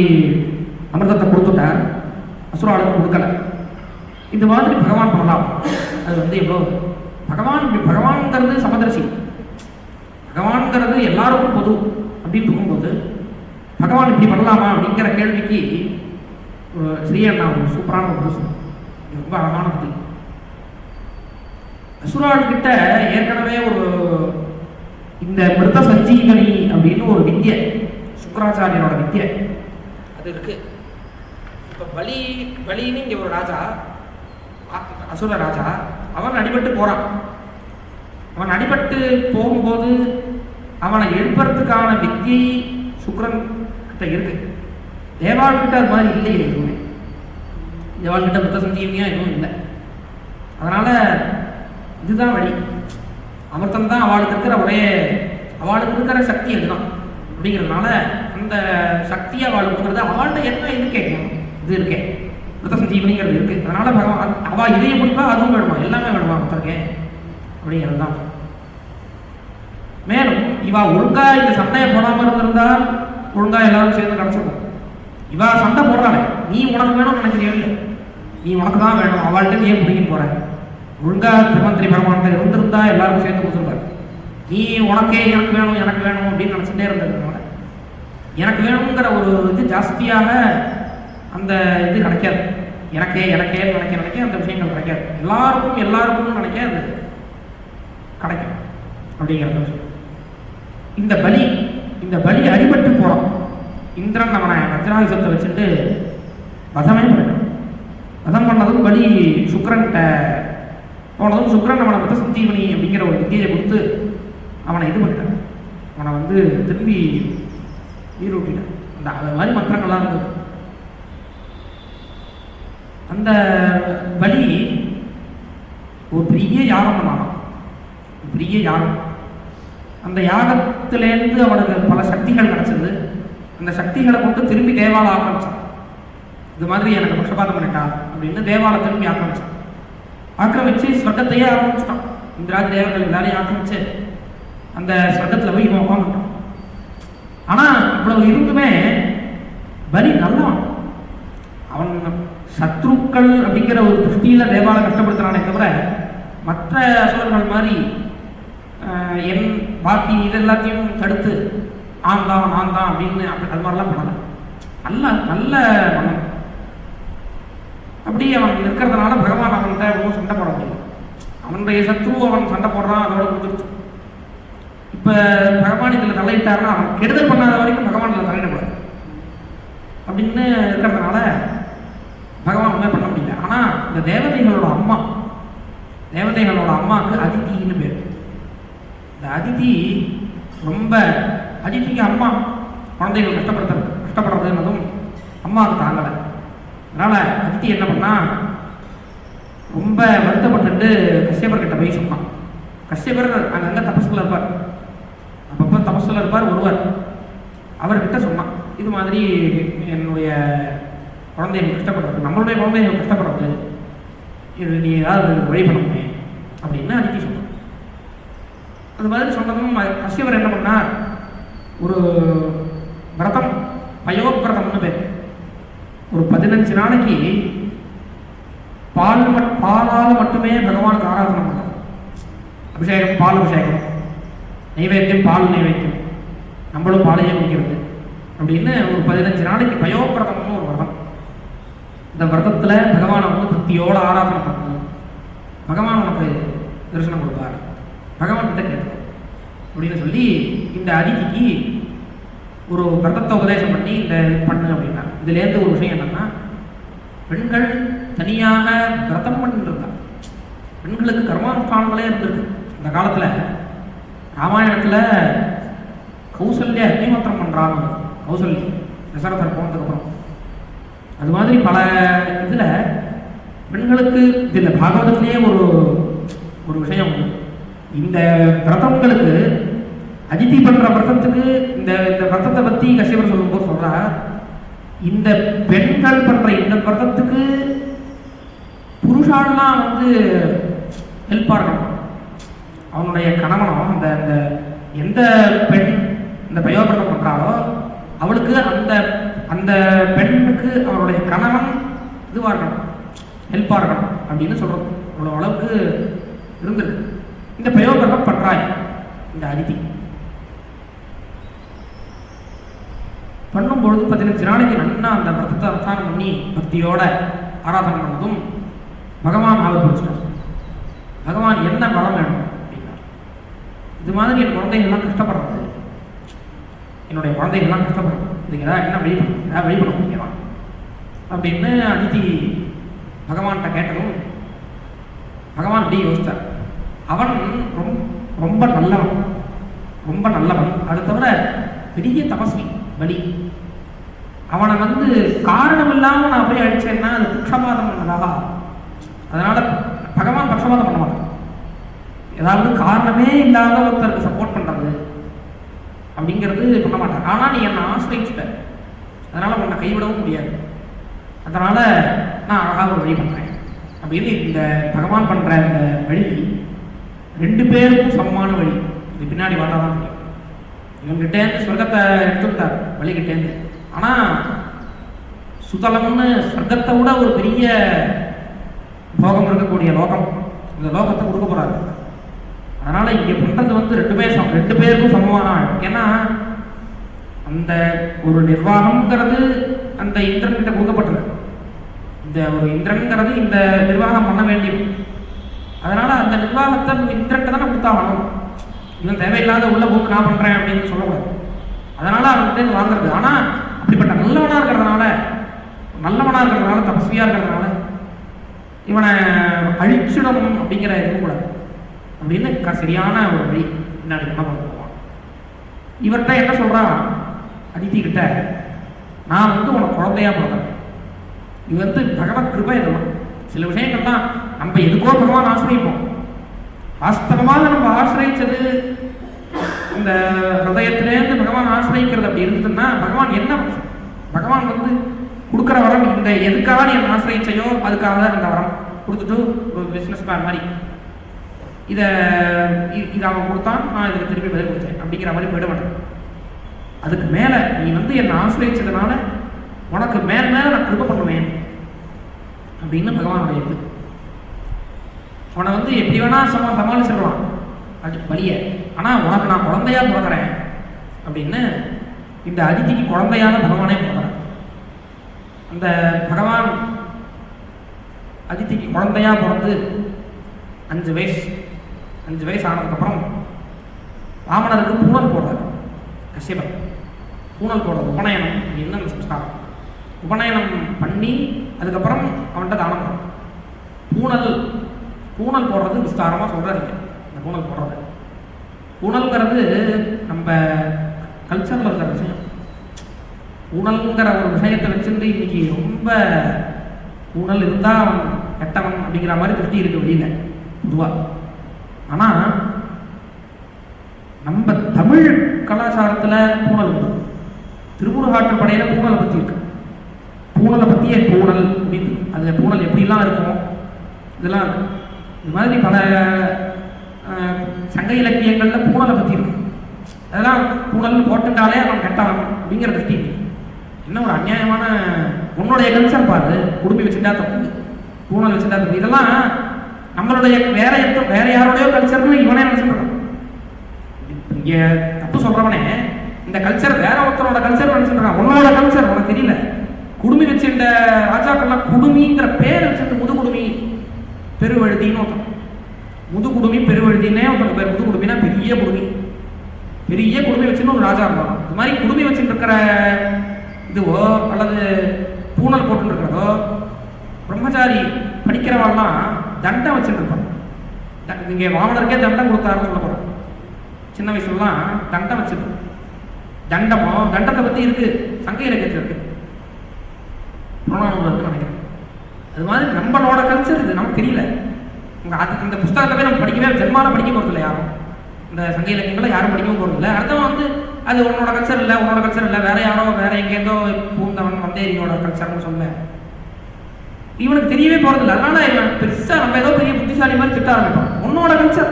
அமிர்தத்தை கொடுத்துட்டார், அசுராளுக்கு கொடுக்கல, இந்த மாதிரி பகவான் பண்ணலாம். அது எவ்வளோ பகவான்ங்கிறது சமதர்சி, பகவான்ங்கிறது எல்லாருக்கும் பொது அப்படின்னு இருக்கும்போது பகவான் இப்படி பண்ணலாமா அப்படிங்கிற கேள்விக்கு ஸ்ரீயண்ணா ஒரு சூப்பரான ஒரு புதுசு, ரொம்ப அழகான பதில். அசுராள்கிட்ட ஏற்கனவே இந்த மிருத சஞ்சீவனி அப்படின்னு ஒரு வித்யை, சுக்கராச்சாரியனோட வித்யை அது இருக்கு. இப்போ பலின்னு இங்கே ஒரு ராஜா, அசுர ராஜா, அவன் அடிபட்டு போகிறான். அவன் அடிபட்டு போகும்போது அவனை எழுப்புறதுக்கான வித்தியை சுக்கிரன் கிட்ட இருக்கு. தேவாள்கிட்ட அது மாதிரி இல்லையே, எதுவுமே தேவாள்கிட்ட புத்த சஞ்சீவனியா எதுவும் இல்லை. அதனால இதுதான் வழி, அமிர்தம் தான் அவளுக்கு இருக்கிற சக்தி அதுதான். அப்படிங்கிறதுனால அந்த சக்தியை அவள் கொடுக்குறது, அவள்கிட்ட என்ன இது கேட்கும், இது இருக்கேன் புத்த சஞ்சீவனிங்கிறது இருக்கு. அதனால பகவான் அவள் இதையை முடிப்பா, அதுவும் வேணுமா, எல்லாமே வேணுமா புத்தருக்கேன் அப்படிங்கிறது தான். மேலும் இவா ஒழுங்கா இந்த சண்டையை போடாமல் இருந்திருந்தால் ஒழுங்கா எல்லாரும் சேர்ந்து கிடச்சிருக்கும். இவா சண்டை போடுறாளே, நீ உனக்கு வேணும்னு நினைக்கிறியோ இல்லை, நீ உனக்கு தான் வேணும், அவள்கிட்ட நீ ஏன் பிடிக்கின்னு போற? ஒழுங்கா திருமந்திரி பகவான்கிட்ட இருந்திருந்தா எல்லாருக்கும் சேர்ந்து கொடுத்துருப்பாரு. நீ உனக்கே எனக்கு வேணும் அப்படின்னு நினச்சிட்டே இருந்ததுனால எனக்கு வேணுங்கிற ஒரு இது ஜாஸ்தியாக அந்த இது கிடைக்காது. எனக்கேன்னு நினைக்க அந்த விஷயங்கள் கிடைக்காது. எல்லாருக்கும் நினைக்க அது கிடைக்கும் அப்படிங்கிறது. இந்த பலி அடிபட்டு போகிறான். இந்திரன் அவனை வஜ்ராயுதத்தை வச்சுட்டு வதமே பண்ணிட்டான். வதம் பண்ணதும் பலி சுக்கிரன்கிட்ட போனதும் சுக்கிரன் அவனை புத்த சஞ்சீவனி அப்படிங்கிற ஒரு வித்தியை கொடுத்து அவனை இது பண்ணிட்டான். அவனை திரும்பி நீரூட்டினான். அந்த மாதிரி மந்திரங்கள்லாம் இருந்தது. அந்த பலி ஒரு பெரிய யாகம் பண்ணான், பெரிய யாகம். அந்த யாகத்திலேருந்து அவனுக்கு பல சக்திகள் கிடச்சிது. அந்த சக்திகளை கொண்டு திரும்பி தேவாலை ஆக்கிரமிச்சான். இது மாதிரி எனக்கு பட்சபாதம் பண்ணிட்டா அப்படின்னு தேவாலை திரும்பி ஆக்கிரமிச்சான். ஆக்கிரமிச்சு ஸ்வர்க்கத்தையே ஆரம்பிச்சிட்டான். இந்திராதி தேவர்கள் எல்லாரையும் ஆக்கிரமிச்சு அந்த ஸ்வர்க்கத்தில் போய் இவன் உட்காந்துட்டான். ஆனால் இவ்வளவு இருந்துமே பலி நல்லவன். அவன் சத்ருக்கள் அப்படிங்கிற ஒரு திருஷ்டியில் தேவாலை கஷ்டப்படுத்துறானே தவிர மற்ற அசுரர்கள் மாதிரி என் பாக்கி இது எல்லாத்தையும் தடுத்து நான் தான் அப்படின்னு அப்படி அது மாதிரிலாம் பண்ணலை. நல்ல மன்னன். அப்படி அவன் இருக்கிறதுனால பகவான் அவன்கிட்ட ஒன்றும் சண்டை போட முடியும். அவனுடைய சத்ரு அவன் சண்டை போடுறான், அதோட முடிஞ்சிருச்சு. இப்போ பகவான் இதில் தலையிட்டாருன்னா அவன் கெடுதல் பண்ணாத வரைக்கும் பகவான் இதில் தலையிடக்கூடாது அப்படின்னு இருக்கிறதுனால பகவான் ஒன்றுமே பண்ண முடியல. ஆனால் இந்த தேவதைகளோட அம்மாவுக்கு அதித்தின்னு பேர். இந்த அதித்தி ரொம்ப அதித்திக்கு அம்மா குழந்தைகள் கஷ்டப்படுறதுன்னதும் அம்மாவுக்கு தாங்கலை. அதனால் அதித்தி என்ன பண்ணால் ரொம்ப வருத்தப்பட்டு கஷ்யபர்கிட்ட போய் சொன்னான். கஷ்யபர் அங்கங்கே தபஸில் இருப்பார், அப்பப்போ தபஸில் இருப்பார் ஒருவர். அவர்கிட்ட சொன்னான், இது மாதிரி என்னுடைய குழந்தைகள் கஷ்டப்படுறது, நம்மளுடைய குழந்தைகள் கஷ்டப்படுறது, இது நீ ஏதாவது வழி பண்ணணுமே அப்படின்னு அதித்தி சொன்னான். அது மாதிரி சொன்னதும் கஷ்யபர் என்ன பண்ணார், ஒரு விரதம் பயோவிரதம்னு பேர். ஒரு 15 நாளைக்கு பாலால் மட்டுமே பகவானுக்கு ஆராதனை பண்ணார். அபிஷேகம், பால் அபிஷேகம், நைவேத்தியம், பால் நைவேத்தியம், நம்மளும் பாலையே குடிக்கிறது அப்படின்னு ஒரு 15 நாளைக்கு பயோவிரதம்னு ஒரு விரதம். இந்த விரதத்தில் பகவானை பக்தியோட ஆராதனை பண்ணு, பகவான் உனக்கு தரிசனம் கொடுப்பார், பகவான் கிட்ட கேட்கணும் அப்படின்னு சொல்லி இந்த அதிதிக்கு ஒரு விரதத்தை உபதேசம் பண்ணி இந்த பண்ணு அப்படின்னா. இதுலேருந்து ஒரு விஷயம் என்னன்னா, பெண்கள் தனியாக விரதம் பண்ணிருந்தாங்க. பெண்களுக்கு கர்மானுஷ்டானங்களே இருந்திருக்கு. இந்த காலத்தில் ராமாயணத்தில் கௌசல்யா அக்னிஹோத்திரம் பண்ணுறாங்க. கௌசல்யா தசரதர் போனதுக்கப்புறம் அது மாதிரி பல இதில் பெண்களுக்கு இதில் பாகவதத்திலேயே ஒரு விஷயம் உண்டு. இந்த விரதங்களுக்கு அதித்தி பண்ணுற விரதத்துக்கு இந்த விரதத்தை பற்றி கஷ்யபர் சொல்லும்போது சொல்கிறார், இந்த பெண்கள் பண்ணுற இந்த விரதத்துக்கு புருஷாலாம் ஹெல்ப்பாக இருக்கணும். அவனுடைய கணவனும் அந்த எந்த பெண் இந்த பயோவிரதம் பண்ணுறாளோ அவளுக்கு அந்த பெண்ணுக்கு அவருடைய கணவன் இதுவாக இருக்கணும், ஹெல்ப்பாக இருக்கணும் அப்படின்னு சொல்கிறோம். அவ்வளோ அளவுக்கு இருந்திருக்கு. இந்த பயோவிரதம் பண்ணுறாய் இந்த அதித்தி பண்ணும்பொழுது 15 நாளைக்கு நன்னா அந்த விரதத்தை அனுஷ்டானம் பண்ணி பக்தியோட ஆராதனை பண்ணதும் பகவான் ஆவிர்வவிச்சிட்டார். பகவான் என்ன பலம் வேணும் அப்படின்னா, இது மாதிரி என் குழந்தைகள்லாம் கஷ்டப்படுறது, என்னுடைய குழந்தைகள்லாம் கஷ்டப்படுறது, இதுக்கு ஏதாவது என்ன வழி பண்ண முடியுமா அப்படின்னு அதித்தி பகவான்கிட்ட கேட்டதும் பகவான் அப்படி யோசித்தார். அவன் ரொம்ப நல்லவன். அது தவிர பெரிய தபஸ்வி பலி. அவனை காரணம் இல்லாமல் நான் போய் அழிச்சேன்னா அது பட்சபாதம் பண்ணதாக. அதனால பகவான் பட்சபாதம் பண்ண மாட்டான். ஏதாவது காரணமே இல்லாத ஒருத்தருக்கு சப்போர்ட் பண்ணுறது அப்படிங்கிறது பண்ண மாட்டார். ஆனால் நீ என்னை ஆசிரியிச்சுட்ட, அதனால் உன்னை கைவிடவும் முடியாது, அதனால் நான் அழகாக ஒரு வழி பண்ணுறேன் அப்படின்னு இந்த பகவான் பண்ணுற இந்த வழி 2 பேருக்கும் சமமான வழி. இது பின்னாடி பார்த்தா தான் தெரியும். இவன்கிட்டேருந்து ஸ்வர்க்கத்தை எடுத்துட்டார் வழிகிட்டேருந்து. ஆனால் சுதலம்னு ஸ்வர்க்கத்தை விட ஒரு பெரிய போகம் இருக்கக்கூடிய லோகம், இந்த லோகத்தை கொடுக்க போகிறாரு. அதனால் இங்கே பண்ணுறது 2 பேருக்கும் சமமான. ஏன்னா அந்த ஒரு நிர்வாகம்ங்கிறது அந்த இந்திரன்கிட்ட கொடுக்கப்பட்டிருக்கு. இந்த ஒரு இந்திரன்கிறது இந்த நிர்வாகம் பண்ண வேண்டியது. அதனால் அந்த நிர்வாகத்தை இந்திரன்கிட்ட தானே கொடுத்தாகணும். இவன் தேவையில்லாத உள்ள போக்கு நான் பண்ணுறேன் அப்படின்னு சொல்லக்கூடாது. அதனால் அவன்கிட்ட வாங்குறது. ஆனால் அப்படிப்பட்ட நல்லவனாக இருக்கிறதுனால தபஸ்வியாக இருக்கிறதுனால இவனை அழிச்சிடணும் அப்படிங்கிற இருக்கக்கூடாது அப்படின்னு சரியான ஒரு வழி பின்னாடி பண்ண போவான். இவர்கிட்ட என்ன சொல்கிறான் அதித்தி கிட்ட, நான் உனக்கு குழந்தையா பிறந்தேன், இது வந்து பகவத் கிருபை. இதெல்லாம் சில விஷயங்கள்லாம் நம்ம எதுக்கோ பகவான் ஆசிரியப்போம். வாஸ்தவமாக நம்ம ஆசிரியச்சது இந்த ஹிருதயத்திலேருந்து பகவான் ஆசிரியக்கிறது அப்படி இருந்ததுன்னா பகவான் என்ன, பகவான் வந்து கொடுக்குற வரம் இந்த எதுக்காக நீ ஆசிரியச்சையோ அதுக்காக தான் அந்த வரம் கொடுத்துட்டு ஒரு பிஸ்னஸ் மேன் மாதிரி இதை அவன் கொடுத்தான், நான் இதுக்கு திருப்பி பதில் கொடுத்தேன் அப்படிங்கிற மாதிரி போயிட மாட்டேன். அதுக்கு மேலே நீ வந்து என்னை ஆசிரியச்சதுனால உனக்கு மேல் மேலே நான் கிருபை பண்ணுவேன் அப்படின்னு பகவானுடைய இது. அவனை வந்து எப்படி வேணா சமாளிச்சிடலாம் அது வழிய. ஆனால் உனக்கு நான் குழந்தையா பிறக்கிறேன் அப்படின்னு இந்த அதிதிக்கு குழந்தையாக பகவானே பிறக்கிறேன். அந்த பகவான் அதிதிக்கு குழந்தையா பிறந்து 5 வயசு ஆனதுக்கப்புறம் ராவணருக்கு பூணல் போடுறாரு. கஷ்யபர் பூணல் போடுறது உபநயனம் அப்படின்னு அந்த சம்ஸ்காரம். உபநயனம் பண்ணி அதுக்கப்புறம் அவன்கிட்ட தானம் பண்ணும். பூணல் போடுறது விஸ்தாரமாக சொல்கிறாரு. இந்த பூணல் போடுறது, பூணல்ங்கிறது நம்ம கல்ச்சரில் இருக்கிற விஷயம். பூணல்ங்கிற ஒரு விஷயத்தை வச்சுட்டு இன்னைக்கு ரொம்ப பூணல் இருந்தால் அவன் கெட்டவன் அப்படிங்கிற மாதிரி திருப்தி இருக்கு வெளியில் பொதுவாக. ஆனால் நம்ம தமிழ் கலாச்சாரத்தில் பூணல் உண்டு. திருமுருகாற்று படையில் பூணலை பற்றி இருக்கு. பூணலை பற்றியே பூணல் அப்படின்னு அதில் பூணல் எப்படிலாம் இருக்கும் இதெல்லாம் இருக்கு. இது மாதிரி பல சங்க இலக்கியங்களில் பூணலை பற்றி இருக்கு. அதெல்லாம் பூணல் போட்டுட்டாலே அவன் கெட்டவன் அப்படிங்கிற திருப்தி. என்ன ஒரு அநியாயமான உன்னுடைய கல்ச்சர் பாரு. குடும்பி வச்சுட்டா தப்பு, பூணல் வச்சுட்டா தப்பு. இதெல்லாம் நம்மளுடைய வேற யாரோடைய கல்ச்சர்னு இவனே நினைச்சுட்டு இங்கே தப்பு சொல்றவனே இந்த கல்ச்சர் வேற ஒருத்தரோட கல்ச்சர் நினைச்சுட்டு இருக்கான். உன்னோட கல்ச்சர் உனக்கு தெரியல. குடுமி வச்சுட்ட ராஜாக்கள்லாம் குடுமிங்கிற பேர் வச்சுட்டு முதுகுடுமி பெருவழுதின்னு ஒருத்தன். முதுகுடுமி பெருவழுதினே ஒருத்தருக்கு பேர். முதுகுடுமினா பெரிய குடுமி வச்சுன்னு ஒரு ராஜா இருந்தான். இது மாதிரி குடுமி வச்சுட்டு இருக்கிற இதுவோ அல்லது பூணல் போட்டு இருக்கிறதோ பிரம்மச்சாரி படிக்கிறவெல்லாம் தண்டம் வச்சுட்டு இருப்பான். இங்கே வாமனருக்கே தண்டம் கொடுத்தாருன்னு சொல்ல போகிறோம். சின்ன வயசுலாம் தண்டம் வச்சுருக்கோம். தண்டத்தை பற்றி இருக்கு, சங்க இலக்கியத்தில் இருக்கு, புறநானூறு இருக்குன்னு நினைக்கிறேன். அது மாதிரி நம்மளோட கல்ச்சர் இது நமக்கு தெரியல. அதுக்கு இந்த புஸ்தகத்தை நம்ம படிக்கவே ஜென்மால படிக்க போகிறது இல்லை யாரும். இந்த சங்க இலக்கியங்களை யாரும் படிக்கவும் போகிறது இல்லை. அடுத்தவன் வந்து அது உன்னோட கல்ச்சர் இல்லை வேற யாரோ வேற எங்கேருந்தோ பூந்தவன் வந்தேரியோட கல்ச்சர்னு சொல்ல இவனுக்கு தெரியவே போகிறதில்ல. அதனால இவன் பெருசாக நம்ம ஏதோ பெரிய புத்திசாலி மாதிரி திட்ட ஆரம்பிப்பான். உன்னோட கல்ச்சர்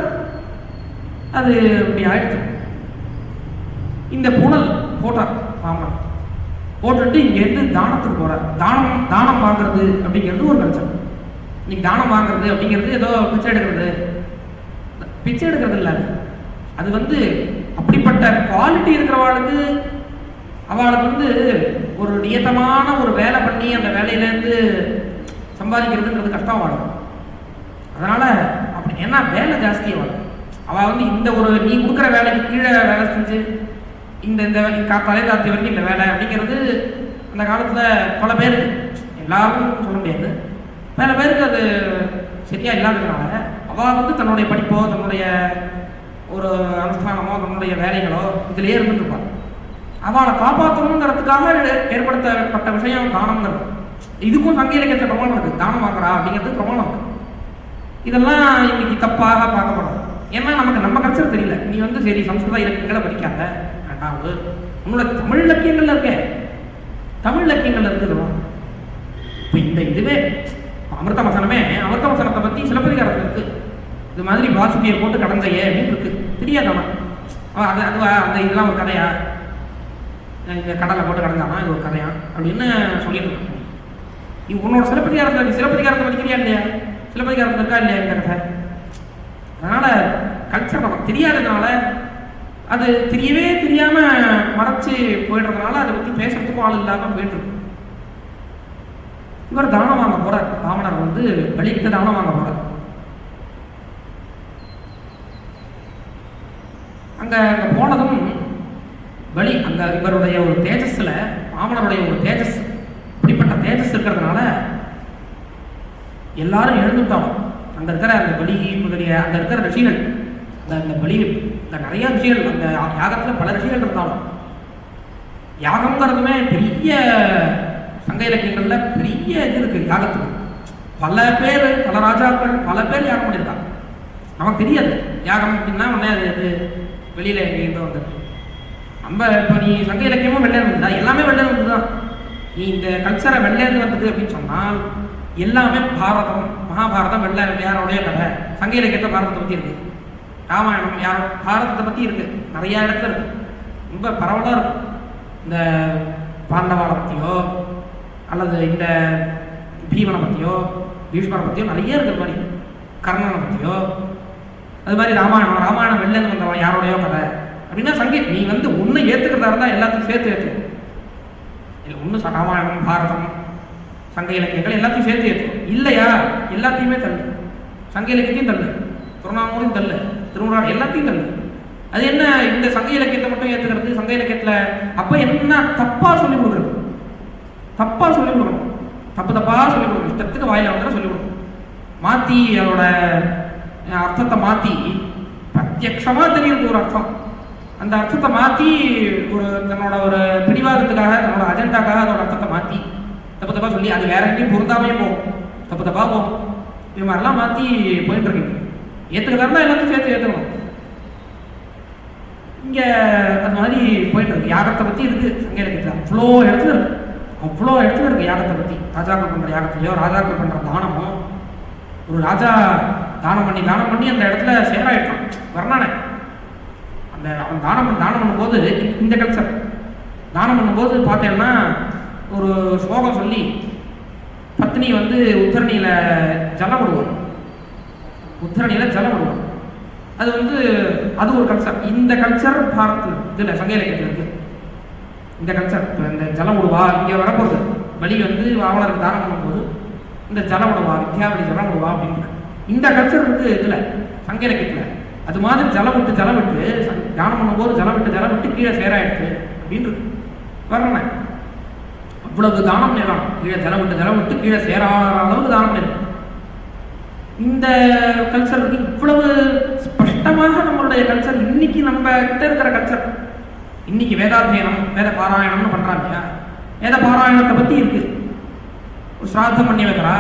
அது இப்படி ஆயிடுச்சு. இந்த பூணல் போட்டார் ராமன். போட்டுட்டு இங்கேருந்து தானத்துக்கு போகிறார். தானம் வாங்குறது அப்படிங்கிறது ஒரு கல்ச்சர். இன்னைக்கு தானம் வாங்குறது அப்படிங்கிறது ஏதோ பிச்சை எடுக்கிறது இல்லை. அது வந்து அப்படிப்பட்ட குவாலிட்டி இருக்கிறவாளுக்கு அவளுக்கு வந்து ஒரு நியத்தமான ஒரு வேலை பண்ணி அந்த வேலையிலேருந்து சம்பாதிக்கிறதுங்கிறது கஷ்டம் வாழும். அதனால் அப்படி ஏன்னா வேலை ஜாஸ்தியாக வாழும். அவள் வந்து இந்த ஒரு நீ கொடுக்குற வேலைக்கு கீழே வேலை செஞ்சு இந்த தலைதாத்தி வரைக்கும் இந்த வேலை அப்படிங்கிறது அந்த காலத்தில் பல பேருக்கு, எல்லாரும் சொல்ல முடியாது, பல பேருக்கு அது சரியாக இல்லாததுனால அவள் வந்து தன்னுடைய படிப்போ தன்னுடைய ஒரு அனுஷ்டானமோ தன்னுடைய வேலைகளோ இதிலேயே இருந்துருப்பாள். அவளை காப்பாற்றணுங்கிறதுக்காக ஏற்படுத்தப்பட்ட விஷயம் தானம்ங்கிறது. இதுக்கும் சங்க இலக்கியத்தில் பிரமாணம் இருக்குது. தானம் வாங்குறா அப்படிங்கிறது பிரமாணம் இருக்குது. இதெல்லாம் இன்னைக்கு தப்பாக பார்க்கப்படும். ஏன்னா நமக்கு நம்ம கல்ச்சர் தெரியல. நீ வந்து சரி சம்ஸ்கிருத இலக்கியங்களை படிக்காத வேண்டாம், உன்னோட தமிழ் இலக்கியங்கள்ல இருக்குதுமா. இப்போ இந்த இதுவே அமிர்த வசனத்தை பற்றி சிலப்பதிகாரத்தில் இருக்கு. இது மாதிரி வாசுகியை போட்டு கடந்தையே அப்படின்னு இருக்கு. தெரியாதவன் அந்த இதெல்லாம் ஒரு கதையா, இந்த கடலை போட்டு கடந்தானா இது ஒரு கதையா அப்படின்னு சொல்லிட்டு இருக்காங்க. நீ உன்னோட சிலப்பதிகாரத்தை படிக்கிறியா இல்லையா? சிலப்பதிகாரத்தில் இருக்கா இல்லையா இந்த கதை? அதனால கல்ச்சர் நமக்கு தெரியாததுனால அது தெரியாம மறைச்சு போயிடுறதுனால அதை பற்றி பேசுறதுக்கும் ஆள் இல்லாமல் போயிட்டு இருக்கு. இவர் தானம் வாங்க போறார். ராவணர் வந்து பலிக்கு தானம் வாங்க போறார். அங்க போனதும் பலி இவருடைய ஒரு தேஜஸ்ல, ராவணருடைய ஒரு தேஜஸ், இப்படிப்பட்ட தேஜஸ் இருக்கிறதுனால எல்லாரும் எழுந்துட்டாங்க. அங்க இருக்கிற அந்த பலி முதலிய அங்க இருக்கிற ரிஷிகள், அந்த பலி நிறைய ரிஷிகள், அந்த யாகத்துல பல ரிஷிகள் இருந்தாலும் யாகம்ங்கிறதுமே பெரிய சங்க இலக்கியங்கள்ல பெரிய இது இருக்கு யாகத்துக்கு. பல பேர், பல ராஜாக்கள், பல பேர் யாகம் பண்ணியிருக்காங்க. நமக்கு தெரியாது யாகம் அப்படின்னா உடனே அது வெளியில எங்கேருந்து வந்தது. நம்ம இப்போ நீ சங்க இலக்கியமும் வெள்ளையில வந்ததா? எல்லாமே வெள்ளையில வந்துதான். நீ இந்த கல்ச்சரை வெள்ளையில வந்தது அப்படின்னு சொன்னால் எல்லாமே பாரதம், மகாபாரதம் வெள்ளை யாரோடைய கதை. சங்க இலக்கியத்தை பாரதத்தை பற்றி இருக்கு, ராமாயணம் யாரோ பாரதத்தை பற்றி இருக்கு, நிறைய இடத்துல இருக்கு, ரொம்ப பரவலாக இருக்கும். இந்த பாண்டவாளை பற்றியோ அல்லது இந்த பீமனை பற்றியோ பீஷ்மரை பற்றியோ நிறைய இருக்கிற மாதிரி, கர்ணனை பற்றியோ அது மாதிரி ராமாயணம் வெள்ளைன்னு வந்தவன் யாரோடையோ கதை அப்படின்னா நீ வந்து ஒன்று ஏற்றுக்கிறதா இருந்தால் எல்லாத்தையும் சேர்த்து ஏற்றுக்கணும். இல்லை ஒன்று ராமாயணம், பாரதம், சங்க இலக்கியங்கள் எல்லாத்தையும் சேர்த்து ஏற்றுக்கணும். இல்லையா எல்லாத்தையுமே தள்ளு, சங்க இலக்கியத்தையும் தள்ளு, புறநானூரையும் தள்ளு, திருமுறை எல்லாத்தையும் தள்ளு. அது என்ன இந்த சங்க இலக்கியத்தை மட்டும் ஏற்றுக்கிறது? சங்க இலக்கியத்தில் அப்போ என்ன தப்பாக சொல்லிக் கொடுக்குறது? தப்பாக சொல்லிக் கொடுக்கணும், தப்பாக சொல்லிக் கொடுக்கணும், இஷ்டத்துக்கு வாயில வந்து சொல்லிக் கொடுக்கணும். மாற்றி அதோட அர்த்தத்தை மாற்றி பிரத்யக்ஷமாக தெரியுது ஒரு அர்த்தம், அந்த அர்த்தத்தை மாற்றி ஒரு தன்னோட ஒரு பிடிவாதத்துக்காக தன்னோட அஜெண்டாக்காக அதோட அர்த்தத்தை மாற்றி தப்பாக சொல்லி அது வேற எங்கேயும் பொருந்தாமே போகும், தப்பாக போகும். இது மாதிரிலாம் மாற்றி போயிட்டு இருக்கு. ஏற்றுக்கிறதா எல்லாத்தையும் சேர்த்து ஏற்றுக்கணும். இங்கே அது மாதிரி போயிட்டு இருக்கு. யாகத்தை பற்றி இருக்குது சங்க இலக்கியத்தில் அவ்வளோ இடத்துல இருக்கு, அவ்வளோ இடத்துல இருக்குது யாகத்தை பற்றி. ராஜாக்கள் பண்ணுற யாகத்துலையோ ராஜாக்கள் பண்ணுற தானமோ, ஒரு ராஜா தானம் பண்ணி அந்த இடத்துல சேராயிட்டான் வர்ணானே. அந்த அவன் தானம் பண்ணும்போது இந்த கல்ச்சர் தானம் பண்ணும்போது பார்த்தேன்னா ஒரு ஸ்லோகம் சொல்லி பத்னி வந்து உத்தரணியில் ஜலம் விடுவான். அது வந்து அது ஒரு கல்ச்சர். இந்த கல்ச்சர் பாரத்தில் இதில் சங்க இலக்கியத்தில் இருக்கு. இந்த கல்ச்சர் இப்போ இந்த ஜலம் விடுவா இங்கே வரப்போகுது வழி வந்து ஆவலருக்கு தானம் பண்ணும்போது இந்த ஜலம் விடுவா, வித்யாவளி ஜலம் விடுவா அப்படின்னு இந்த கல்ச்சர் இருக்கு இதில் சங்க இலக்கியத்தில். அது மாதிரி ஜலம் விட்டு தானம் பண்ணும்போது ஜலம் விட்டு கீழே சேராயிடுச்சு அப்படின்னு இருக்கு. வரணும் அவ்வளவு தானம் நேரம், கீழே ஜலம் விட்டு கீழே சேராத அளவுக்கு தானம் நேரம். இந்த கல்ச்சருக்கு இவ்வளவு ஸ்பஷ்டமாக நம்மளுடைய கல்ச்சர் இன்னைக்கு நம்ம கிட்ட இருக்கிற கல்ச்சர். இன்னைக்கு வேதாத்தியனம், வேத பாராயணம்னு பண்றாங்க. வேத பாராயணத்தை பத்தி இருக்கு. ஒரு சிராத்தம் பண்ணி வைக்கிறா,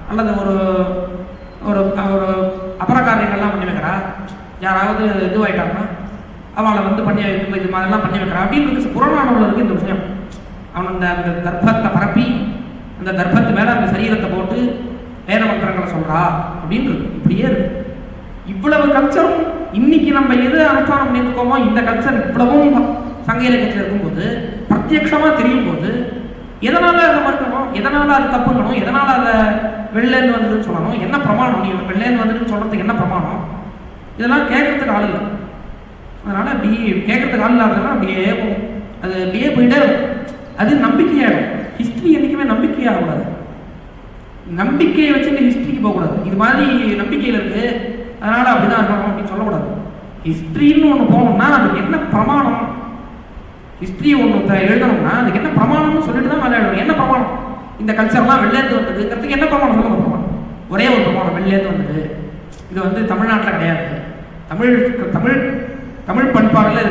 அல்லது ஒரு ஒரு ஒரு அபரகாரியங்கள்லாம் பண்ணி வைக்கிறா, யாராவது இதுவாயிட்டாங்கன்னா அவளை வந்து பண்ணி இது மாதிரிலாம் பண்ணி வைக்கிறா அப்படின்னு இருக்கு. புறநானூரில் இருக்கு இந்த விஷயம். அவன் அந்த தர்ப்பத்தை பரப்பி அந்த தர்ப்பத்து மேலே அந்த சரீரத்தை போட்டு வேத மந்திரங்களை சொல்றா அப்படின்னு இருக்கு. இப்படியே இருக்கு. இவ்வளவு கல்ச்சரும் இன்னைக்கு நம்ம எது அனுஷ்டானம் பண்ணியிருக்கோமோ இந்த கல்ச்சர் இவ்வளவும் சங்க இலக்கியத்தில் இருக்கும்போது பிரத்யக்ஷமா தெரியும் போது எதனால அதை மறுக்கணும், எதனால அது தப்புங்கணும், எதனால அதை வெள்ளேன்னு வந்ததுன்னு சொல்லணும், என்ன பிரமாணம்? நீ வெள்ளேன்னு வந்ததுன்னு சொல்றதுக்கு என்ன பிரமாணம்? இதெல்லாம் கேட்கறதுக்கு ஆள் இல்லை. அதனால அப்படி கேட்கறதுக்கு ஆள் இல்லாததுனால அப்படியே போகும். அது அப்படியே போயிட்டே இருக்கும். அது நம்பிக்கையாகும். ஹிஸ்டரி என்றைக்குமே நம்பிக்கையாகக்கூடாது. நம்பிக்கையை வச்சு இந்த ஹிஸ்டரிக்கு போகக்கூடாது. இது மாதிரி நம்பிக்கையில் இருக்கு அதனால அப்படிதான் இருக்கணும் அப்படின்னு சொல்லக்கூடாது. ஹிஸ்டரின்னு ஒன்று போகணும்னா அதுக்கு என்ன பிரமாணம்? ஹிஸ்டரி ஒன்று எழுதணும்னா அதுக்கு என்ன பிரமாணம்னு சொல்லிட்டு தான் மேலே எழுதணும். என்ன பிரமாணம்? இந்த கல்ச்சர்லாம் வெள்ளேந்து வந்ததுங்கிறதுக்கு என்ன பிரமாணம்? சொல்லுங்க பிரமாணம். ஒரே ஒரு பிரமாணம், வெள்ளேந்து வந்தது. இது வந்து தமிழ்நாட்டில் கிடையாது. தமிழ் பண்பாடுல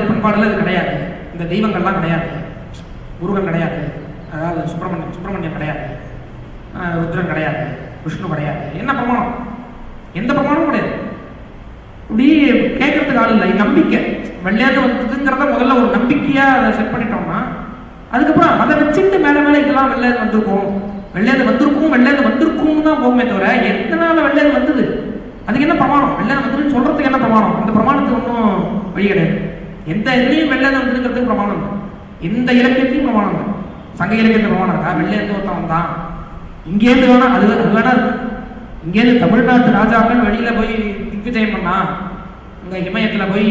இது கிடையாது. இந்த தெய்வங்கள்லாம் கிடையாது. முருகன் கிடையாது, அதாவது சுப்பிரமணியம் கிடையாது, ருத்ரன் கிடையாது, விஷ்ணு கிடையாது. என்ன பிரமாணம்? எந்த பிரமாணமும் கிடையாது. இப்படி கேட்கறதுக்கு ஆள் இல்லை. நம்பிக்கை வெள்ளையாந்து வந்ததுங்கிறத முதல்ல ஒரு நம்பிக்கையா அதை செட் பண்ணிட்டோம்னா அதுக்கப்புறம் அதை வச்சுட்டு மேலே இதெல்லாம் வெள்ளையாந்து வந்திருக்கும் தான் போகுமே தவிர எதனால வெள்ளையாந்து வந்தது அதுக்கு என்ன பிரமாணம்? வெள்ளையாந்து வந்ததுன்னு சொல்றதுக்கு என்ன பிரமாணம்? அந்த பிரமாணத்துக்கு ஒன்றும் வழி கிடையாது. எந்த இதுலையும் வெள்ளையாந்து வந்ததுங்கிறதுக்கு பிரமாணம் இல்லை. எந்த இலக்கியத்தையும் பிரமாணம் இல்லை. சங்க இலக்கியத்தை பிரமாணம் இருக்கா? வெள்ளையாந்து ஒருத்தவன் தான் இங்கேருந்து வேணா அது வேணா இருக்கு. இங்கேருந்து தமிழ்நாட்டு ராஜாக்கள் வெளியில போய் திக்விஜயம் பண்ணா, இங்க இமயத்துல போய்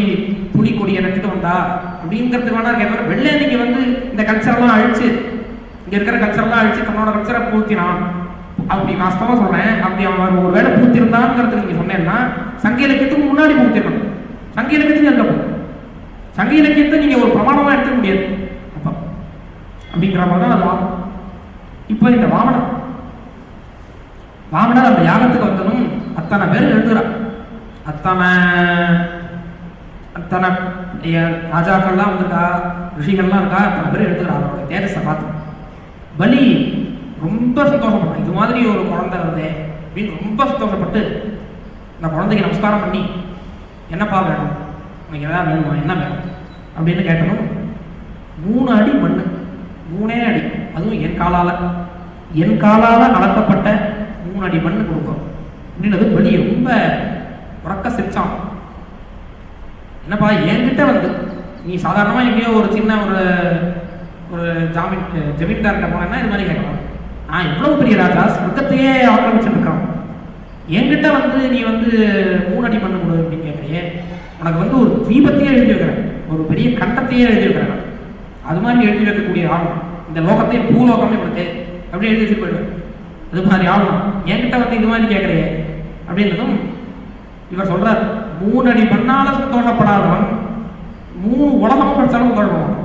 புலி கொடியை நட்டுட்டு வந்தா அப்படிங்கிறதுக்கு வேணா இருக்க. வெள்ளை நீங்க வந்து இந்த கல்ச்சரெல்லாம் அழிச்சு, இங்க இருக்கிற கல்ச்சரெல்லாம் அழிச்சு தன்னோட கல்ச்சரை பூத்தினான் அப்படி வாஸ்தவமா சொல்றேன். அப்படி அவன் ஒரு வேலை பூத்திருந்தாங்கிறது நீங்க சொன்னேன்னா சங்க இலக்கியத்துக்கு முன்னாடி பூத்திடணும். சங்க இலக்கியத்துக்கு இருக்க சங்க இலக்கியத்தை நீங்க ஒரு பிரமாணமா எடுத்துக்க முடியாது அப்ப அப்படிங்கிற மாதிரி தான் அது வாமனம். இப்ப இந்த வாமனர் அந்த யாகத்துக்கு வந்ததும் அத்தனை பேர் எழுதுறான். அத்தனை ராஜாக்கள்லாம் வந்திருக்கா, ரிஷிகள்லாம் இருக்கா, அத்தனை பேர் எழுதுறா. அவரோட தேஜஸை பார்த்து பலி ரொம்ப சந்தோஷப்பட்டான். இது மாதிரி ஒரு குழந்தை வருதே அப்படின்னு ரொம்ப சந்தோஷப்பட்டு அந்த குழந்தைக்கு நமஸ்காரம் பண்ணி, என்னப்பா வேணும், உனக்கு எதாவது வேணுமா, என்ன வேணும் அப்படின்னு கேட்டதும் 3 அடி மண், 3 அடி, அதுவும் என் காலால் அளக்கப்பட்ட 3 அடி மண் கொடுக்கும் அப்படின்றது பலி ரொம்ப உறக்க சிரிச்சான். என்னப்பா என்கிட்ட வந்து நீ சாதாரணமாக எங்கேயோ ஒரு சின்ன ஒரு ஜமீன்தார்கிட்ட போனேன்னா இது மாதிரி கேட்கலாம். நான் எவ்வளவு பெரிய ராஜா, சொர்க்கத்தையே ஆக்கிரமிச்சுருக்கான், என்கிட்ட வந்து நீ வந்து 3 அடி மண் கொடு அப்படின்னு கேட்குறியே, உனக்கு வந்து ஒரு தீபத்தையே எழுதி வைக்கிறேன், ஒரு பெரிய கண்டத்தையே எழுதி வைக்கிறேன், அது மாதிரி எழுதி வைக்கக்கூடிய ஆகணும், இந்த லோகத்தையே பூலோகமே கொடுத்து அப்படி எழுதி வச்சுட்டு போயிடுவேன், அது மாதிரி ஆகணும், என்கிட்ட வந்து இது மாதிரி கேட்குறியே அப்படின்றதும் இவர் சொல்றார், 3 அடி மண்ணால சந்தோஷப்படாதவன் 3 உலகமும் படித்தாலும் சந்தோஷப்படுவான்.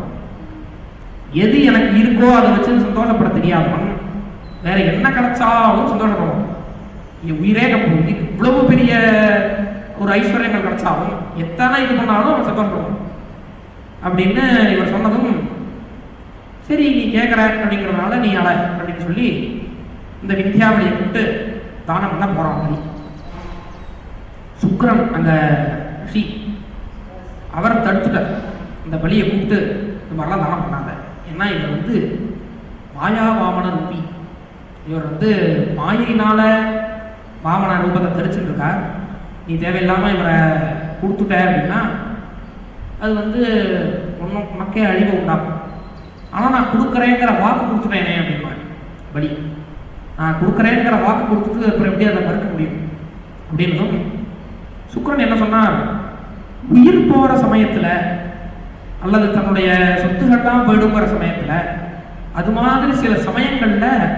எது எனக்கு இருக்கோ அதை வச்சு சந்தோஷப்பட தெரியாதவன் வேற என்ன கிடைச்சாலும் சந்தோஷப்படுவான். உயிரே இவ்வளவு பெரிய ஒரு ஐஸ்வர்யங்கள் கிடைச்சாலும் எத்தனை இது பண்ணாலும் அவன் சந்தோஷப்படுவான் அப்படின்னு இவர் சொன்னதும், சரி நீ கேட்குற அப்படிங்கிறதுனால நீ அழ அப்படின்னு சொல்லி இந்த விந்தியாவளியை கூப்பிட்டு தானம் பண்ண போறான். பலி சுக்கிரன் அந்த ரிஷி அவர் தடுத்துட்டார், இந்த பலியை கூப்பிட்டு இந்த மாதிரிலாம் தானம் பண்ணாங்க. ஏன்னா இவர் வந்து மாயா வாமன ரூபி, இவர் வந்து மாயினால வாமன ரூபத்தை தெரிச்சுட்டு இருக்கார். நீ தேவையில்லாமல் இவரை கொடுத்துட்ட அப்படின்னா அது வந்து ஒன்றும் உனக்கே அழிவை உண்டாகும். ஆனால் நான் கொடுக்குறேங்கிற வாக்கு கொடுத்துட்டேனே அப்படின்னா பலி, நான் கொடுக்குறேங்கிற வாக்கு கொடுத்துட்டு அப்புறம் எப்படி அதை மறுக்க முடியும் அப்படின்றதும் சுக்கிரன் என்ன சொன்னார், உயிர் போகிற சமயத்தில் அல்லது தன்னுடைய சொத்துக்கள்லாம் போயிடுங்கிற சமயத்தில் அது மாதிரி சில சமயங்களில்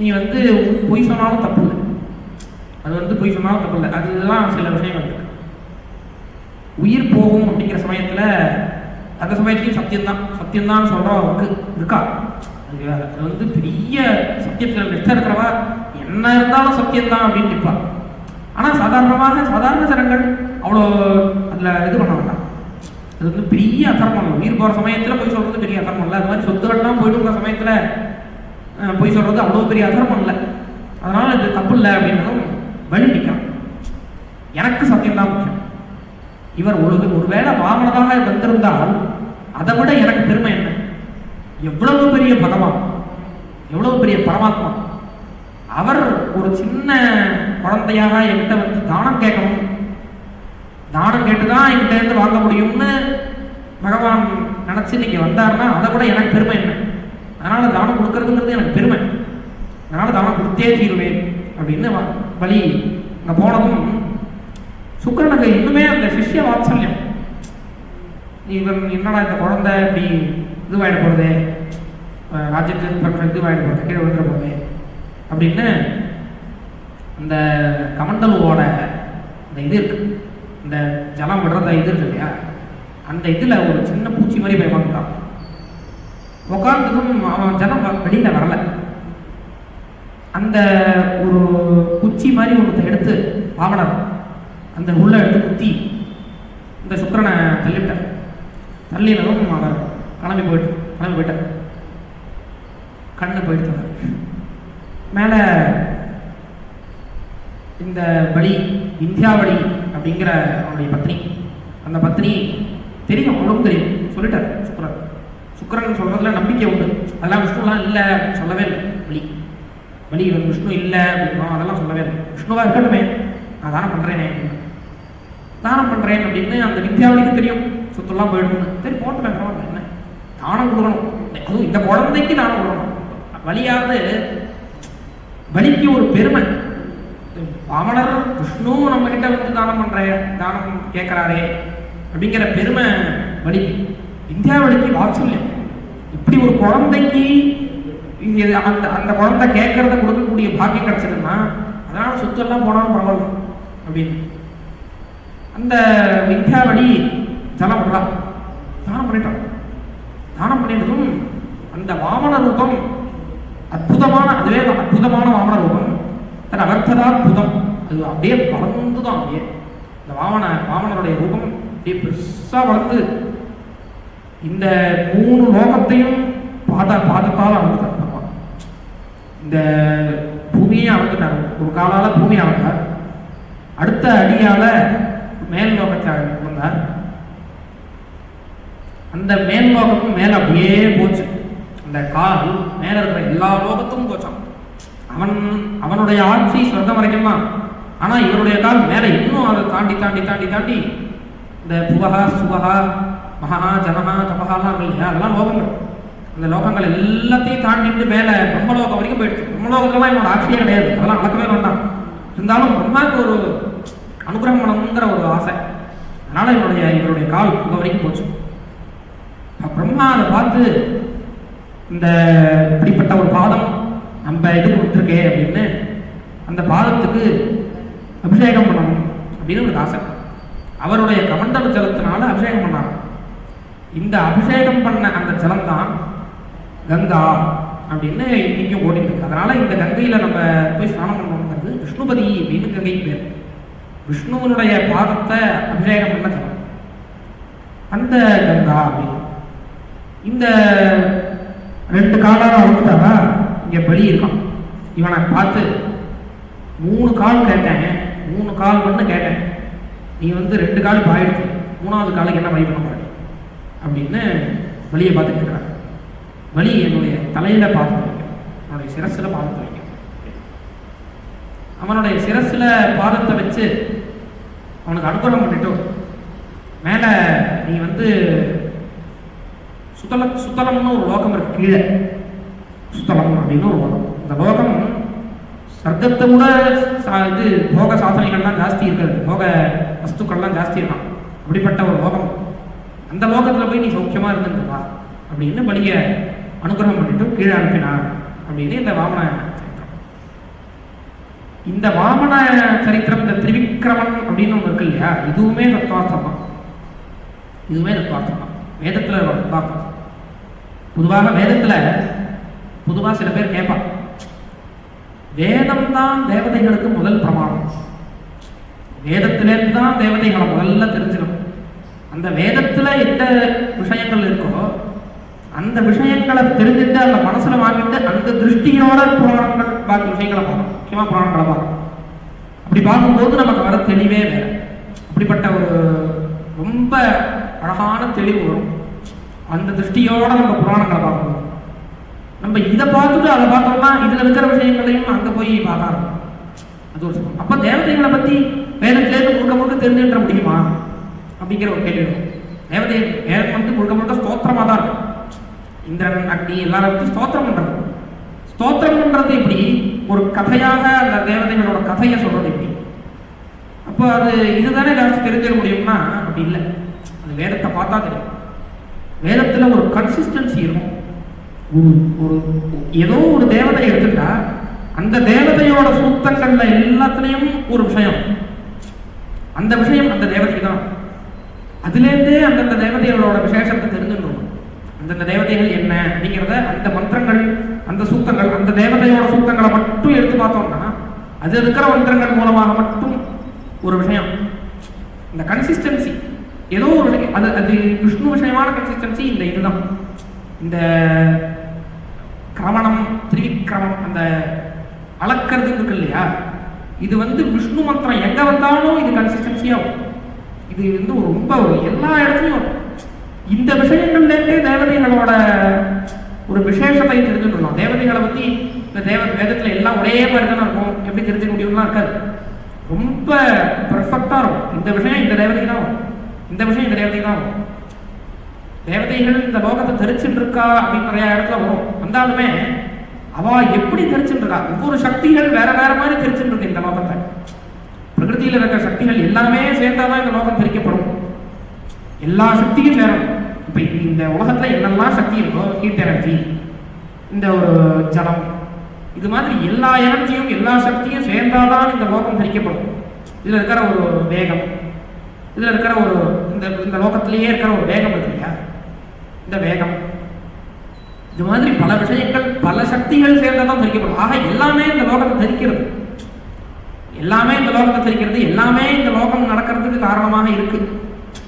நீ வந்து பொய் சொன்னாலும் தப்பு இல்லை, அது வந்து பொய் சொன்னாலும் தப்பு இல்லை, அதுதான் சில விஷயங்கள் இருக்கு. உயிர் போகும் அப்படிங்கிற சமயத்தில் அந்த சமயத்துலையும் சத்தியம்தான் சொல்கிறவங்களுக்கு இருக்கா, அது வந்து பெரிய சத்தியத்தில் நிச்சயம் இருக்கிறவா என்ன இருந்தாலும் சத்தியம்தான் அப்படின்னு நிற்பா. ஆனால் சாதாரண ஜனங்கள் அவ்வளோ அதில் இது பண்ண வேண்டாம், அது வந்து பெரிய அத்தர்மம் இல்லை. உயிர் போகிற சமயத்தில் போய் சொல்கிறது பெரிய அத்தர்மம் இல்லை, அது மாதிரி சொத்துக்கள்லாம் போயிடுங்கிற சமயத்தில் போய் சொல்கிறது அவ்வளோ பெரிய அத்தர்மம் இல்லை, அதனால் இது தப்பு இல்லை அப்படின்றதும் வழி நிற்கிறான். எனக்கு சத்தியம்தான் முக்கியம். இவர் ஒருவேளை வாமனதாக வந்திருந்தால் அதை விட எனக்கு பெருமை என்ன, எவ்வளவு பெரிய பகவான், எவ்வளவு பெரிய பரமாத்மா, அவர் ஒரு சின்ன குழந்தையாக என்கிட்ட வந்து தானம் கேட்கணும், தானம் கேட்டுதான் என்கிட்ட இருந்து வாங்க முடியும்னு பகவான் நினைச்சு நீங்க வந்தாருன்னா அதை விட எனக்கு பெருமை என்ன, அதனால தானம் கொடுக்கறதுங்கிறது எனக்கு பெருமை, அதனால தானம் கொடுத்தே தீருவேன் அப்படின்னு பலி அங்கே போனதும் சுக்கிரனுக்கு இன்னுமே அந்த சிஷ்ய வாத்சல்யம், இவன் என்னடா இந்த குழந்தை இப்படி இதுவாயிட போகுது, ராஜ்யத்துக்கு இதுவாயிட போகுது, கீழே விழுந்துட போகுது அப்படின்னு அந்த கமண்டலுவோட இந்த இது இருக்கு, இந்த ஜலம் விடுறத இது இருக்கு இல்லையா, அந்த இதில் ஒரு சின்ன பூச்சி மாதிரி போய் உட்காந்துட்டான். உட்காந்துக்கும் அவன் ஜலம் வெளியில் வரலை, அந்த ஒரு குச்சி மாதிரி ஒன்றத்தை எடுத்து வாமனர் அந்த உள்ள எடுத்து குத்தி இந்த சுக்கிரனை தள்ளிவிட்டார். தள்ளினதும் அவர் கிளம்பி போயிட்டார், கண்ணு போயிட்டு மேலே இந்த பலி விந்தியாவளி அப்படிங்கிற அவனுடைய பத்னி, அந்த பத்னி தெரியும், அவளுக்கும் தெரியும், சொல்லிட்டார் சுக்கிரன் சொல்றதுல நம்பிக்கை உண்டு, அதெல்லாம் விஷ்ணுலாம் இல்லை அப்படின்னு சொல்லவே இல்லை. பலி விஷ்ணு இல்லை அப்படின்னா அதெல்லாம் சொல்லவே இல்லை, விஷ்ணுவா இருக்கட்டுமே நான் தானம் பண்ணுறேனே, தானம் பண்ணுறேன் அப்படின்னு அந்த விந்தியாவளிக்கு தெரியும், சொத்துலாம் போயிடும்னு, சரி போட்டு வைக்கிறோம், என்ன தானம் கொடுக்கணும், அதுவும் இந்த குழந்தைக்கு தானம் கொடுக்கணும். பலியாவது பலிக்கு ஒரு பெருமை, வாமனர் விஷ்ணு நம்ம கிட்ட வந்து தானம் கேட்கிறாரே அப்படிங்கிற பெருமை பலிக்கு. விந்தியாவளிக்கு வாத்சல்யம், இப்படி ஒரு குழந்தைக்கு அந்த குழந்தை கேட்கறத கொடுக்கக்கூடிய பாக்கியம் கிடைச்சதுன்னா அதனால சொத்து எல்லாம் போனாலும் பரவாயில்ல அப்படின்னு அந்த விந்தியாவளி ஜலம் விடலாம் தானம் பண்ணிட்டான். தானம் பண்ணிட்டதும் அந்த வாமன ரூபம் அதுவே அற்புதமான வாமன ரூபம், அது அகர்த்ததாத்புதம், அது அப்படியே வளர்ந்துதான், அப்படியே இந்த வாமனருடைய ரூபம் அப்படியே பெருசா வளர்ந்து இந்த 3 லோகத்தையும் பாதத்தால் அளந்துட்டார். இந்த பூமியை அளந்துட்டார். ஒரு காலால் பூமி அளந்தார், அடுத்த அடியால் மேல் லோகத்தை வந்தார். அந்த மேல் லோகமும் மேலே அப்படியே போச்சு. அந்த கால் மேலே இருக்கிற எல்லா லோகத்தும் போச்சான். அவனுடைய ஆட்சி சொர்க்கம் வரைக்கும் தான். ஆனால் இவருடைய கால் மேலே இன்னும் அதை தாண்டி தாண்டி தாண்டி தாண்டி இந்த புவகா சுவகா மகா ஜனகா தபகாலாம் இருக்கு இல்லையா, அதெல்லாம் லோகங்கள். அந்த லோகங்கள் எல்லாத்தையும் தாண்டிட்டு மேலே பிரம்மலோகம் வரைக்கும் போயிடுச்சு. பிரம்மலோகத்துலாம் என்னோட ஆட்சியே கிடையாது, அதெல்லாம் அளக்கவே வேண்டாம். இருந்தாலும் பிரம்மாவுக்கு ஒரு அனுகிரகம் பண்ணணுங்கிற ஒரு ஆசை, அதனால இவருடைய கால் இங்கே வரைக்கும் போச்சு. பிரம்மா அதை பார்த்து இந்த இப்படிப்பட்ட ஒரு பாதம் நம்ம இது கொடுத்துருக்கே அப்படின்னு அந்த பாதத்துக்கு அபிஷேகம் பண்ணணும் அப்படின்னு ஒரு ஆசை. அவருடைய கமண்டல ஜலத்தினால அபிஷேகம் பண்ணார். இந்த அபிஷேகம் பண்ண அந்த ஜலம்தான் கங்கா அப்படின்னு இன்னைக்கும் ஓடிட்டு இருக்கு. அதனால இந்த கங்கையில் நம்ம போய் ஸ்நானம் பண்ணணுங்கிறது விஷ்ணுபதி அப்படின்னு கங்கைக்கு பேர். விஷ்ணுவனுடைய பாதத்தை அபிஷேகம் பண்ண ஜலம் அந்த கங்கா அப்படின்னு. இந்த 2 காலாக வந்துட்டாரா, இங்கே பலி இருக்கான். இவனை பார்த்து 3 கால் கேட்டேன், 3 கால் பண்ணு கேட்டேன், நீ 2 கால் பாயிடுச்சு, 3வது காலுக்கு என்ன வழி பண்ண போற அப்படின்னு பலியை பார்த்து கேட்குறாங்க. பலி என்னுடைய தலையில் பார்த்து வைக்க, அவனுடைய சிரஸில் பாதத்தை வைக்க. அவனுடைய சிரஸில் பாதத்தை வச்சு அவனுக்கு அனுகிரகம் பண்ணிட்டு மேலே நீ சுத்தலம்னு ஒரு லோகம் இருக்கு கீழே. சுத்தலம் அப்படின்னு ஒரு லோகம். இந்த லோகம் சர்க்கத்தை விட இது போக சாதனைகள்லாம் ஜாஸ்தி இருக்கிறது, போக வஸ்துக்கள்லாம் ஜாஸ்தி இருக்கான். அப்படிப்பட்ட ஒரு லோகம், அந்த லோகத்தில் போய் நீ சௌக்கியமாக இருந்துருப்பா அப்படின்னு பலியை அனுகிரகம் பண்ணிட்டு கீழே அனுப்பினார் அப்படின்னு இந்த வாமன சரித்திரம். இந்த வாமன சரித்திரம், இந்த திரிவிக்ரமன் அப்படின்னு ஒன்று இருக்கு இல்லையா, இதுவுமே தத்துவார்த்தம் தான். இதுவுமே தத்துவார்த்தம் தான், வேதத்தில் தத்துவார்த்தம். பொதுவாக வேதத்தில் சில பேர் கேட்பான், வேதம் தான் தேவதைகளுக்கு முதல் பிரமாணம், வேதத்திலேருந்து தான் தேவதைகளை முதல்ல தெரிஞ்சுக்கணும். அந்த வேதத்தில் எந்த விஷயங்கள் இருக்கோ அந்த விஷயங்களை தெரிஞ்சுட்டு அந்த மனசில் வாங்கிட்டு அந்த திருஷ்டியோட புராணங்கள் பாக்கி விஷயங்களை பார்க்கணும். முக்கியமாக புராணங்களை பார்க்கணும். அப்படி பார்க்கும்போது நமக்கு வர தெளிவே வேறு. அப்படிப்பட்ட ஒரு ரொம்ப அழகான தெளிவு வரும் அந்த திருஷ்டியோட நம்ம புராணங்களை பார்க்கணும். நம்ம இதை பார்த்துட்டு அதை பார்த்தோம்னா இதில் இருக்கிற விஷயங்களையும் அங்கே போய் பார்க்கணும். அது ஒரு சொல்லும். அப்போ தேவதைகளை பற்றி வேதத்திலேருந்து முழுக்க தெரிஞ்சுன்ற முடியுமா அப்படிங்கிற ஒரு கேள்வி வரும். வேதம் முழுக்க ஸ்தோத்திரமாக தான் இருக்கும். இந்திரன் அக்னி எல்லாரும் பற்றி ஸ்தோத்திரம் பண்ணுறது. ஸ்தோத்திரம் பண்ணுறது எப்படி, ஒரு கதையாக அந்த தேவதைகளோட கதையை சொல்கிறது எப்படி. அப்போ அது இதுதானே ஜாஸ்தி தெரிஞ்சிட முடியும்னா அப்படி இல்லை. அது வேதத்தை பார்த்தா தெரியும். வேதத்தில் ஒரு கன்சிஸ்டன்சி இருக்கும். ஒரு ஏதோ ஒரு தேவதையை எடுத்துட்டா அந்த தேவதையோட சூத்தங்கள்ல எல்லாத்துலேயும் ஒரு விஷயம், அந்த விஷயம் அந்த தேவதைக்கு தான். அதுலேருந்தே அந்தந்த தேவதைகளோட விசேஷத்தை தெரிஞ்சுக்கணும். அந்தந்த தேவதைகள் என்ன அப்படிங்கிறத அந்த மந்திரங்கள், அந்த சூத்தங்கள், அந்த தேவதையோட சூத்தங்களை மட்டும் எடுத்து பார்த்தோம்னா அது இருக்கிற மந்திரங்கள் மூலமாக மட்டும் ஒரு விஷயம். இந்த கன்சிஸ்டன்சி ஏதோ ஒரு அது விஷ்ணு விஷயமான கன்சிஸ்டன்சி இந்த இதுதான். இந்த கிரமணம், திரிவிக்ரமம், அந்த அளக்கிறது இருக்கு இல்லையா, இது விஷ்ணு மந்திரம் எங்கே வந்தாலும் இது கன்சிஸ்டன்சியாகும். இது ரொம்ப எல்லா இடத்துலையும் இந்த விஷயங்கள்லேருந்தே தேவதைகளோட ஒரு விசேஷத்தை தெரிஞ்சுக்கணும். தேவதைகளை பற்றி இந்த வேதத்தில் எல்லாம் ஒரே மாதிரி தானே இருக்கும், எப்படி தெரிஞ்சுக்க முடியும்லாம் இருக்காது. ரொம்ப பர்ஃபெக்டாக இருக்கும். இந்த விஷயம் இந்த தேவதைக்கு தான் வரும், இந்த விஷயம் இந்த தேவதைக்கு தான் வரும். தேவதைகள் இந்த லோகத்தை தெரிச்சுட்டு இருக்கா அப்படின்னு நிறைய இடத்துல வரும். வந்தாலுமே அவ எப்படி தெரிச்சுட்டு இருக்கா, ஒவ்வொரு சக்திகள் வேற வேற மாதிரி தெரிச்சுட்டு இருக்கு இந்த லோகத்தை. பிரகிருதியில் இருக்கிற சக்திகள் எல்லாமே சேர்ந்தாதான் இந்த லோகம் தெரிக்கப்படும். எல்லா சக்தியும் சேரும். இப்போ இந்த உலகத்தில் என்னெல்லாம் சக்தி இருக்கோ, ஹீட் எனர்ஜி, இந்த ஒரு ஜலம், இது மாதிரி எல்லா எனர்ஜியும் எல்லா சக்தியும் சேர்ந்தாதான் இந்த லோகம் தெரிக்கப்படும். இதில் இருக்கிற ஒரு வேகம், இதில் இருக்கிற ஒரு இந்த லோகத்திலேயே இருக்கிற ஒரு வேகம் இருக்கு இல்லையா, இந்த வேகம், இது மாதிரி பல விஷயங்கள் பல சக்திகள் சேர்ந்ததான் தெரிக்கப்படும். ஆக எல்லாமே இந்த லோகத்தை தெரிக்கிறது, எல்லாமே இந்த லோகத்தை தெரிக்கிறது, எல்லாமே இந்த லோகம் நடக்கிறதுக்கு காரணமாக இருக்கு.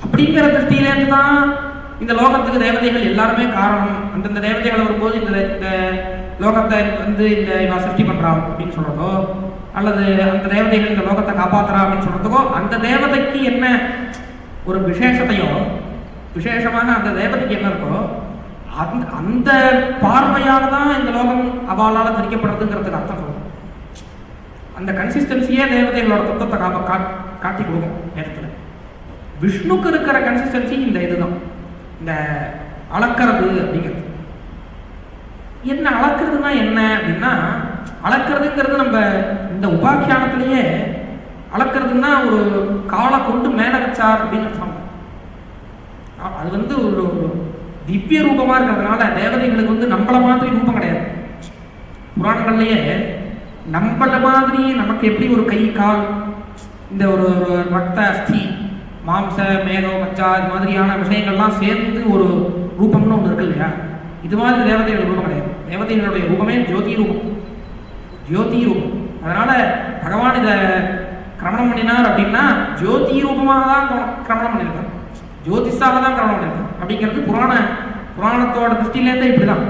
அப்படிங்கிற திருஷ்டியிலேருந்து தான் இந்த லோகத்துக்கு தேவதைகள் எல்லாருமே காரணம். அந்தந்த தேவதைகள் வரும்போது இந்த லோகத்தை வந்து இவன் சிருஷ்டி பண்ணுறான் அப்படின்னு சொல்கிறதோ, அல்லது அந்த தேவதைகள் இந்த லோகத்தை காப்பாற்றுறா அப்படின்னு சொல்கிறதுக்கோ, அந்த தேவதைக்கு என்ன ஒரு விசேஷத்தையோ, விசேஷமாக அந்த தேவதைக்கு என்ன இருக்கோ அந்த பார்வையால் தான் இந்த லோகம் அவளால் திரிக்கப்படுறதுங்கிறதுக்கு அர்த்தம் சொல்லணும். அந்த கன்சிஸ்டன்சியே தேவதைகளோட தத்துவத்தை காட்டி கொடுக்கும் நேரத்தில். விஷ்ணுக்கு இருக்கிற கன்சிஸ்டன்சி இந்த இதுதான், இந்த அளக்கிறது அப்படிங்கிறது. என்ன அளக்கிறதுனா என்ன அப்படின்னா, அளக்கிறதுங்கிறது நம்ம இந்த உபாக்கியானத்திலேயே அளக்கிறதுனா ஒரு காலை கொண்டு மேலே வச்சார் அப்படின்னு சொன்னாங்க. அது வந்து ஒரு திவ்ய ரூபமாக இருக்கிறதுனால தேவதைகளுக்கு வந்து நம்மள மாதிரி ரூபம் கிடையாது. புராணங்கள்லேயே நம்மள மாதிரி நமக்கு எப்படி ஒரு கை கால், இந்த ஒரு ரத்த அஸ்தி மாம்ச மேகம் மச்சா இது மாதிரியான விஷயங்கள்லாம் சேர்ந்து ஒரு ரூபம்னு ஒன்று இருக்கு இல்லையா, இது மாதிரி தேவதைகள் ரூபம் கிடையாது. தேவதைகளுடைய ரூபமே ஜோதி ரூபம், ஜோதி ரூபம். அதனால பகவான் இதை கிரமணம் பண்ணினார் அப்படின்னா ஜோதி ரூபமாக தான் கிரமணம் பண்ணியிருக்கார், ஜோதிஷாக தான் கிரமணம் பண்ணியிருக்கார் அப்படிங்கிறது புராணத்தோட திருஷ்டிலேருந்தே இப்படிதான்.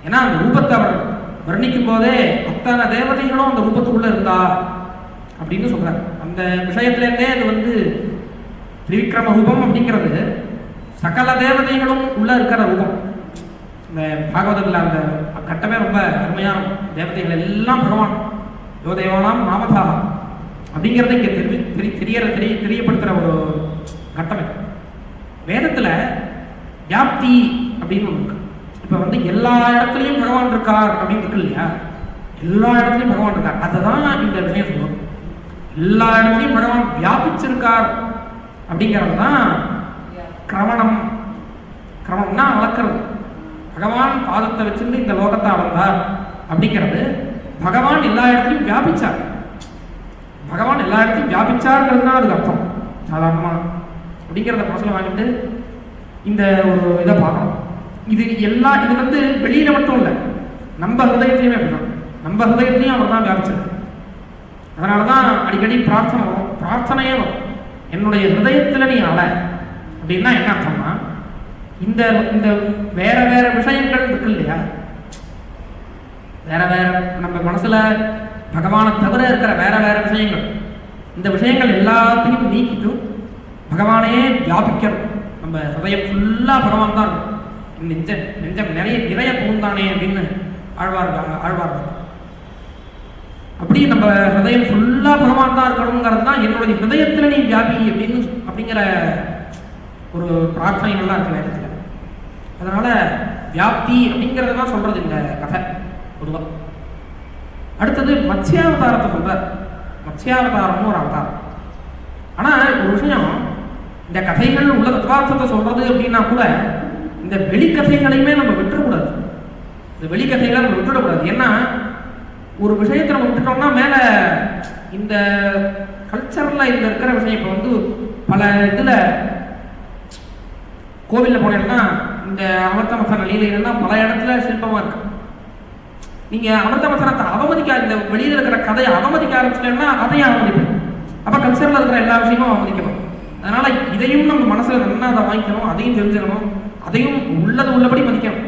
ஏன்னா அந்த ரூபத்தை அவர் வர்ணிக்கும் போதே அத்தனை தேவதைகளும் அந்த ரூபத்துக்குள்ள இருந்தா அப்படின்னு சொல்றாரு. அந்த விஷயத்திலேருந்தே அது வந்து திரிவிக்ரம ரூபம் அப்படிங்கிறது சகல தேவதைகளும் உள்ள இருக்கிற ரூபம். இந்த பாகவதத்தில் அந்த கட்டமே ரொம்ப அருமையான, தேவதைகள் எல்லாம் பகவான் யோதேவானாம் நாமதாக அப்படிங்கிறத இங்கே தெரியப்படுத்துகிற ஒரு கட்டமே. வேதத்தில் வியாப்தி அப்படின்னு ஒன்று இருக்கு. இப்போ வந்து எல்லா இடத்துலையும் பகவான் இருக்கார் அப்படின்னு இருக்கு இல்லையா, எல்லா இடத்துலையும் பகவான் இருக்கார். அதை தான் இந்த விஷயம் சொல்லுவோம். எல்லா இடத்துலையும் பகவான் வியாபிச்சிருக்கார் அப்படிங்கிறது தான் கிரமணம். கிரமணம்னா அளக்கிறது. பகவான் பாதத்தை வச்சிருந்து இந்த லோகத்தை அளந்தார் அப்படிங்கிறது பகவான் எல்லா இடத்துலையும் வியாபிச்சார். பகவான் எல்லா இடத்தையும் வியாபிச்சார்ங்கிறது தான் அதுக்கு அர்த்தம் சாதாரணமாக. அப்படிங்கிறத மனசில் வாங்கிட்டு இந்த ஒரு இதை பார்க்கணும். இது வந்து வெளியில மட்டும் இல்லை, நம்ம ஹிருதயத்திலையுமே அப்படிதான். நம்ம ஹிருதயத்திலையும் அவர் தான் வியாபிச்சிருக்கு. அதனால தான் அடிக்கடி பிரார்த்தனை வரும், பிரார்த்தனையே வரும், என்னுடைய ஹிருதயத்தில் நீ அழ அப்படின்னா என்ன அர்த்தம்னா, இந்த இந்த வேற வேற விஷயங்கள் இருக்கு இல்லையா, வேற வேற நம்ம மனசுல பகவானை தவிர இருக்கிற வேற வேற விஷயங்கள், இந்த விஷயங்கள் எல்லாத்தையும் நீக்கிட்டு பகவானையே வியாபிக்கணும். நம்ம ஹிருதயம் ஃபுல்லாக பகவான் தான் இருக்கும். நெஞ்சம் நிறைய புகுந்தானே அப்படின்னு ஆழ்வார். அப்படி நம்ம ஹிருதயம் ஃபுல்லாக பகவான் தான் இருக்கணுங்கிறது தான் என்னுடைய ஹிருதயத்தில் நீ வியாபி அப்படிங்கிற ஒரு பிரார்த்தனைகள்லாம் இருக்கு நேரத்தில். அதனால வியாப்தி அப்படிங்கிறத தான் சொல்றது இந்த கதை பொதுவாக. அடுத்தது மத்ஸ்யாவதாரத்தை சொல்றார். மத்ஸ்யாவதாரம்னு ஒரு அவதாரம். ஆனால் ஒரு விஷயம், இந்த கதைகள் உள்ள தத்துவார்த்தத்தை சொல்றது அப்படின்னா கூட இந்த வெளிக்கதைகளையுமே நம்ம விட்டுறக்கூடாது. இந்த வெளிக்கதைகளை நம்ம விட்டுடக்கூடாது. ஏன்னா ஒரு விஷயத்தை நம்ம விட்டுட்டோம்னா மேலே இந்த கல்ச்சரில் இந்த இருக்கிற விஷயம் இப்போ வந்து பல இதில் கோவிலில் போனீங்கன்னா இந்த அமிர்தமசன லீலைகள்லாம் பல இடத்துல சிற்பமாக இருக்கு. நீங்கள் அமிர்தமசனத்தை அவமதிக்க, இந்த வெளியில் இருக்கிற கதையை அவமதிக்க ஆரம்பிச்சிட்டேன்னா அதையும் அவமதிப்பேன். அப்போ கல்ச்சரில் இருக்கிற எல்லா விஷயமும் அவமதிக்கணும். அதனால இதையும் நம்ம மனசில் நல்லா அதை வாங்கிக்கணும், அதையும் தெரிஞ்சுக்கணும், அதையும் உள்ளபடி மதிக்கணும்,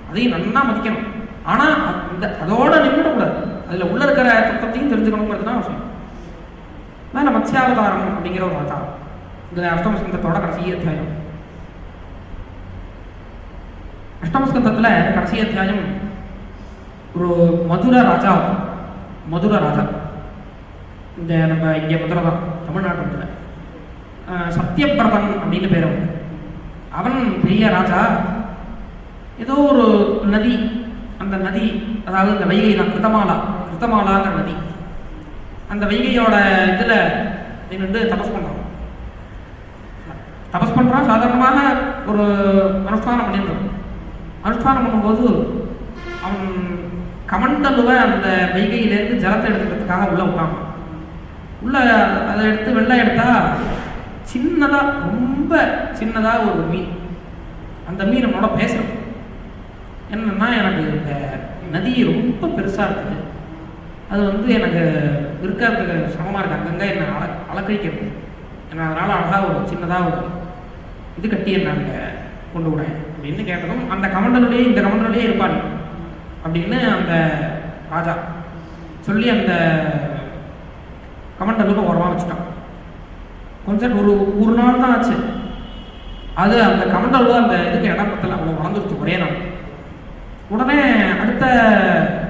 அதையும் நல்லா மதிக்கணும். ஆனால் அதோட நின்றுடக்கூடாது, அதில் உள்ள இருக்கிற தத்துவத்தையும் தெரிஞ்சுக்கணுங்கிறது தான் விஷயம். அதனால் மத்ஸ்யாவதாரம் அப்படிங்கிற ஒரு அவதாரம் இந்த அஷ்டமஸ்கந்தத்தோட கடைசி அத்தியாயம். அஷ்டமஸ்கந்தத்தில் கடைசி அத்தியாயம் ஒரு மதுர ராஜா. இந்த நம்ம இங்கே மதுரை தான், தமிழ்நாட்டு சத்யபிரதன் அப்படின்னு பேர். அவன் பெரிய ராஜா. ஏதோ ஒரு நதி, அந்த நதி அதாவது இந்த வைகை தான், கிருத்தமாலாங்கிற நதி. அந்த வைகையோட இதில் நின்று தபஸ் பண்ணுறான். சாதாரணமாக ஒரு அனுஷ்டானம் பண்ணிடுறான். அனுஷ்டானம் பண்ணும்போது அவன் கமண்டலுவை அந்த வைகையிலேருந்து ஜலத்தை எடுத்துக்கிறதுக்காக உள்ளே விட்டான். உள்ள அதை எடுத்து வெள்ளை எடுத்தா சின்னதாக, ரொம்ப சின்னதாக ஒரு மீன். அந்த மீன் நம்மளோட பேசுறது என்னன்னா, எனக்கு இந்த நதி ரொம்ப பெருசாக இருக்குது, அது வந்து எனக்கு இருக்கிறதுக்கு சமமாக இருக்குது, அங்கங்கே என்னை அலக்கழிக்கிறது, என்ன அதனால் அழகாக ஒரு சின்னதாக ஒரு இது கட்டி என்ன அங்கே கொண்டு விடேன் அப்படின்னு கேட்டதும் அந்த கமண்டலுடைய இந்த கமண்டலுடைய இருப்பாங்க. அப்படின்னு அந்த ராஜா சொல்லி அந்த கமண்டலுக்கு உரமாக வச்சுட்டான். கொஞ்சம் ஒரு நாள் தான் ஆச்சு. அது அந்த கமண்டலுக்கு அந்த இதுக்கு இடம் பத்தல, அவ்வளோ வளர்ந்துருச்சு ஒரே நாள். உடனே அடுத்த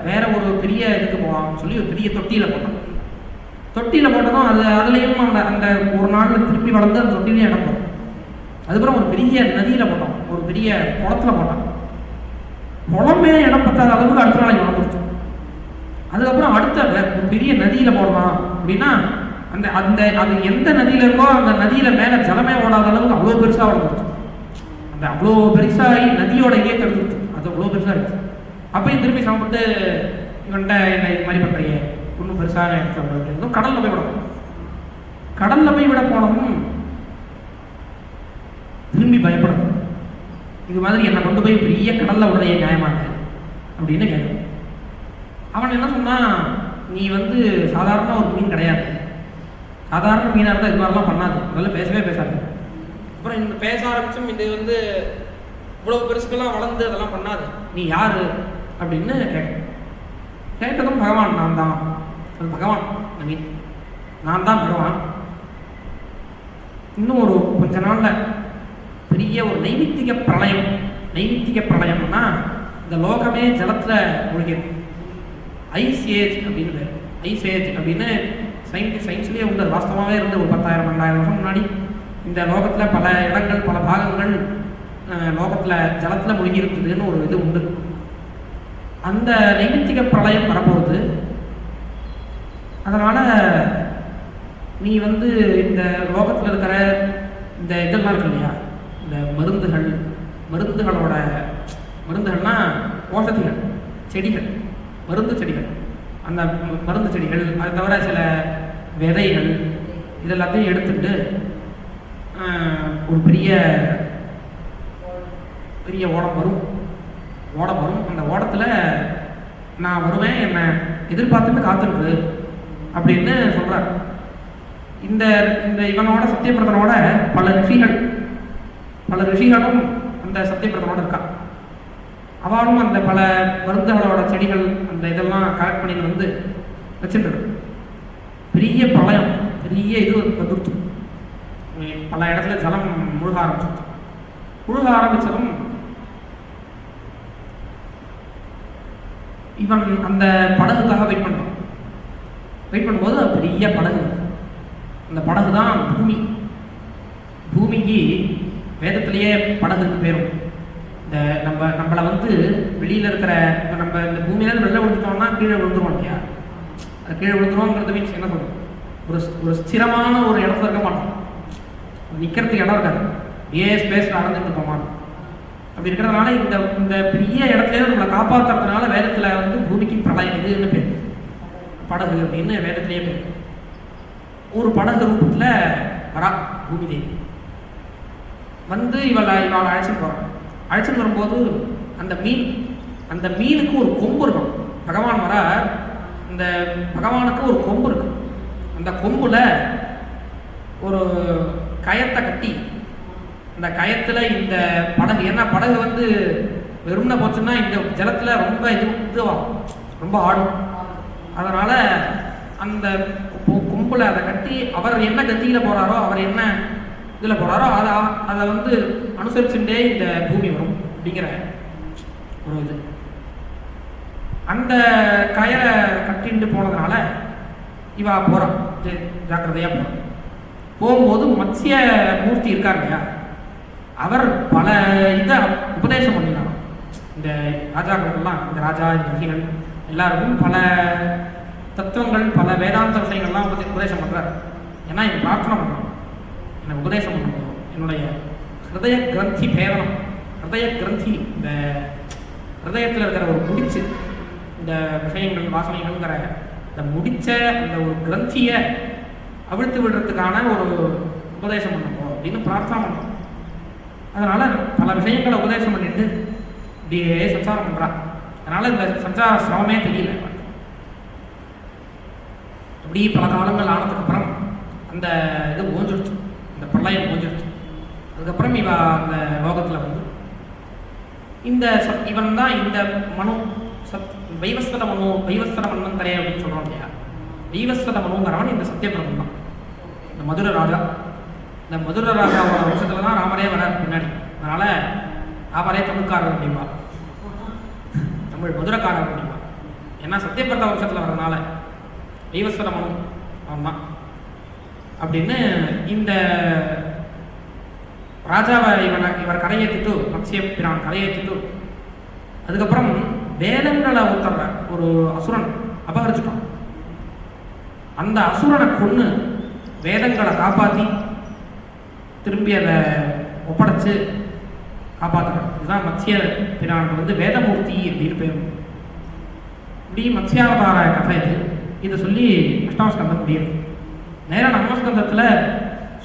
வேற ஒரு பெரிய இதுக்கு போவான்னு சொல்லி ஒரு பெரிய தொட்டியில் போட்டான். தொட்டியில் போட்டதும் அதுலேயும் அந்த ஒரு நாளில் திருப்பி வளர்ந்து அந்த தொட்டிலையும் இடம் போடும். அதுக்கப்புறம் ஒரு பெரிய நதியில் போட்டோம், ஒரு பெரிய குளத்தில் போட்டான். குளமே இடம் பத்தாத அளவுக்கு அடுத்த நாளைக்கு வளர்ந்துருச்சு. அதுக்கப்புறம் அடுத்த பெரிய நதியில் போடலாம் அப்படின்னா அது எந்த நதியில் இருக்கோ அந்த நதியில் மேலே ஜலமே ஓடாத அளவுக்கு அவ்வளோ பெருசாக வளர்ந்துருச்சு. அந்த அவ்வளோ பெருசாகி நதியோட இயக்கம் எடுத்துருச்சு. அது அவ்வளோ பெருசாக இருந்துச்சு. அப்பயும் திருப்பி சாப்பிட்டு இவன்ட்ட என்ன இது மாதிரி பண்ணுறியே, இன்னும் பெருசாக எடுத்து கடலில் போய் விடணும். கடலில் போய் விட போனதும் திரும்பி பயப்படணும். இது மாதிரி என்னை கொண்டு போய் பெரிய கடலில் விடுறைய நியாயமாக அப்படின்னு கேட்கணும். அவன் என்ன சொன்னான், நீ சாதாரண ஒரு மீன் கிடையாது, சாதாரண மீனாக இருந்தால் இது மாதிரிலாம் பண்ணாது, முதல்ல பேசவே பேசாது. அப்புறம் இந்த பேச ஆரம்பிச்சும் இது இவ்வளவு பெருசுக்கெல்லாம் வளர்ந்து அதெல்லாம் பண்ணாது, நீ யாரு அப்படின்னு கேட்டதும் பகவான் நான் தான். அது பகவான் இந்த மீன், நான் தான் பகவான். இன்னும் ஒரு கொஞ்ச நாளில் பெரிய ஒரு நைமித்திக பிரளயம். நைமித்திக பிரளயம்னா இந்த லோகமே ஜலத்தில் மூழ்கிடும். ஐஸ் ஏஜ் அப்படின்னு பேர். ஐஸ் ஏஜ் அப்படின்னு சயின்ஸ்லேயே உண்டு. வாஸ்தவமாகவே இருந்து ஒரு 10,000-12,000 வருஷம் முன்னாடி இந்த லோகத்தில் பல இடங்கள் பல பாகங்கள் லோகத்தில் ஜலத்தில் மூழ்கி இருக்குதுன்னு ஒரு இது உண்டு. அந்த நைமித்திக பிரளயம் வரப்போகுது. அதனால் நீ இந்த லோகத்தில் இருக்கிற இந்த இதெல்லாம் இருக்கு இல்லையா, இந்த மருந்துகள்னா ஓஷதிகள், செடிகள், மருந்து செடிகள், அந்த மருந்து செடிகள், அது தவிர சில விதைகள், இதெல்லாத்தையும் எடுத்துட்டு ஒரு பெரிய ஓடம் வரும். அந்த ஓடத்தில் நான் வருவேன், என்னை எதிர்பார்த்துட்டு காத்துருக்கு அப்படின்னு சொல்கிறார். இந்த இவனோட சத்தியபிரதனோட பல ரிஷிகளும் அந்த சத்தியபிரதனோட இருக்கா. அவளும் அந்த பல மருந்துகளோட செடிகள் அந்த இதெல்லாம் கலெக்ட் பண்ணி வச்சுட்டு பெரிய பிரளயம், பெரிய இது வந்துடுச்சு. பல இடத்துல ஜலம் முழுக ஆரம்பிச்சதும் இவன் அந்த படகுக்காக வெயிட் பண்ணும்போது அது பெரிய படகு. அந்த படகு தான் பூமிக்கு வேதத்திலேயே படகுக்கு பேரும். இந்த நம்மளை வெளியில் இருக்கிற நம்ம இந்த பூமியிலேருந்து வெளில விழுந்துட்டோம்னா கீழே விழுந்துருவோம் இல்லையா. அது கீழே விழுந்துருவோங்கிறது மீன்ஸ் என்ன சொல்கிறோம், ஒரு ஸ்திரமான ஒரு இடத்துல இருக்க மாட்டோம், நிற்கிறதுக்கு இடம் இருக்காது, ஸ்பேஸில் நடந்துட்டு இருக்கோமா. அப்படி இருக்கிறதுனால இந்த பெரிய இடத்துல நம்மளை காப்பாற்றுறதுனால வேதத்தில் பூமிக்கு பிரளயம் இதுன்னு பேர், படகு அப்படின்னு வேதத்திலேயே பேர். ஒரு படகு ரூபத்தில் வரா பூமி தேவி இவளை அழைச்சிட்டு வரும்போது அந்த மீனுக்கு ஒரு கொம்பு இருக்கும். பகவான் வர அந்த பகவானுக்கு ஒரு கொம்பு இருக்கு. அந்த கொம்புல ஒரு கயத்தை கட்டி அந்த கயத்துல இந்த படகு, ஏன்னா படகு வெறும்னா போச்சுன்னா இந்த ஜலத்துல ரொம்ப இதுவாகும், ரொம்ப ஆடும். அதனால அந்த கொம்புல அதை கட்டி அவர் என்ன கத்தியில போறாரோ, அவர் என்ன இதில் போறாரோ அதை அனுசரிச்சுட்டே இந்த பூமி வரும் அப்படிங்கிற ஒரு இது. அந்த கயரை கட்டிட்டு போனதுனால இவா போறான், ஜாக்கிரதையா போகும்போது மத்ஸ்ய மூர்த்தி இருக்கார் இல்லையா, அவர் பல இதை உபதேசம் பண்ணினார். இந்த ராஜாக்கள்லாம், இந்த ராஜா ரிஷிகள் எல்லாருக்கும் பல தத்துவங்கள் பல வேதாந்த விஷயங்கள்லாம் உபதேசம் பண்றார். ஏன்னா இவன் பிரார்த்தனை பண்றான், எனக்கு உபதேசம் பண்ணணும், என்னுடைய ஹிருதய கிரந்தி பேதனம், ஹிருதய கிரந்தி இந்த ஹிருதயத்தில் இருக்கிற ஒரு முடிச்சு, இந்த விஷயங்கள் வாசனைகள்ங்கிற இந்த முடிச்ச அந்த ஒரு கிரந்தியை அவிழ்த்து விடுறதுக்கான ஒரு உபதேசம் பண்ணணும் அப்படின்னு பிரார்த்தனை பண்ணணும். அதனால பல விஷயங்களை உபதேசம் பண்ணிட்டு இப்படியே சஞ்சாரம் பண்றான். அதனால இந்த சஞ்சார சிரமமே தெரியல. இப்படி பல காலங்கள் ஆனதுக்கு அப்புறம் அந்த இது ஓஞ்சிடுச்சு, இந்த பிரளயம் ஓஞ்சிடுச்சு. அதுக்கப்புறம் அந்த லோகத்தில் இவன் தான் இந்த மனு வைவஸ்வத மனு, வைவஸ்வத மன்வந்தரே அப்படின்னு சொல்கிறோம் இல்லையா, வைவஸ்வத மனுங்கிறவன் இந்த சத்தியபிரமன் தான், இந்த மதுரை ராஜா. இந்த மதுரை ராஜாவோட வம்சத்தில் தான் ராமரே வரார் பின்னாடி. அதனால் ராமரே தமிழ்காரர் அப்படின்பா, தமிழ் மதுரைக்காரர் அப்படின்பா. ஏன்னா சத்தியபிரத வம்சத்தில் வர்றதுனால வைவஸ்வத மனு அவன் தான் அப்படின்னு இந்த ராஜாவை இவர் கரையேற்றிட்டு, மத்ஸ்ய பிரான் கரையேற்றிட்டு, அதுக்கப்புறம் வேதங்களை ஒருத்தர ஒரு அசுரன் அபகரிச்சுட்டான். அந்த அசுரனை கொன்று வேதங்களை காப்பாற்றி திரும்பி அதை ஒப்படைச்சு காப்பாற்றுறான். இதுதான் மத்ஸ்ய பிரானுக்கு வந்து வேதமூர்த்தி அப்படின்னு பேர். இப்படி மத்ஸ்யாவதார கதை இது. இதை சொல்லி அஷ்டாமஸ்கந்தம் முடியும். நேராக நவமஸ்கந்தத்தில்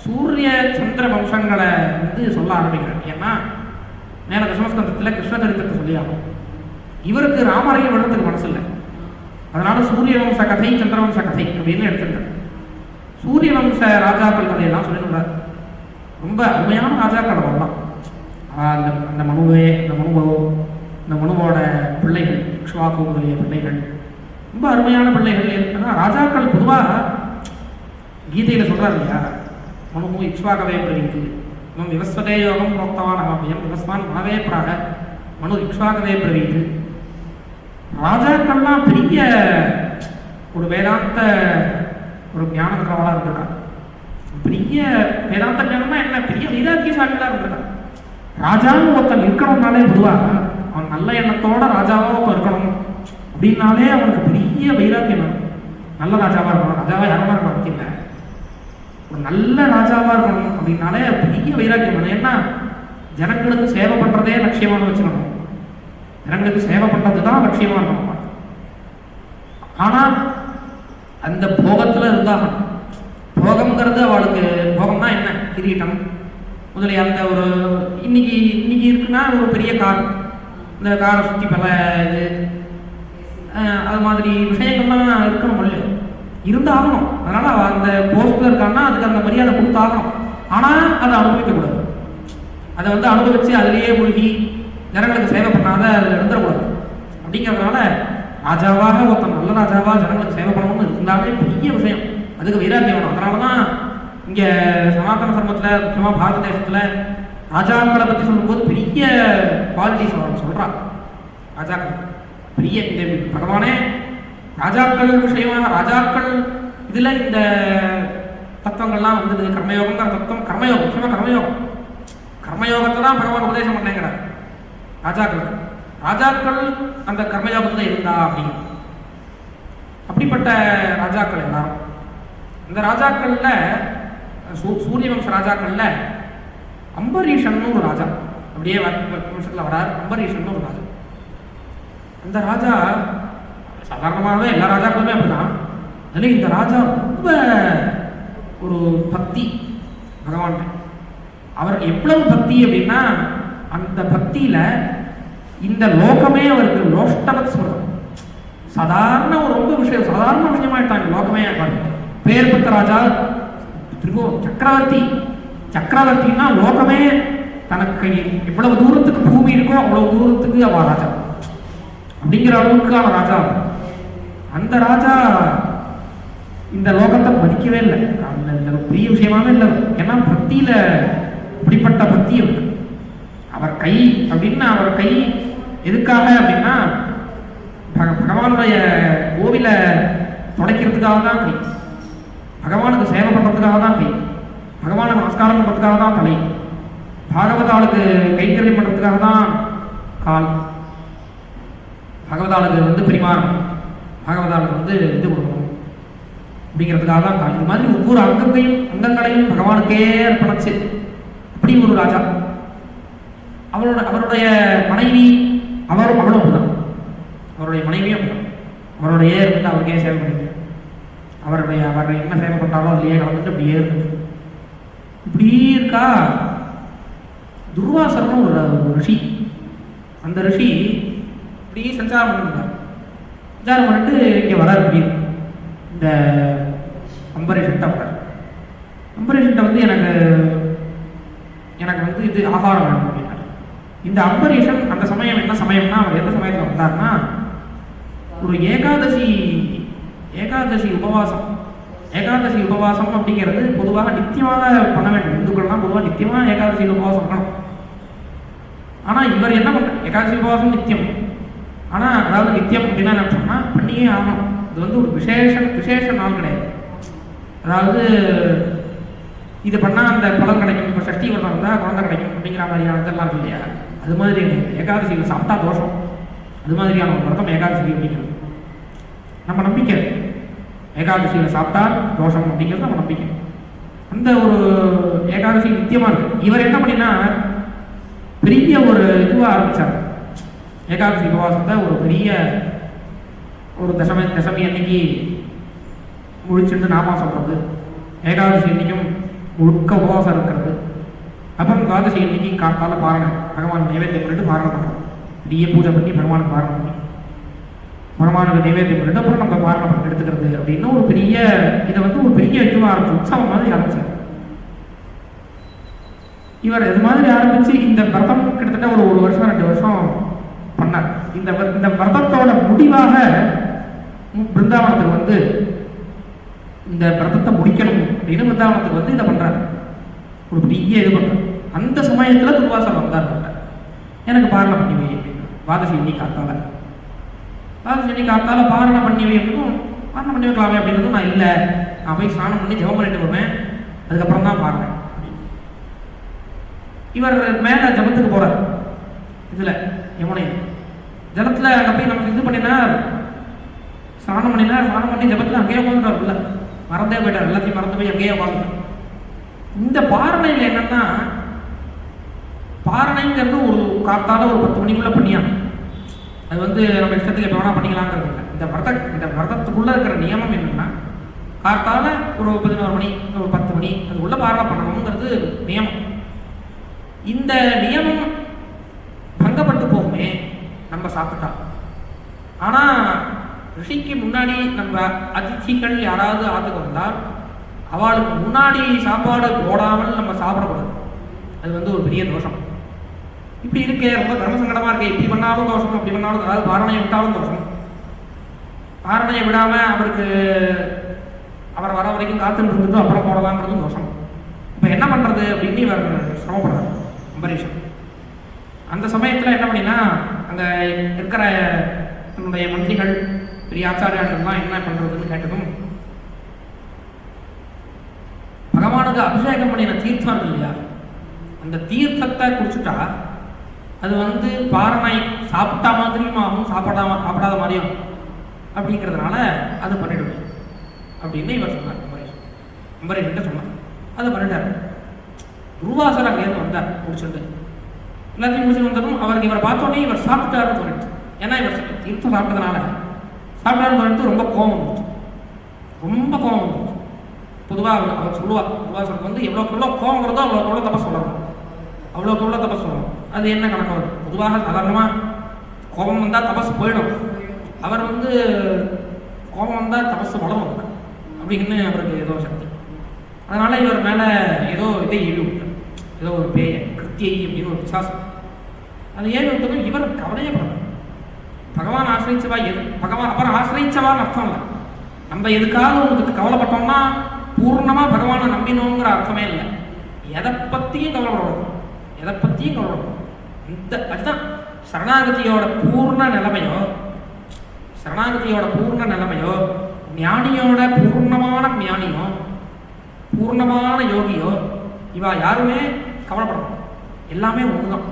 சூரிய சந்திர வம்சங்களை வந்து சொல்ல ஆரம்பிக்கிறேன். ஏன்னா மேலே தசமஸ்கந்தத்தில் கிருஷ்ண சரித்திரத்தை சொல்லியாகும். இவருக்கு ராமரையும் விடுறதுக்கு மனசு இல்லை. அதனால சூரிய வம்ச கதை சந்திரவம்ச கதை அப்படின்னு எடுத்துட்டார். சூரிய வம்ச ராஜாக்கள் கதையெல்லாம் சொல்லிடுறாரு. ரொம்ப அருமையான ராஜாக்கள் வரலாம். அந்த மனுவோட பிள்ளைகள், இக்ஷ்வாகு முதலிய பிள்ளைகள் ரொம்ப அருமையான பிள்ளைகள். ஏன்னா ராஜாக்கள் பொதுவாக கீதையில் சொல்கிறார் இல்லையா, மனு இக்ஷ்வாகவே பிரவீத்து இவன் விவஸ்வதே யோகம் புரோக்தவான் அகமயம் விவஸ்வான் மனவே பிராக மனு இக்ஷ்வாகவே பிரவீத்து. ராஜாக்கள்லாம் பெரிய ஒரு வேதாந்த ஒரு ஞான கவலாக இருந்திருக்காங்க. பெரிய வேதாந்த ஞானம்னா என்ன, பெரிய வைராக்கியசாலிகளாக இருந்திருக்காங்க. ராஜாவும் ஒருத்தன் இருக்கணும்னாலே பொதுவாக அவன் நல்ல எண்ணத்தோட ராஜாவாக ஒருத்தன் இருக்கணும் அப்படின்னாலே அவனுக்கு பெரிய வைராக்கியம் வேணும். நல்ல ராஜாவாக இருக்கணும். ராஜாவாக யாரமாக இருக்கணும் அவசியம் இல்லை, ஒரு நல்ல ராஜாவாக இருக்கணும் அப்படின்னாலே பெரிய வைராக்கியம் வேணும். ஏன்னா ஜனங்களுக்கு சேவை பண்ணுறதே லட்சியமாக வச்சுக்கணும். ஜனங்களுக்கு சேவை பண்ணுறது தான் லட்சியமாக இருக்கணும். ஆனால் அந்த போகத்தில் இருந்தாகணும். போகம்ங்கிறது அவளுக்கு போகம்னா என்ன, கிரீட்டம் முதலிய அந்த ஒரு இன்னைக்கு இருக்குன்னா ஒரு பெரிய கார், இந்த காரை சுற்றி பல இது அது மாதிரி விஷயங்கள்லாம் இருக்கணும் இல்லையோ, இருந்தாகணும். அதனால் அவள் அந்த போஸ்டில் இருக்கான்னா அதுக்கு அந்த மரியாதை கொடுத்தாகணும். ஆனால் அதை அனுபவிக்கக்கூடாது. அதை வந்து அனுபவித்து அதிலேயே மூழ்கி ஜனங்களுக்கு சேவை பண்ணாத அதில் இருந்துடக்கூடாது. அப்படிங்கிறதுனால ராஜாவாக ஒருத்தன் நல்ல ராஜாவாக ஜனங்களுக்கு சேவை பண்ணணும்னு இருந்தாலே பெரிய விஷயம். அதுக்கு வைராக்கியம் வேணும். அதனால தான் இங்கே சனாதன தர்மத்தில் முக்கியமாக பாரத தேசத்தில் ராஜாக்களை பற்றி சொல்லும்போது பெரிய குவாலிட்டிஸ் சொல்கிறான். ராஜாக்கள் பெரிய இந்த பகவானே ராஜாக்கள் விஷயமாக ராஜாக்கள் இதில் இந்த தத்துவங்கள்லாம் வந்தது. கர்மயோகங்கிற தத்துவம், கர்மயோகம் முக்கியமாக கர்மயோகத்தை தான் பகவான் உபதேசம் பண்ணேங்கிறார் ராஜாக்களுக்கு. ராஜாக்கள் அந்த கர்மயோகத்தில் இருந்தா அப்படிப்பட்ட ராஜாக்கள் எல்லாரும். இந்த ராஜாக்கள்ல சூரிய வம்ச ராஜாக்கள்ல அம்பரீஷன் ஒரு ராஜா, அப்படியே வம்சத்தில் வரார். அம்பரீஷன் ஒரு ராஜா. அந்த ராஜா சாதாரணமாகவே எல்லா ராஜாக்களுமே அப்படிதான். அதில் இந்த ராஜா ரொம்ப ஒரு பக்தி பகவான். அவருக்கு எவ்வளவு பக்தி அப்படின்னா அந்த பக்தியில இந்த லோகமே அவருக்கு லோஷ்டவத் சொல்றோம். சாதாரண ஒரு ரொம்ப விஷயம், சாதாரண விஷயமாயிட்டாங்க லோகமே. பேர் பெற்ற ராஜா சக்கரவர்த்தின்னா லோகமே தனக்கு எவ்வளவு தூரத்துக்கு பூமி இருக்கோ அவ்வளவு தூரத்துக்கு அவ ராஜா அப்படிங்கிற அளவுக்கு அவன் ராஜா. அந்த ராஜா இந்த லோகத்தை மதிக்கவே இல்லை. அந்த பெரிய விஷயமாவே இல்லை. ஏன்னா பக்தியில இப்படிப்பட்ட பக்தி இருக்கு. அவர் கை அப்படின்னா அவர் கை எதுக்காக அப்படின்னா பகவானுடைய கோவிலை துடைக்கிறதுக்காக தான் கை, பகவானுக்கு சேவை பண்ணுறதுக்காக தான் கை, பகவானுக்கு நமஸ்காரம் பண்ணுறதுக்காக தான் தலை, பாகவதாளுக்கு கைங்கரியம் பண்ணுறதுக்காக தான் கால், பகவதாளுக்கு வந்து பரிமாறணும், பகவதாளுக்கு வந்து இது கொடுக்கணும் அப்படிங்கிறதுக்காக தான் கால். இது மாதிரி ஒவ்வொரு அங்கங்களையும் பகவானுக்கே அர்ப்பணிச்சு அப்படி ஒரு ராஜா. அவருடைய மனைவி அவரும் அப்படிதான். அவருடைய மனைவியும் அப்படிதான். அவருடைய இருந்து அவருக்கே சேவை பண்ணிட்டு அவர் என்ன சேவை பண்ணாலும் அதுலேயே கலந்துட்டு அப்படியே இருக்கு. இப்படி இருக்கா துர்வாசர்னு ஒரு ரிஷி. அந்த ரிஷி இப்படி சஞ்சாரம் பண்ணிருந்தார். சஞ்சாரம் பண்ணிட்டு இங்கே வரார். இப்படி இந்த அம்பரீஷன்ட்ட வரார். அம்பரீஷன்ட்ட வந்து எனக்கு வந்து இது ஆகாரம் வேணும் அப்படின்னாரு. இந்த அம்பரீஷன் அந்த சமயம் என்ன சமயம்னா அவர் எந்த சமயத்தில் வந்தார்னா ஒரு ஏகாதசி உபவாசம் அப்படிங்கிறது பொதுவாக நித்தியமாக பண்ண வேண்டும். இந்துக்கள்லாம் பொதுவாக நித்தியமாக ஏகாதசி உபவாசம் பண்ணணும். ஆனால் இவர் என்ன பண்ணுறாரு, ஏகாதசி உபவாசம் நித்தியம். ஆனால் அதாவது நித்தியம் அப்படின்னா என்ன சொன்னால் பண்ணியே ஆகணும். இது வந்து ஒரு விசேஷ நாள் கிடையாது. அதாவது இது பண்ணால் அந்த பலன் கிடைக்கும், இப்போ சஷ்டி விரதம் இருந்தால் குழந்தை கிடைக்கும் அப்படிங்கிற மாதிரியான இதெல்லாம் இல்லையா? அது மாதிரி ஏகாதசியில் சாப்பிட்டா தோஷம், அது மாதிரியான ஒரு விரதம் ஏகாதசி அப்படிங்கிறது நம்ம நம்பிக்கை. ஏகாதசியில் சாப்பிட்டா தோஷம் அப்படிங்கிறது நம்ம நம்பிக்கை. அந்த ஒரு ஏகாதசி நித்தியமாக இருக்கு. இவர் என்ன பண்ணினா பெரிய ஒரு இதுவாக ஆரம்பித்தார். ஏகாதசி உபவாசத்தை ஒரு பெரிய ஒரு தசமி அன்னைக்கு முழிச்சுட்டு நாமா சொல்கிறது, ஏகாதசி அன்னைக்கும் முழுக்க உபவாசம் இருக்கிறது, அப்புறம் துவாதசி அன்னைக்கு காத்தால பாரணை, பகவான் நைவேத்தியம் பண்ணிட்டு பாரணை பண்ணுறோம். பெரிய பூஜை பண்ணி பகவானுக்கு பாரணை பண்ணி பகவானுக்கு நைவேத்தியம் பண்ணிட்டு அப்புறம் நம்ம பாரணை பண்ணி எடுத்துக்கிறது அப்படின்னு ஒரு பெரிய இதை வந்து ஒரு பெரிய இதுவாக ஆரம்பிச்சு உற்சவம் மாதிரி ஆரம்பிச்சார். இவர் இது மாதிரி ஆரம்பிச்சு இந்த விரதம் கிட்டத்தட்ட ஒரு வருஷம் 2 வருஷம் பண்ணார். இந்த விரதத்தோட முடிவாக பிருந்தாவனத்துக்கு வந்து இந்த விரதத்தை முடிக்கணும் அப்படின்னு பிருந்தாவனத்துக்கு வந்து இதை பண்றாரு. ஒரு பெரிய இது பண்றாரு. அந்த சமயத்துல துர்வாசர் வந்தார். எனக்கு பாரணை பண்ணி வை அப்படின்னு. துவாதசி அன்னைக்கு காத்தால பாரணை பண்ணி வை அப்படின்னும், பாரணை பண்ணி வைக்கலாமே அப்படின்றதும் நான் இல்லை, நான் போய் ஸ்நானம் பண்ணி ஜெபம் பண்ணிட்டு வருவேன், அதுக்கப்புறம் தான் பாருங்க. இவர் மேல ஜபத்துக்கு போறார். இதுல யமுனை ஜலத்துல அங்கே போய் நமக்கு இது பண்ணினார், ஸ்நானம் பண்ணி ஜபத்துல அங்கேயே உட்காந்துட்டார். இல்லை மறந்தே போயிட்டார், எல்லாத்தையும் மறந்து போய் அங்கேயே உட்காந்துட்டார். இந்த பாரணையில் என்னன்னா, பாரணைங்கிறது ஒரு காத்தால ஒரு 10 மணிக்குள்ள பண்ணியாங்க. அது வந்து நம்ம இஷ்டத்துக்கு எப்போ வேணா பண்ணிக்கலாங்கிறது இல்லை. இந்த விரதத்துக்குள்ள இருக்கிற நியமம் என்னன்னா, காத்தால ஒரு 11 மணி ஒரு 10 மணி அதுக்குள்ள பாரணை பண்ணணுங்கிறது நியமம். இந்த நியமம் பங்கப்பட்டு போகுமே நம்ம சாப்பிட்டா. ஆனா ரிஷிக்கு முன்னாடி நம்ம அதிதிகள் யாராவது ஆத்துக்கு வந்தால் அவளுக்கு முன்னாடி சாப்பாடு போடாமல் நம்ம சாப்பிடக்கூடாது. அது வந்து ஒரு பெரிய தோஷம். இப்படி இருக்கே, ரொம்ப தர்ம சங்கடமா இருக்கு. இப்படி பண்ணாலும் தோஷம், அப்படி பண்ணாலும், அதாவது பாரணையை விட்டாலும் தோஷம். பாரணையை விடாம அவர் வர வரைக்கும் காத்துட்டு இருந்துட்டு அப்புறம் போடலாங்கிறதும் தோஷம். இப்போ என்ன பண்றது அப்படின்னு இவர் சிரமப்படுறாரு அம்பரீஷன். அந்த சமயத்தில் என்ன பண்ணினா, அங்கே இருக்கிற தன்னுடைய மந்திரிகள் பெரிய ஆச்சாரியார்கள்லாம் என்ன பண்ணுறதுன்னு கேட்டதும், பகவானுக்கு அபிஷேகம் பண்ணின தீர்த்தம் இருக்கு இல்லையா, அந்த தீர்த்தத்தை குடிச்சுட்டா அது வந்து பாரணை சாப்பிட்டா மாதிரியும் ஆகும், சாப்பிடாத மாதிரியும் அப்படிங்கிறதுனால அது பண்ணிடுவேன் அப்படின்னு இவர் சொன்னார். அம்பரீஷன்ட்ட சொன்னார். அதை பண்ணிட்டார். துர்வாசர் அங்கேருந்து வந்தார் முடிச்சுட்டு. எல்லாத்தையும் முடிச்சுட்டு வந்ததும் அவருக்கு இவரை பார்த்தோன்னே இவர் சாப்பிட்டாருன்னு சொல்லிடுச்சு. ஏன்னா இவர் தீர்த்தம் சாப்பிட்டதுனால சாப்பிட்டாருன்னு சொல்லிட்டு ரொம்ப கோபம் வந்துச்சு. பொதுவாக அவர் சொல்லுவார், துர்வாசருக்கு வந்து எவ்வளோ கோபம் வருதோ அவ்வளோ தப்ப சொல்லணும், அவ்வளோக்கு தபஸ் சொல்லணும். அது என்ன கணக்கு வரும்? பொதுவாக சாதாரணமாக கோபம் வந்தால் தபஸ் போயிடும். அவர் வந்து கோபம் வந்தால் தபஸ் வளரும் அப்படின்னு அவருக்கு ஏதோ சக்தி. அதனால இவர் மேலே ஏதோ இதை ஏவி விட்டார். ஏதோ ஒரு பேய கிருத்தியை அப்படின்னு ஒரு பிசாசம் அதை ஏவி விட்டதும் இவர் கவலையே பண்ணணும். பகவான் ஆசிரியச்சவா பகவான் அப்புறம் ஆசிரியச்சவான்னு அர்த்தம் இல்லை. நம்ம எதுக்காக உங்களுக்கு கவலைப்பட்டோம்னா பூர்ணமாக பகவானை நம்பினோங்கிற அர்த்தமே இல்லை. எதை பற்றியும் கவலைப்படணும். அதுதான் சரணாகதியோட பூர்ண நிலைமையோ ஞானியோட பூர்ணமான ஞானியோ பூர்ணமான யோகியோ இவா யாருமே கவலைப்படணும். எல்லாமே ஒண்ணுதான்.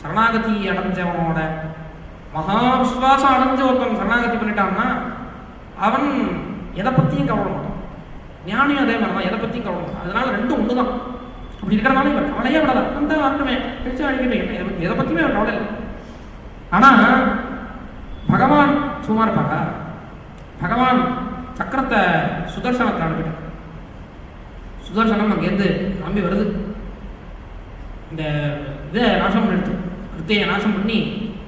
சரணாகதி அடைஞ்சவனோட மகா விஸ்வாசம் அடைஞ்ச ஒருத்தன் சரணாகதி பண்ணிட்டான்னா அவன் எதை பற்றியும் கவலைப்படும். ஞானியும் அதே மாதிரி தான், எதை பற்றியும் கவலைப்படும். அதனால ரெண்டும் ஒண்ணுதான். அப்படி இருக்கிறனால இவர் கவலையே விடாத, அந்த வார்த்தமே பிடிச்ச அழிக்கிட்டு எதை பற்றியுமே அவர் கவலை இல்லை. ஆனால் பகவான் சும்மா இருப்பாங்க. பகவான் சக்கரத்தை சுதர்சனத்தை அனுப்பிட்டார். சுதர்சனம் அங்கேருந்து நம்பி வருது. இந்த இதை நாசம் பண்ணிடுச்சு, கிருத்தையை நாசம் பண்ணி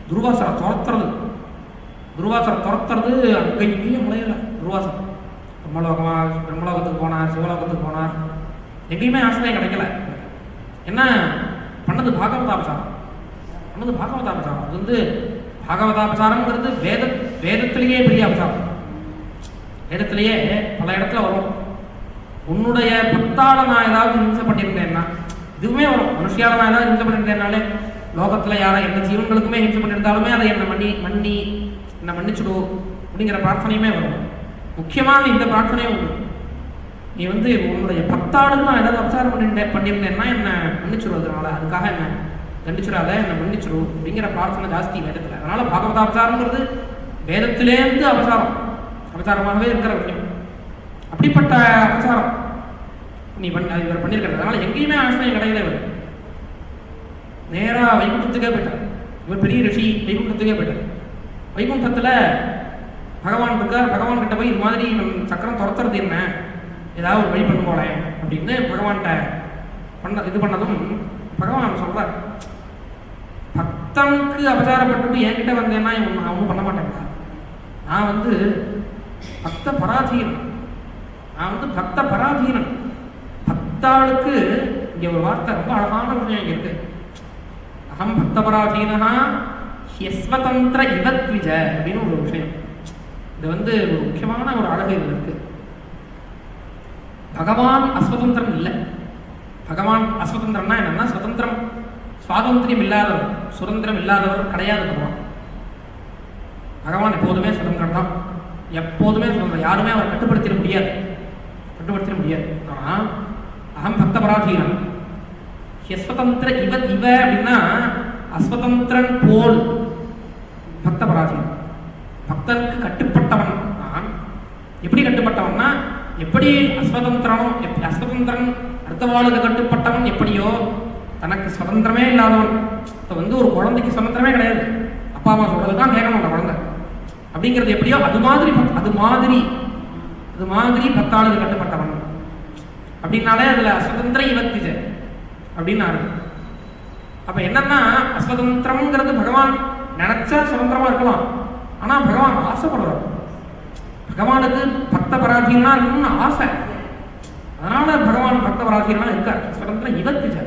துர்வாசரை துரத்துறது அங்கேயும் முளையில. துர்வாசர் பிரம்மலோகத்துக்கு போனார், சிவலோகத்துக்கு போனார், எங்கேயுமே ஆசிரியம் கிடைக்கல. என்ன பண்ணது? பாகவதாபசாரம். அது வந்து பாகவதாபசாரங்கிறது வேதத்திலேயே பெரிய அபசாரம். வேதத்திலேயே பல இடத்துல வரும், உன்னுடைய பக்தால நான் ஏதாவது ஹிம்சை பண்ணியிருந்தேன்னா, இதுவுமே வரும், மனுஷியால நான் ஏதாவது ஹிம்சை பண்ணியிருந்தேன்னாலே, லோகத்தில் யாரை எந்த ஜீவன்களுக்குமே ஹிம்சை பண்ணியிருந்தாலுமே அதை என்னை மன்னிச்சுடும் அப்படிங்கிற பிரார்த்தனையுமே வரும். முக்கியமாக இந்த பிரார்த்தனையும் உண்டு, நீ வந்து உன்னுடைய பக்தாளுக்கு நான் ஏதாவது அபசாரம் பண்ணியிருந்தேன்னா என்னை மன்னிச்சுடுவதனால, அதுக்காக என்ன தண்டிச்சுடாத, என்னை மன்னிச்சுடும் அப்படிங்கிற பிரார்த்தனை ஜாஸ்தி வேதத்தில். அதனால பாகவதாபசாரங்கிறது வேதத்திலேருந்து அபசாரமாகவே இருக்கிற விஷயம். அப்படிப்பட்ட அபசாரம் நீ இவர் பண்ணியிருக்கிறது. அதனால எங்கேயுமே ஆசிரியம் கிடையவே இவர் நேராக வைகுண்டத்துக்கே போயிட்டார். இவர் பெரிய ரிஷி, வைகுண்டத்துக்கே போயிட்டார். வைகுண்டத்தில் பகவான் இருக்கார். பகவான் கிட்ட போய் இது மாதிரி இவன் சக்கரம் துரத்துறது என்ன, ஏதாவது ஒரு வழி பண்ண போறேன் அப்படின்னு பகவான்கிட்ட இது பண்ணதும் பகவான் சொல்றார், பக்தனுக்கு அபசாரப்பட்டு என்கிட்ட வந்தேன்னா அவனும் பண்ண மாட்டேங்க, நான் வந்து பக்த பராதீனன், நான் வந்து பக்த பராதீனன். பக்தாளுக்கு இங்க ஒரு வார்த்தை ரொம்ப அழகான விஷயம் இங்க இருக்கு, அகம் பக்த பராதீனா ஹியஸ்வதந்திர இவத்விஜ அப்படின்னு ஒரு விஷயம். இது வந்து ஒரு முக்கியமான ஒரு அழகு இது இருக்கு. பகவான் அஸ்வதந்திரம் இல்லை. பகவான் அஸ்வதந்திரம்னா என்னன்னா, சுதந்திரம் சுவாதந்திரியம் இல்லாதவர், சுதந்திரம் இல்லாதவர் கிடையாது பகவான். பகவான் எப்போதுமே சுதந்திரம் தான், எப்போதுமே சுதந்திரம், யாருமே அவர் கட்டுப்படுத்திட முடியாது. ஆனால் அகம் பக்த பராதீனம் ஹியஸ்வதந்திர இவ அப்படின்னா அஸ்வதந்திரன் போல் பக்த பராதீனம், பக்தனுக்கு கட்டுப்பட்டவன். நான் எப்படி கட்டுப்பட்டவன்னா, எப்படி அஸ்வதந்திரன் அடுத்தவாளுக்கு கட்டுப்பட்டவன் எப்படியோ தனக்கு சுதந்திரமே இல்லாதவன். இப்போ வந்து ஒரு குழந்தைக்கு சுதந்திரமே கிடையாது, அப்பா அம்மா சொல்றதுதான் கேட்கணும் அந்த குழந்தை அப்படிங்கிறது எப்படியோ அது மாதிரி பக்தாளுக்கு கட்டுப்பட்டவன் அப்படின்னாலே அதுல அஸ்வதந்திர இவத்திஜ அப்படின்னு. அப்ப என்னன்னா, அஸ்வதந்திரம்ங்கிறது பகவான் நினைச்சா சுதந்திரமா இருக்கலாம், ஆனா பகவான் ஆசைப்படுறார், பகவானுக்கு பக்த பராதீனா இருக்கணும்னு ஆசை. அதனால பகவான் பக்த பராதீனா இருக்கார், சுதந்திர இவத்திஜ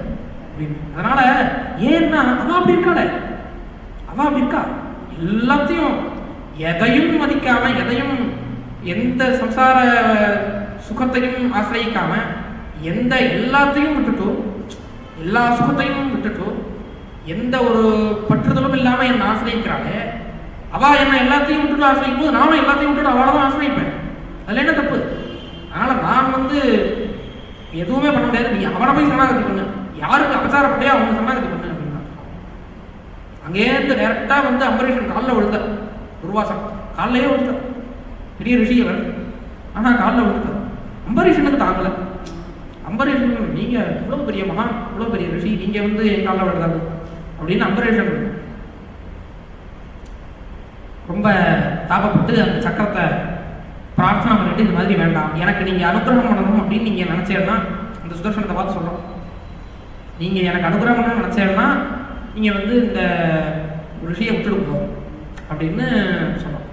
அப்படின்னு. அதனால ஏன்னா அவ அப்படி இருக்கா, எல்லாத்தையும் எதையும் மதிக்காம, எதையும் எந்த சம்சார சுகத்தையும் ஆசிரியிக்காம, எல்லாத்தையும் விட்டுட்டு, எல்லா சுகத்தையும் விட்டுட்டு, எந்த ஒரு பற்றுதலும் இல்லாம என்னை ஆசிரியிக்கிறாளே, அவ என்ன எல்லாத்தையும் விட்டுட்டு ஆசிரியும் போது நானும் எல்லாத்தையும் விட்டுட்டு அவளை தான் ஆசிரியிப்பேன். அதுல என்ன தப்பு? அதனால நான் வந்து எதுவுமே பண்ண முடியாது, நீ அவனை போய் சரணாகதி பண்ணு, யாருக்கு அபசாரப்பட்டையோ அவங்க சரணாகதி பண்ணு அப்படின்னா. அங்கேருந்து டைரக்டா வந்து அம்பரீஷன் காலில் விழுந்தார், துர்வாசன் காலிலேயே விழுந்தார், பெரிய ரிஷியவர், ஆனா காலில் விழுந்தார். அம்பரீஷனுக்கு தாங்கலை. அம்பரீஷன், நீங்க இவ்வளவு பெரிய மகான், இவ்வளவு பெரிய ரிஷி, நீங்க வந்து என் காலில் விழுந்தாரு அப்படின்னு அம்பரீஷன் ரொம்ப தாபப்பட்டு அந்த சக்கரத்தை பிரார்த்தனை பண்ணிட்டு, இந்த மாதிரி வேண்டாம், எனக்கு நீங்க அனுகிரகம் பண்ணணும் அப்படின்னு நீங்க நினைச்சேன்னா, அந்த சுதர்சனத்தை பார்த்து சொல்றோம், நீங்க எனக்கு அனுகிரகம் பண்ணணும்னு நினைச்சேன்னா நீங்க வந்து இந்த ரிஷியை விட்டுடுங்க அப்படின்னு சொன்னோம்.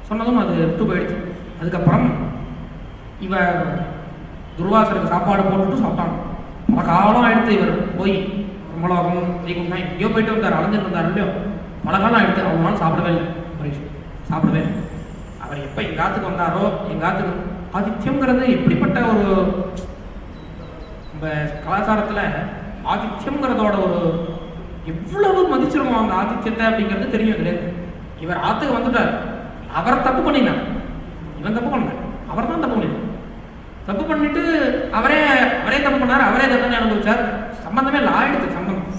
சொன்னதும் அது விட்டு போயிடுச்சு. அதுக்கப்புறம் இவர் துர்வாசருக்கு சாப்பாடு போட்டுட்டு சாப்பிட்டாங்க. பல காலம் ஆயிடுத்து இவர் போய் பிரம்மலோகம் வைகுண்டம் எங்கேயோ போயிட்டு வந்தார், அலைஞ்சிட்டு வந்தார் இல்லையோ, பல காலம் ஆயிடுத்து. அவங்களால சாப்பிடவே இல்லை, சாப்பிடவே இல்லை. அவர் எப்போ எங்காத்துக்கு வந்தாரோ, எங்காத்துக்கு ஆதித்யங்கிறது எப்படிப்பட்ட ஒரு நம்ம கலாச்சாரத்தில் ஆதித்யங்கிறதோட ஒரு எவ்வளவு மதிச்சிருக்கோம் அந்த ஆதித்யத்தை அப்படிங்கிறது தெரியும் கிடையாது. இவர் ஆத்துக்கு வந்துட்டார், அவர் தப்பு பண்ணினார், இவன் தப்பு பண்ணார், அவர் தான் தப்பு பண்ணினார். தப்பு பண்ணிட்டு அவரே தப்பு பண்ணார், அவரே தண்டனை அனுபவிச்சார். சம்பந்தமே இல்லை, ஆயிடுச்சு சம்பந்தம்.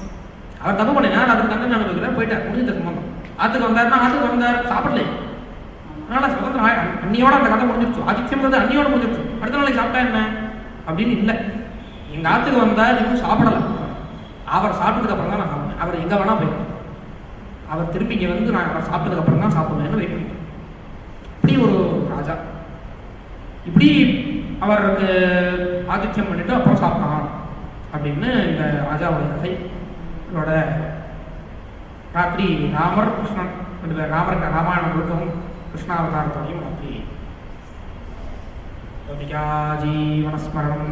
அவர் தப்பு பண்ணினார், அதுக்கு தண்டனை அனுபவிக்கிறார், போயிட்டார், முடிஞ்ச சம்பந்தம். ஆத்துக்கு வந்தார்னா ஆத்துக்கு வந்தார், சாப்பிடல, அதனால சுதந்திரம் அன்னியோட அந்த கதை முடிஞ்சிருச்சு. ஆதித்யங்கிறது அன்னியோட முடிஞ்சிருச்சு. அடுத்த நாளைக்கு சாப்பிட்டா என்ன அப்படின்னு இல்லை. எங்க ஆத்துக்கு வந்தார், இன்னும் சாப்பிடல, அவர் சாப்பிட்டதுக்கு அப்புறம் தான் நான் சாப்பிடுவேன். அவர் எங்க வேணா போயிட்டேன், அவர் திருப்பி இங்கே வந்து நான் அவர் சாப்பிட்டதுக்கு அப்புறம் தான் சாப்பிடுவேன்னு வெயிட் பண்ணிட்டேன். இப்படி ஒரு ராஜா, இப்படி அவருக்கு ஆதித்யம் பண்ணிட்டு அப்புறம் சாப்பிட்டான் அப்படின்னு இந்த ராஜாவுடைய கதை. இதோட ராத்திரி ராமர் கிருஷ்ணன் ரெண்டு பேர், ராமருக்கு ராமாயணம் முழுக்கவும் கிருஷ்ணாவதாரத்தோடையும் ராத்திரி ஜீவனஸ்மரணம்.